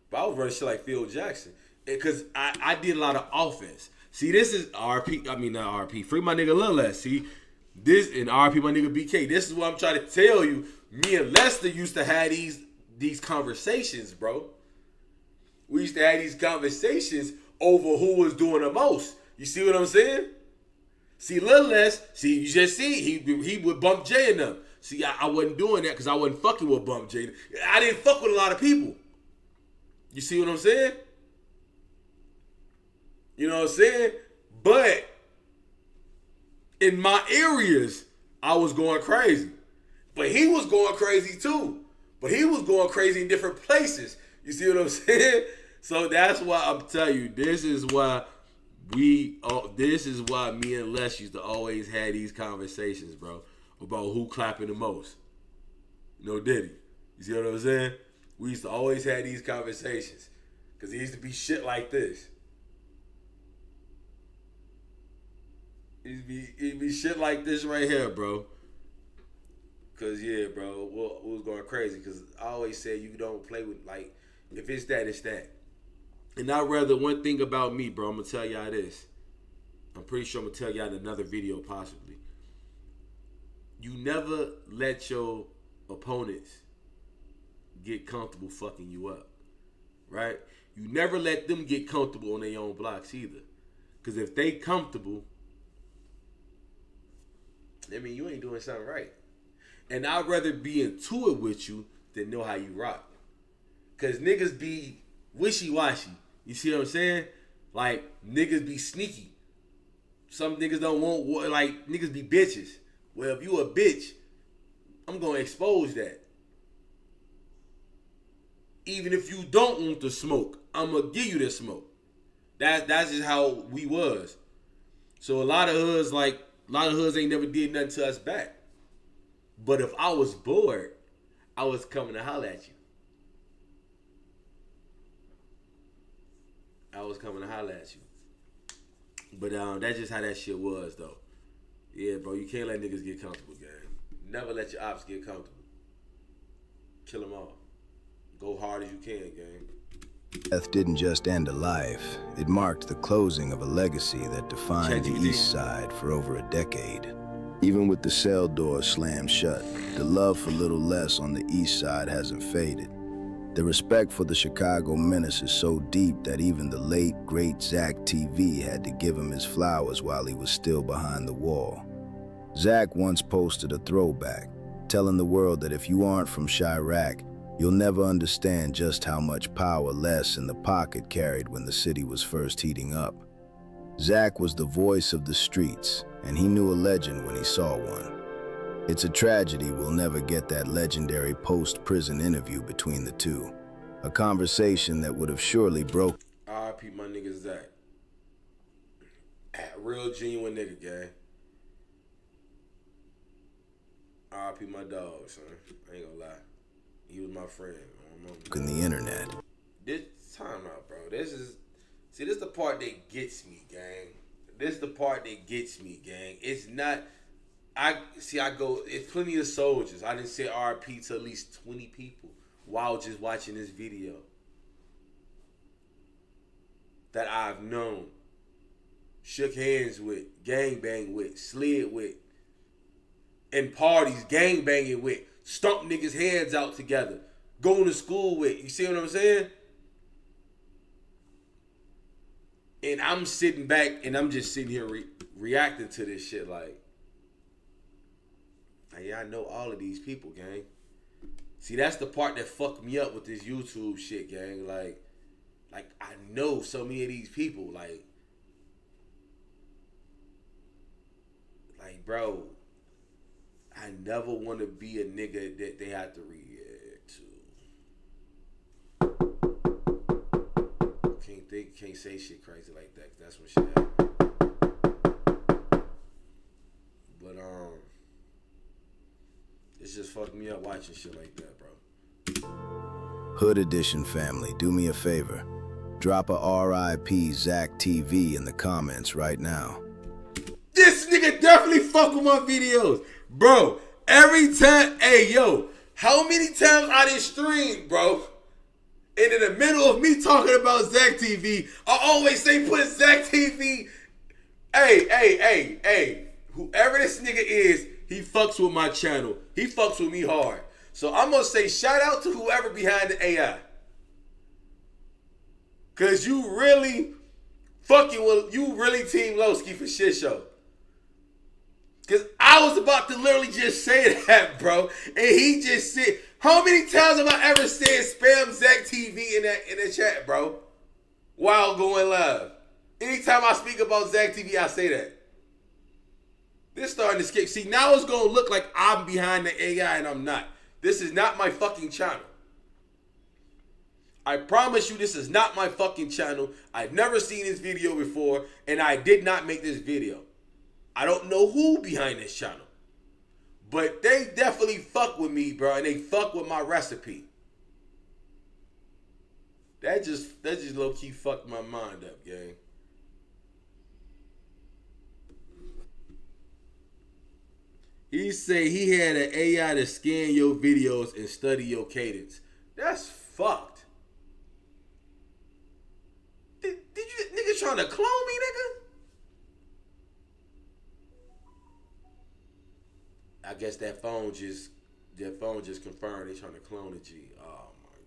bro, I was running shit like Phil Jackson. Because I did a lot of offense. See, this is RP, I mean not RP, free my nigga Lil Les. See, this, and RP my nigga BK, this is what I'm trying to tell you. Me and Lester used to have these conversations, bro. We used to have these conversations over who was doing the most. You see what I'm saying? See, Lil Les, see, you just see, he would bump Jay and them. See, I wasn't doing that because I wasn't fucking with Bump Jay. I didn't fuck with a lot of people. You see what I'm saying? You know what I'm saying? But in my areas, I was going crazy. But he was going crazy too. But he was going crazy in different places. You see what I'm saying? So that's why I'm telling you, this is why me and Les used to always have these conversations, bro, about who clapping the most. No Diddy. You see what I'm saying? We used to always have these conversations. Because it used to be shit like this. It'd be shit like this right here, bro. Because, yeah, bro, we was going crazy. Because I always say you don't play with, like, if it's that, it's that. And I'd rather, one thing about me, bro, I'm going to tell y'all this. I'm pretty sure I'm going to tell y'all in another video, possibly. You never let your opponents get comfortable fucking you up, right? You never let them get comfortable on their own blocks either. Because if they comfortable, I mean, you ain't doing something right. And I'd rather be into it with you than know how you rock. Because niggas be wishy-washy. You see what I'm saying? Like, niggas be sneaky. Some niggas don't want, like, niggas be bitches. Well, if you a bitch, I'm going to expose that. Even if you don't want the smoke, I'm going to give you the smoke. That's just how we was. So a lot of hoods ain't never did nothing to us back. But if I was bored, I was coming to holler at you. But that's just how that shit was, though. Yeah, bro, you can't let niggas get comfortable, gang. Never let your ops get comfortable. Kill them all. Go hard as you can, gang. Death didn't just end a life. It marked the closing of a legacy that defined the East Side for over a decade. Even with the cell doors slammed shut, the love for Little Les on the East Side hasn't faded. The respect for the Chicago menace is so deep that even the late, great Zach TV had to give him his flowers while he was still behind the wall. Zach once posted a throwback, telling the world that if you aren't from Chirac, you'll never understand just how much power Les in the pocket carried when the city was first heating up. Zach was the voice of the streets, and he knew a legend when he saw one. It's a tragedy we'll never get that legendary post-prison interview between the two. A conversation that would have surely broke. R.I.P. my nigga Zach. Real genuine nigga, gang. R.I.P. my dog, son. I ain't gonna lie. He was my friend. In the internet. This time out, bro. This is the part that gets me, gang. This the part that gets me, gang. It's not. It's plenty of soldiers. I didn't say RP to at least 20 people while just watching this video that I've known, shook hands with, gangbang with, slid with, in parties, gangbanging with, stomp niggas' hands out together, going to school with. You see what I'm saying? And I'm sitting back and I'm just sitting here reacting to this shit like, yeah, I know all of these people, gang. See, that's the part that fucked me up with this YouTube shit, gang. Like I know so many of these people, like, bro, I never want to be a nigga that they have to react to. Can't say shit crazy like that. That's when shit happens. But it's just fucked me up watching shit like that, bro. Hood Edition family, do me a favor. Drop a RIP Zach TV in the comments right now. This nigga definitely fuck with my videos. Bro, every time, hey, yo, how many times I done streamed, bro? And in the middle of me talking about Zach TV, I always say put Zach TV. Hey, whoever this nigga is, he fucks with my channel. He fucks with me hard. So I'm going to say shout out to whoever behind the AI. Because you really Team Lowski for shit show. Because I was about to literally just say that, bro. And he just said, how many times have I ever said spam Zach TV in the chat, bro? While going live. Anytime I speak about Zach TV, I say that. This starting to skip. See, now it's going to look like I'm behind the AI and I'm not. This is not my fucking channel. I promise you this is not my fucking channel. I've never seen this video before and I did not make this video. I don't know who behind this channel. But they definitely fuck with me, bro, and they fuck with my recipe. That just low-key fucked my mind up, gang. He say he had an AI to scan your videos and study your cadence. That's fucked. Did you niggas trying to clone me, nigga? I guess that phone just confirmed they trying to clone a G. Oh my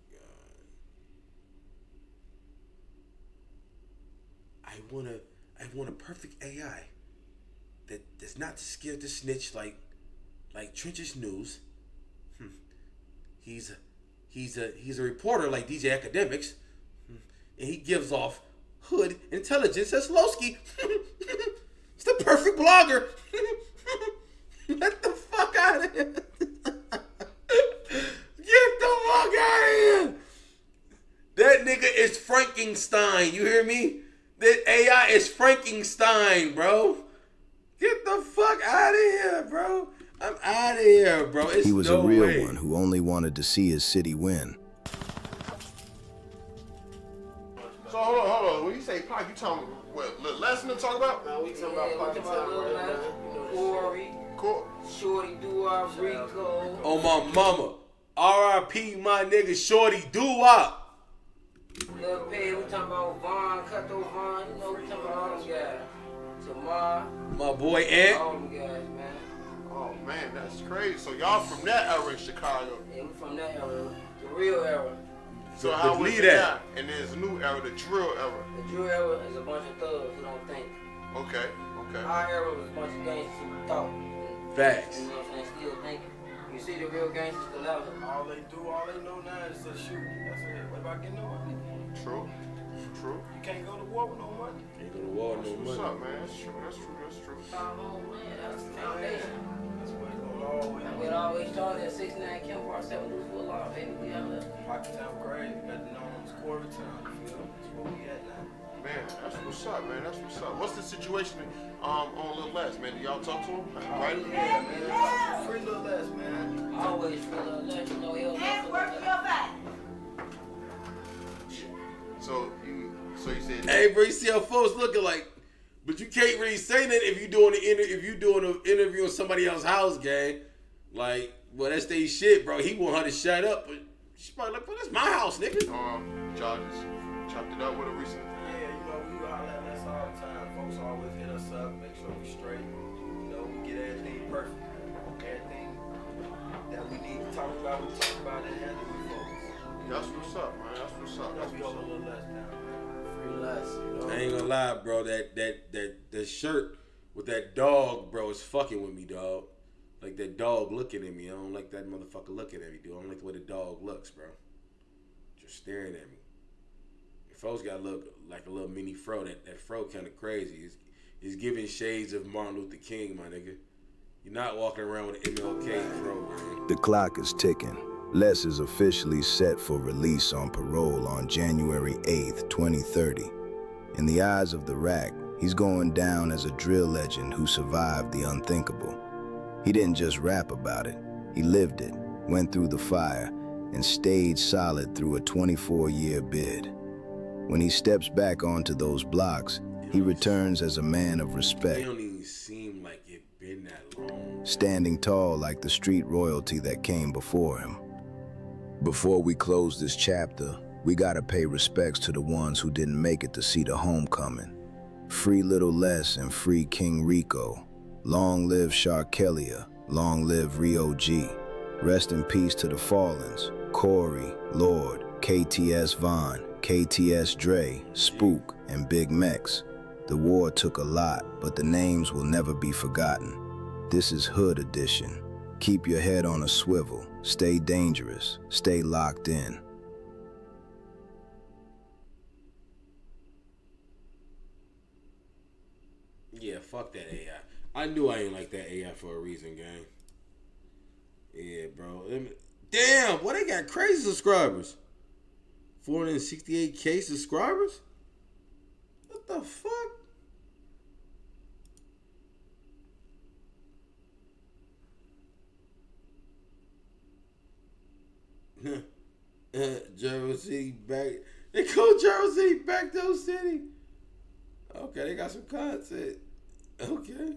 god. I want a perfect AI that's not scared to snitch like Trench's News. He's a reporter like DJ Academics. And he gives off hood intelligence as Lowski. He's the perfect blogger. Get the fuck out of here. Get the fuck out of here. That nigga is Frankenstein. You hear me? That AI is Frankenstein, bro. Get the fuck out of here, bro. I'm out of here, bro. It's he was no a real way. one who only wanted to see his city win. So hold on. When you say Pac, you talking what? Lil Lesson to talk about? No, we talking about Pocket Town right now. Corey, Shorty Doo-Wop, Rico. Oh my mama. R.I.P. my nigga Shorty Doo-Wop. Lil Pay, we talking about Vaughn, Cutto Vaughn. You know, we talking about all them guys. Tamar. My boy Ant. All them guys, man. Oh man, that's crazy. So y'all from that era in Chicago? Yeah, we from that era, the real era. So how was it now? And there's a new era, the drill era. The drill era is a bunch of thugs who don't think. Okay. Our era was a bunch of gangsters who thought. Facts. You know what I'm saying? Still thinking. You see the real gangsters still out here. All they know now is to shoot. That's it. What about getting no money? True. You can't go to war with no money. Can't go to war with no money. What's up, man? That's true. Oh man, that's the foundation. That's where it's gonna always. And it always started at 69 Kim Bar 7 News Full Law, baby. We out there. Pocket Town crazy. You got the Nolan's Corey Town. You feel? That's where we at now. Man, that's what's up, man. That's what's up. What's the situation on Lil Les, man? Do y'all talk to him? Right? Yeah, man. Free Lil Les, man. Always feel a little less, you know, he'll And work your back. So you said. Hey, bro, you see how folks looking like, but you can't really say that if you doing an interview in somebody else's house, gang. Like, well, that's they shit, bro. He want her to shut up, but she's probably like, well, that's my house, nigga. Y'all just chopped it up with her recently. Yeah, you know, we all at this all the time. Folks always hit us up, make sure we straight. You know, we get everything perfect. Everything that we need to talk about, we talk about it and handle with folks. That's what's up, man. That's what's up. That's what's up. A little less now, man. Free less, you know. I ain't gonna lie, bro. That shirt with that dog, bro, is fucking with me, dog. Like that dog looking at me. I don't like that motherfucker looking at me, dude. I don't like the way the dog looks, bro. Just staring at me. Your folks got look like a little mini fro. That fro kind of crazy. It's giving shades of Martin Luther King, my nigga. You're not walking around with an MLK fro, man. The clock is ticking. Les is officially set for release on parole on January 8th, 2030. In the eyes of the rack, he's going down as a drill legend who survived the unthinkable. He didn't just rap about it, he lived it, went through the fire, and stayed solid through a 24-year bid. When he steps back onto those blocks, he returns as a man of respect. It don't even seem like it been that long. Standing tall like the street royalty that came before him. Before we close this chapter, we gotta pay respects to the ones who didn't make it to see the homecoming. Free Little Les and free King Rico. Long live Sharkelia, long live Rio G. Rest in peace to the Fallens, Corey, Lord, KTS Vaughn, KTS Dre, Spook, and Big Mex. The war took a lot, but the names will never be forgotten. This is Hood Edition. Keep your head on a swivel, stay dangerous, stay locked in. Yeah, fuck that AI. I knew I ain't like that AI for a reason, gang. Yeah, bro. Damn, boy, they got crazy subscribers. 468K subscribers? What the fuck? Jersey City back. They call Jersey City Backdoor City. Okay, they got some content. Okay.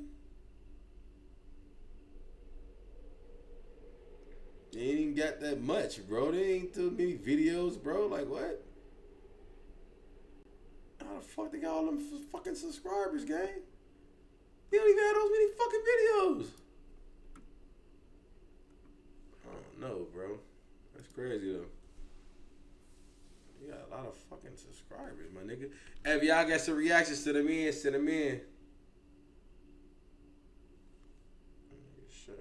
They ain't even got that much, bro. They ain't too many videos, bro. Like, what? How the fuck they got all them fucking subscribers, gang? They don't even have those many fucking videos. I don't know, bro. That's crazy, though. You got a lot of fucking subscribers, my nigga. Hey, if y'all got some reactions, send them in. Send them in. Sure.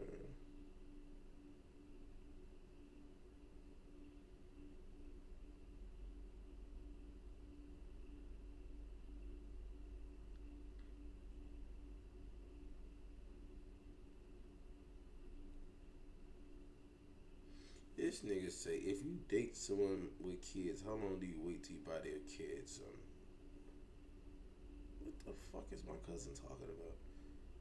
This nigga say, if you date someone with kids, how long do you wait till you buy their kids? What the fuck is my cousin talking about?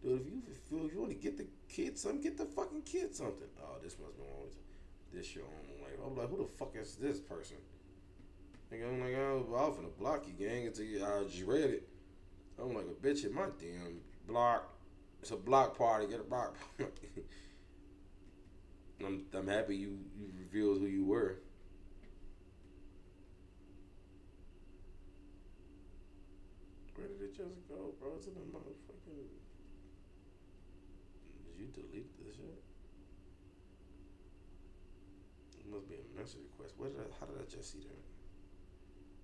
Dude, if you want to get the kid something, get the fucking kid something. Oh, this must be wrong with this your own life. I'm like, who the fuck is this person? Nigga, I'm like, I was finna block you, gang, until I just read it. I'm like, a bitch in my damn block. It's a block party. Get a block party. I'm happy you revealed who you were. Where did it just go, bro? It's in the motherfucking. Did you delete this shit? It must be a message request. How did I just see that?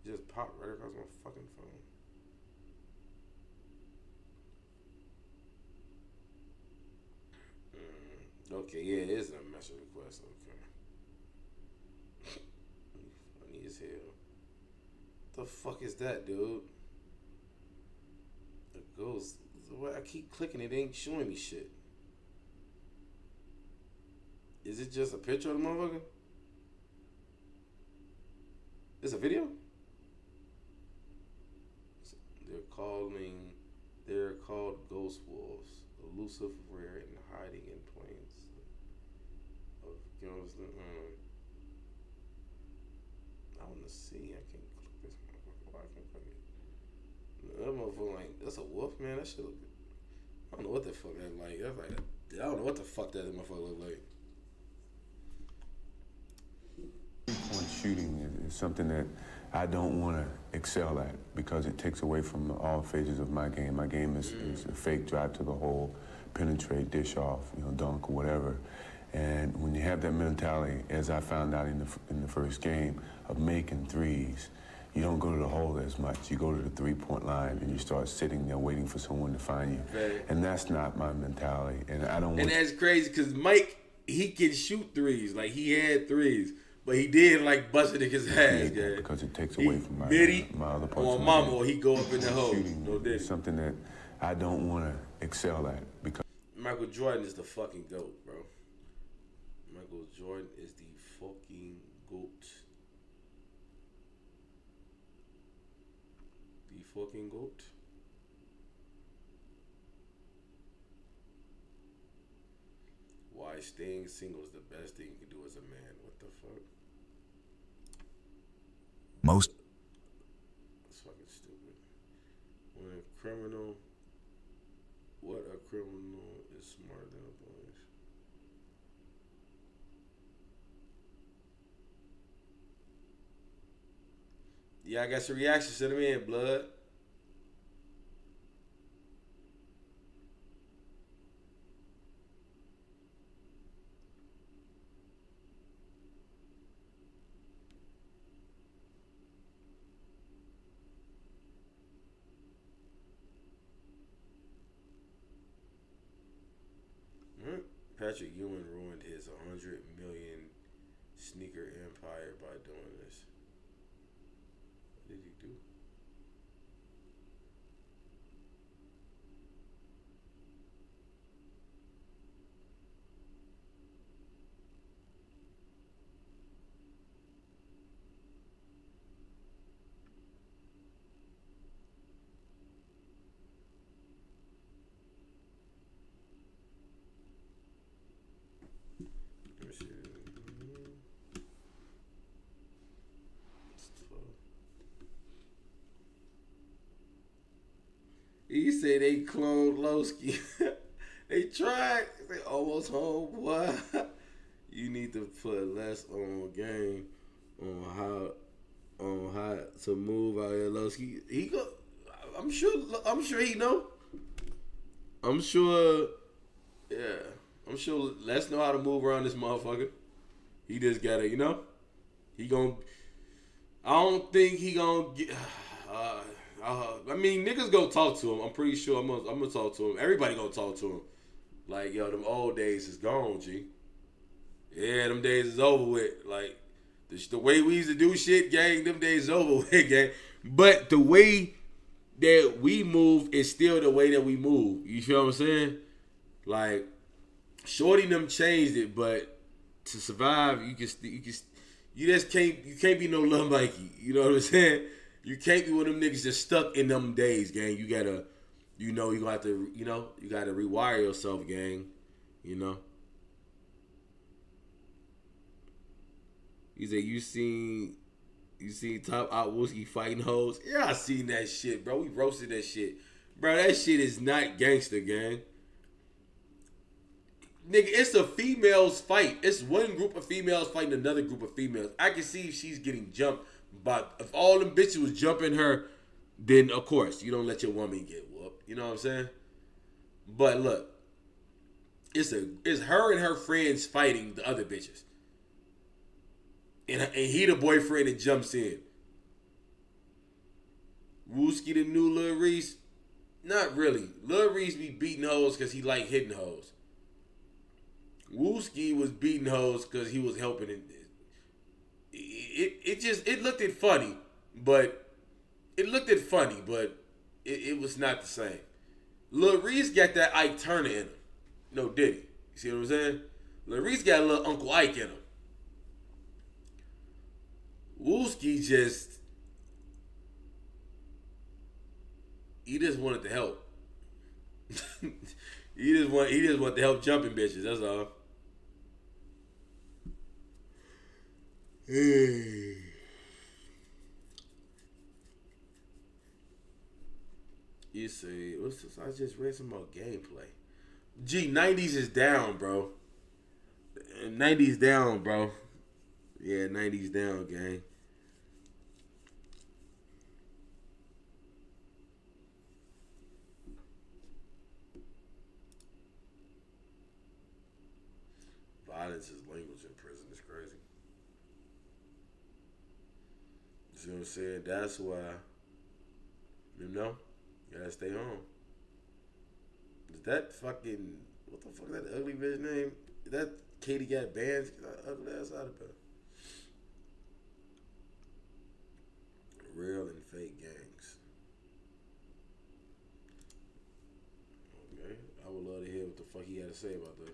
It just popped right across my fucking phone. Okay, yeah, it is a message request. Okay. Funny as hell. What the fuck is that, dude? The ghost. The way I keep clicking, it ain't showing me shit. Is it just a picture of the motherfucker? It's a video? They're called ghost wolves. Elusive, rare, and hiding in plains of goes the I want to see. I can't click this motherfucker. Why I can't click it? That motherfucker like that's a wolf, man. That shit look. I don't know what the fuck that like. That's like I don't know what the fuck that motherfucker look like. Three-point shooting is something that I don't want to excel at because it takes away from all phases of my game. My game is a fake drive to the hole, penetrate, dish off, dunk or whatever. And when you have that mentality, as I found out in the first game, of making threes, you don't go to the hole as much. You go to the three-point line and you start sitting there waiting for someone to find you. Right. And that's not my mentality. And I don't. And that's crazy because Mike, he can shoot threes. Like he had threes. But he did like busting in his ass, yeah, because it takes away from my other parts or of my mama, game. or he go up in the hole. Shooting is something that I don't want to excel at because Michael Jordan is the fucking GOAT, bro. Michael Jordan is the fucking GOAT. The fucking GOAT. Why staying single is the best thing you can do as a man. What the fuck? Most. That's fucking stupid. When a criminal, what a criminal is smarter than a police. Yeah, I got some reactions. Send them in, blood. Patrick Ewing ruined his 100 million sneaker empire by doing this. What did he do? He said they cloned Lowski. They tried. They almost home, boy. You need to put less on game on how to move out here, Lowski. He go. I'm sure he know. I'm sure. Yeah. I'm sure Les know how to move around this motherfucker. He just gotta, he gonna. I don't think he gonna get. I mean, niggas go talk to him. I'm pretty sure I'm gonna talk to him. Everybody gonna talk to him. Like, yo, them old days is gone, G. Yeah, them days is over with. Like, the way we used to do shit, gang, them days is over with, gang. But the way that we move is still the way that we move. You feel what I'm saying? Like, Shorty and them changed it, but to survive, you just can't be no Lil Mikey. You know what I'm saying? You can't be one of them niggas just stuck in them days, gang. You gotta, you got to, you gotta rewire yourself, gang. He said, you seen Top Out Whiskey fighting hoes? Yeah, I seen that shit, bro. We roasted that shit. Bro, that shit is not gangster, gang. Nigga, it's a females fight. It's one group of females fighting another group of females. I can see if she's getting jumped. But if all them bitches was jumping her, then of course you don't let your woman get whooped. You know what I'm saying? But look, it's her and her friends fighting the other bitches, and he the boyfriend that jumps in. Wooski the new Lil Reese? Not really. Lil Reese be beating hoes because he like hitting hoes. Wooski was beating hoes because he was helping it. It looked funny, but it was not the same. Lil Reese got that Ike Turner in him. No Diddy. You see what I'm saying? Lil Reese got a little Uncle Ike in him. Wooski he just wanted to help. he just wanted to help jumping bitches, that's all. You say, what's this? I just read some more gameplay. 90s is down, bro. 90s down, bro. Yeah, 90s down, gang. Violence is language in prison. It's crazy. You see what I'm saying? That's why, you gotta stay home. Is that fucking, what the fuck is that ugly bitch name? Is that Katie got bands? Ugly ass out of bed. Real and fake gangs. Okay. I would love to hear what the fuck he had to say about this.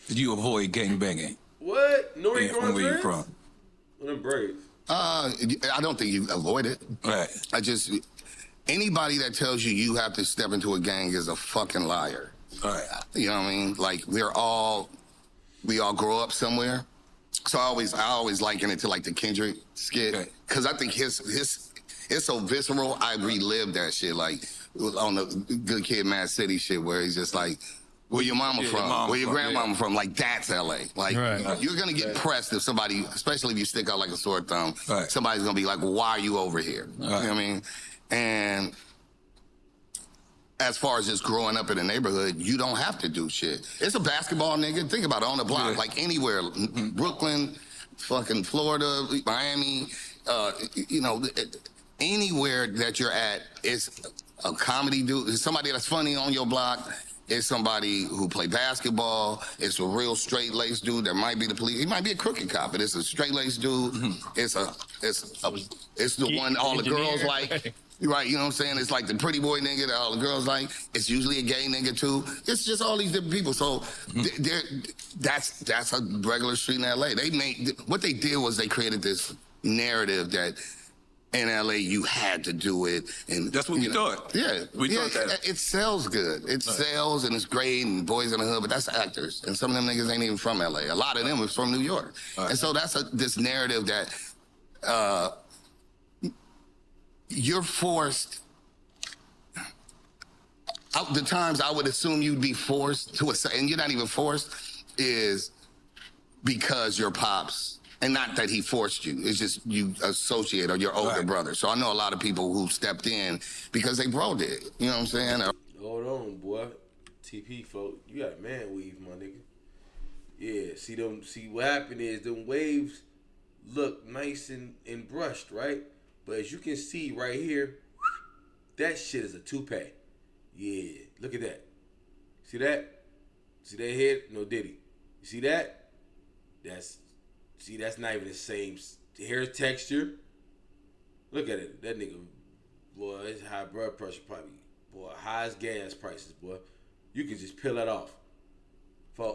Did you avoid gangbanging? What? No, from where you from? Them braids. I don't think you avoid it. Right. Anybody that tells you have to step into a gang is a fucking liar. Right. You know what I mean? Like we all grow up somewhere. So I always liken it to like the Kendrick skit because I think it's so visceral. I relived that shit like on the Good Kid, Mad City shit where he's just like, where your mama from? Where your grandmama from? Like, that's LA. Like, you're going to get pressed if somebody, especially if you stick out like a sore thumb, somebody's going to be like, well, why are you over here? You know what I mean? And as far as just growing up in a neighborhood, you don't have to do shit. It's a basketball, nigga. Think about it, on the block, like anywhere. Brooklyn, fucking Florida, Miami, anywhere that you're at, it's a comedy dude. It's somebody that's funny on your block. It's somebody who play basketball. It's a real straight-laced dude that might be the police. He might be a crooked cop, but it's a straight-laced dude. It's the one all the girls like. Right, you know what I'm saying? It's like the pretty boy nigga that all the girls like. It's usually a gay nigga too. It's just all these different people. So that's a regular street in LA. What they did was they created this narrative that in LA you had to do it, and that's what we thought. Yeah, we thought that it sells good. It sells and it's great, and Boys in the Hood, but that's actors, and some of them niggas ain't even from LA. A lot of them is from New York, and so that's this narrative that you're forced. The times I would assume you'd be forced to, and you're not even forced, is because your pops. And not that he forced you. It's just you associate or your older brother. So I know a lot of people who stepped in because they bro did. You know what I'm saying? Hold on, boy. TP, folk. You got a man weave, my nigga. Yeah, see what happened is them waves look nice and brushed, right? But as you can see right here, that shit is a toupee. Yeah, look at that. See that? See that head? No diddy. You see that? That's not even the same hair texture. Look at it. That nigga, boy, his high blood pressure probably, boy, high as gas prices, boy. You can just peel that off.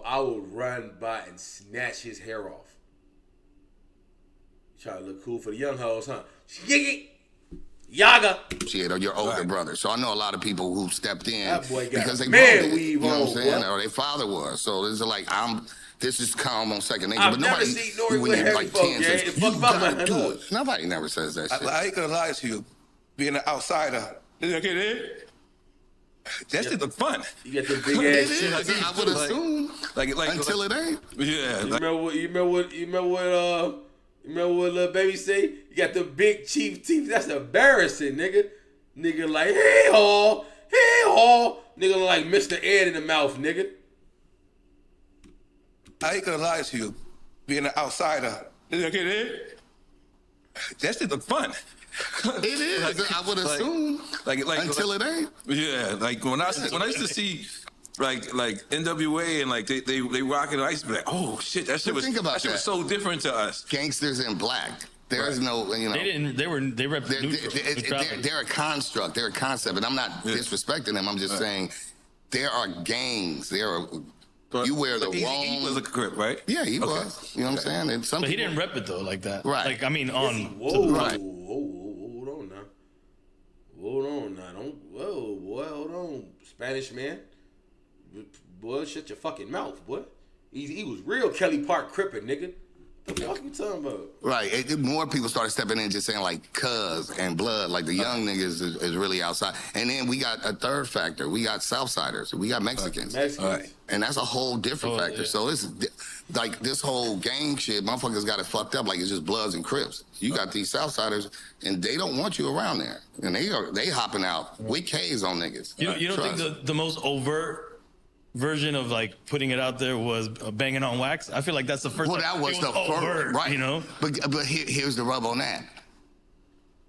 I would run by and snatch his hair off. Try to look cool for the young hoes, huh? Yiggy! Yaga! Shit, or your older brother. So I know a lot of people who stepped in that boy got because they man bro weave you know on, what I'm saying? boy. Or their father was. So it's like, this is calm on second nature. I've But never nobody, seen Nori when with you're heavy like folk, 10, yeah. says, Fuck you about gotta my do hood. it. Nobody never says that shit. I ain't gonna lie to you. Being an outsider, that shit look fun. You got the big ass shit. I would assume. Until it ain't. Yeah. You remember what little baby say? You got the big chief teeth. That's embarrassing, nigga. Nigga like, hey haw. Nigga look like Mr. Ed in the mouth, nigga. I ain't gonna lie to you. Being an outsider, that shit look fun. It is. I would assume. Until it ain't. Yeah, like when I used to see like NWA and like they rocking, I used to be like, oh shit, that shit was so different to us. Gangsters in black. There's no, you know. They rep they're a construct. They're a concept, and I'm not disrespecting them. I'm just saying there are gangs. You wear the wrong. He was a Crip, right? Yeah, he was. You know what I'm saying? And But he didn't rep it though like that. Right. Like I mean, Hold on now. Hold on. Spanish man. Boy, shut your fucking mouth, boy. He was real Kelly Park Cripper, nigga. What the fuck you talking about? Right. More people started stepping in, just saying like cuz and blood. Like the young niggas is really outside. And then we got a third factor. We got Southsiders. We got Mexicans. Mexicans. And that's a whole different factor. Yeah. So it's like this whole gang shit, motherfuckers got it fucked up like it's just Bloods and Crips. You got these Southsiders, and they don't want you around there. And they hopping out with K's on niggas. You don't think the most overt version of like putting it out there was banging on wax? I feel like that's the first. Well, that was the overt, first, right? You know, but here's the rub on that.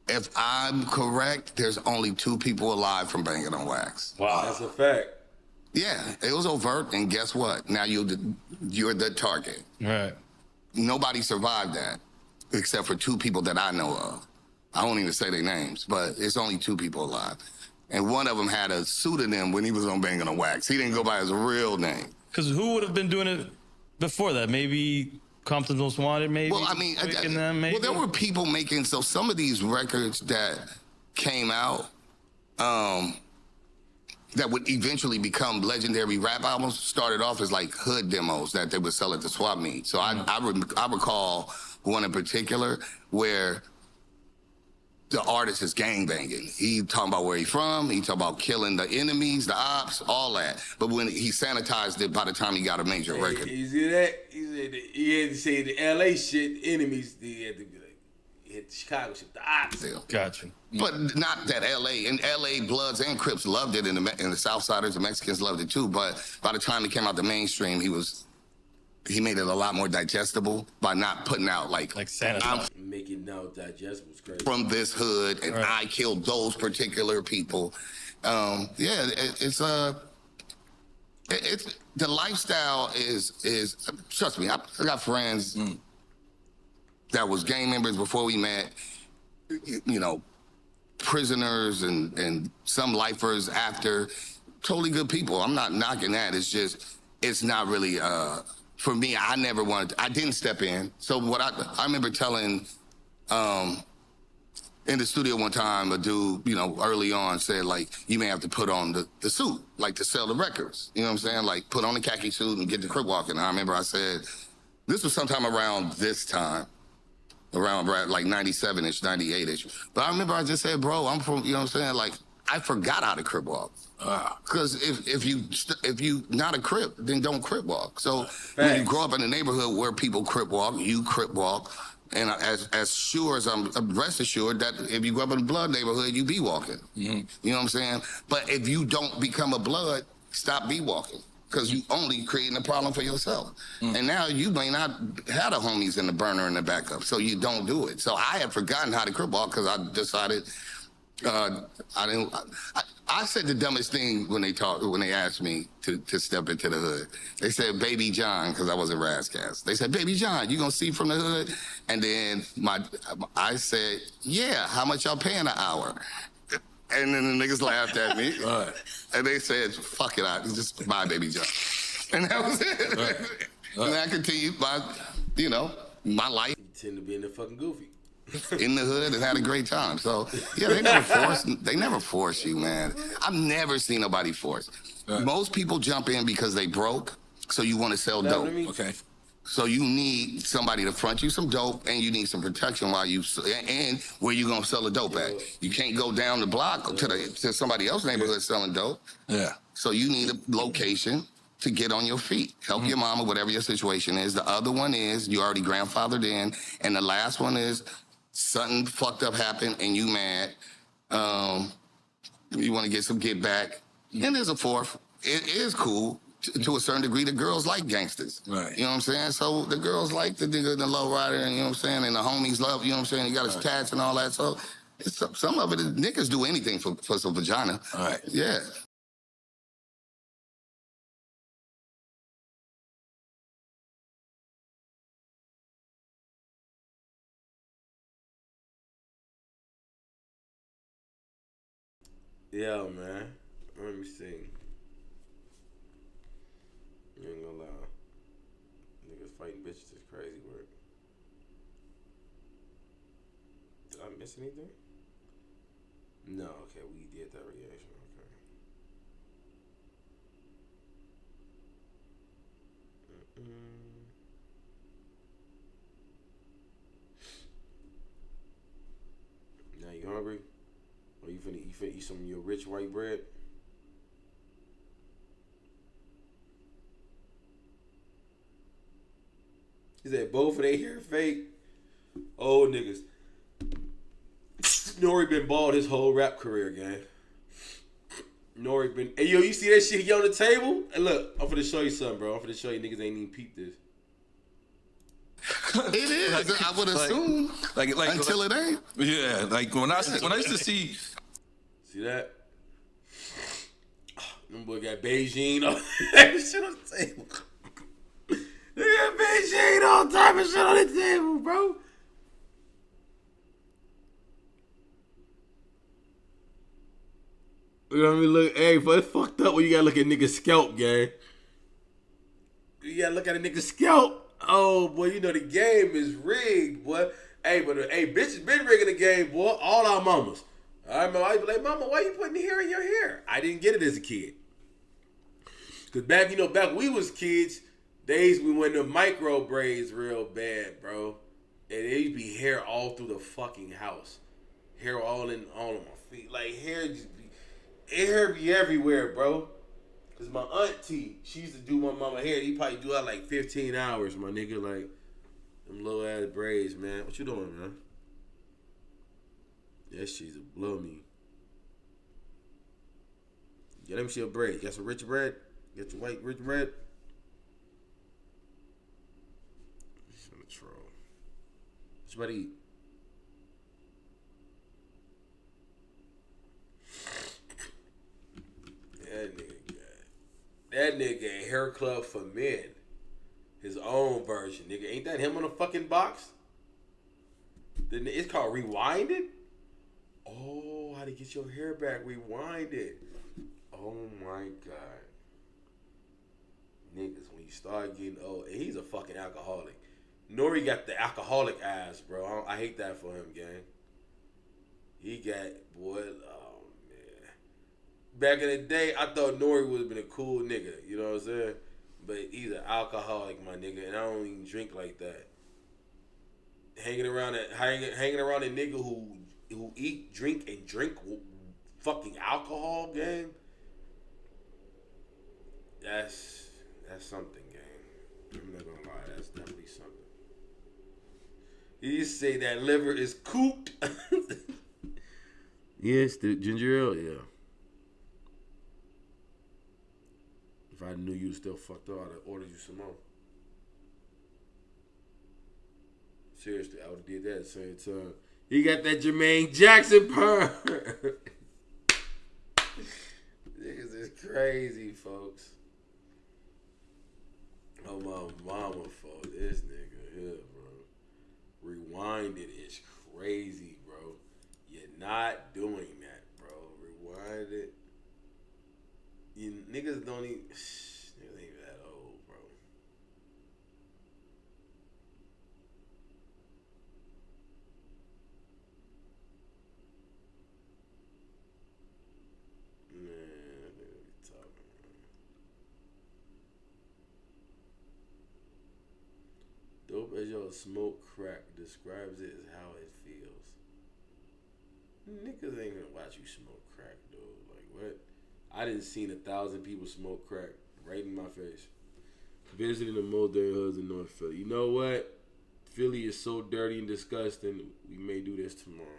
If I'm correct, there's only 2 people alive from banging on wax. Wow, that's a fact. Yeah, it was overt, and guess what? Now you're the target. Right. Nobody survived that, except for 2 people that I know of. I won't even say their names, but it's only 2 people alive. And one of them had a pseudonym when he was on Banging on Wax. He didn't go by his real name. Because who would have been doing it before that? Maybe Compton's Most Wanted, maybe? Well, I mean, well, there were people making, so some of these records that came out that would eventually become legendary rap albums started off as like hood demos that they would sell at the swap meet. So I recall one in particular where the artist is gangbanging. He talking about where he from. He talking about killing the enemies, the ops, all that. But when he sanitized it by the time he got a major record. You see that? He had to say the LA shit, enemies. He had to be like, he had the Chicago shit, the ops. Gotcha. But not that LA. In LA, Bloods and Crips loved it, and the Southsiders, the Mexicans loved it too. But by the time it came out the mainstream, he made it a lot more digestible by not putting out like Santa. Make it now digestible is crazy. From this hood, and I killed those particular people. It's the lifestyle is trust me. I got friends that was gang members before we met. You know, prisoners and some lifers after. Totally good people. I'm not knocking that. It's just it's not really. For me, I didn't step in. So what I remember telling, in the studio one time, a dude, early on said like, you may have to put on the suit, like to sell the records. You know what I'm saying? Like put on the khaki suit and get the crip walking. I remember I said, this was sometime around this time, around like 97-ish, 98-ish. But I remember I just said, bro, I'm from, you know what I'm saying? Like, I forgot how to crip walk. Because if you not a crip, then don't crip walk. So when you grow up in a neighborhood where people crip walk, you crip walk. And as sure as I'm rest assured that if you grow up in a blood neighborhood, you be walking. You know what I'm saying? But if you don't become a blood, stop be walking. Because you only creating a problem for yourself. And now you may not have the homies in the burner and the backup, so you don't do it. So I had forgotten how to crip walk because I decided I said the dumbest thing when they asked me to step into the hood. They said, Baby John, because I wasn't Razzcast. They said, Baby John, you gonna see from the hood? And then I said, yeah, how much y'all paying an hour? And then the niggas laughed at me. And they said, fuck it, just buy Baby John. And that was it. And I continued my life. You tend to be in the fucking goofy. In the hood and had a great time. So yeah, they never force you, man. I've never seen nobody force. Most people jump in because they broke, so you want to sell dope. Okay. So you need somebody to front you some dope, and you need some protection and where you gonna sell the dope at. You can't go down the block to somebody else's neighborhood selling dope. Yeah. So you need a location to get on your feet. Help your mama, whatever your situation is. The other one is you already grandfathered in, and the last one is something fucked up happened and you mad. You want to get some get back. And there's a fourth. It is cool to a certain degree. The girls like gangsters. Right. You know what I'm saying? So the girls like the nigga, the low rider, and you know what I'm saying? And the homies love, you know what I'm saying? You got his tats and all that. So some of it, niggas do anything for some vagina. All right. Yeah. Yeah, man. Let me see. You ain't gonna lie. Niggas fighting bitches is crazy work. Did I miss anything? No, okay, we did that reaction. Okay. Now you hungry? Or you finna eat some of your rich white bread? Is that both of their hair fake? Old niggas. Nori been bald his whole rap career, gang. Nori been. Hey, yo, you see that shit he on the table? Hey, look, I'm finna show you something, bro. I'm finna show you niggas ain't even peep this. It is. I would assume. Like until it ain't. Yeah, like when I used to see. See that? Them boy got Beijing on shit on the table. They got Beijing all type of shit on the table, bro. You know what I mean? Look, hey, but it's fucked up when you gotta look at niggas' scalp, gang. You gotta look at a nigga's scalp. Oh, boy, you know the game is rigged, boy. Hey, but bitches been rigging the game, boy. All our mamas. I remember I be like, mama, why you putting hair in your hair? I didn't get it as a kid. Cause back when we was kids, days we went to micro braids real bad, bro. And there used to be hair all through the fucking house. Hair all on my feet. Like hair be everywhere, bro. Cause my auntie, she used to do my mama hair. He probably do that like 15 hours, my nigga. Like them low ass braids, man. What you doing, man? That shit's a blow me. Yeah, let me see your bread. You got some rich bread? You got your white rich bread? He's gonna troll. What you about to eat? That nigga a hair club for men. His own version, nigga. Ain't that him on the fucking box? It's called Rewinded? Oh, how to get your hair back rewinded. Oh my God. Niggas, when you start getting old, and he's a fucking alcoholic. Nori got the alcoholic ass, bro. I hate that for him, gang. He got, boy, oh man. Back in the day, I thought Nori would have been a cool nigga, you know what I'm saying? But he's an alcoholic, my nigga, and I don't even drink like that. Hanging around a nigga who eat, drink fucking alcohol, gang. That's something, gang. I'm not gonna lie, that's definitely something. You say that liver is cooked. Yes, the ginger ale, yeah. If I knew you was still fucked up, I'd have ordered you some more. Seriously, I would have did that at the same time. He got that Jermaine Jackson perm. Niggas is crazy, folks. Oh, my mama for this nigga here, bro. Rewinded is crazy, bro. You're not doing that, bro. Rewind it. You niggas don't even... Niggas ain't that old, bro. Man, they be talking, man. Dope as your smoke crack describes it as how it feels. Niggas ain't gonna watch you smoke crack, dude. Like, what? I done seen 1,000 people smoke crack right in my face. Visiting the Mulberry Hoods in North Philly. You know what? Philly is so dirty and disgusting. We may do this tomorrow.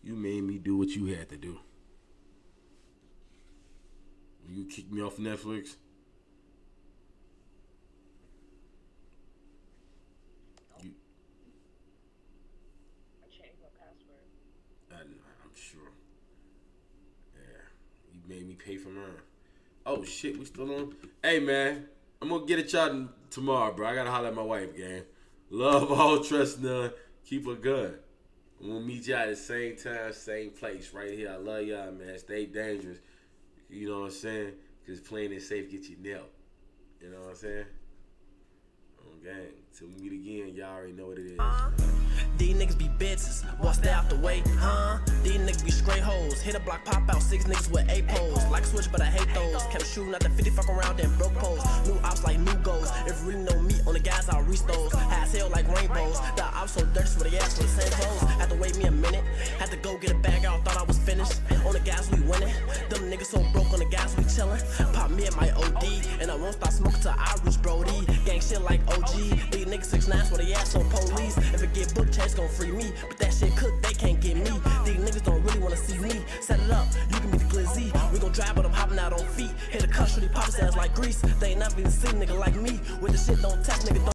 You made me do what you had to do. You kicked me off Netflix. I changed my password. I'm sure. Yeah. You made me pay for mine. Oh shit, we still on? Hey man, I'm gonna get at y'all tomorrow, bro. I gotta holler at my wife, gang. Love all, trust none. Keep her good. I'm gonna meet y'all at the same time, same place, right here. I love y'all, man. Stay dangerous. You know what I'm saying? Because playing it safe get you nailed. You know what I'm saying? gang. Till we meet again, y'all already know what it is. These niggas be bitches, boy, stay out the way, huh? These niggas be straight hoes. Hit a block, pop out, 6 niggas with 8 poles. Like switch, but I hate those. Kept shooting out the 50, fuck around, then broke poles. New ops like new goals. If you really know me on the guys, I'll reach those. High as hell like rainbows. The ops so dirty, so they ass for the same clothes. Had to wait me a minute. Had to go get a bag out, thought I was finished. On the guys, we winning. Them niggas so broke on the guys, we chillin'. Pop me at my OD, and I won't stop smoking till I reach Brody. Gang shit like OG. These niggas 6'9", so they ass on police. If it get booked, Chase gon' free me. But that shit cook, they can't get me. These niggas don't really wanna see me. Set it up, you can be the glizzy. We gon' drive, but I'm hopping out on feet. Hit a cuss, really pop his ass like grease. They ain't never even seen nigga like me. With the shit don't test, nigga don't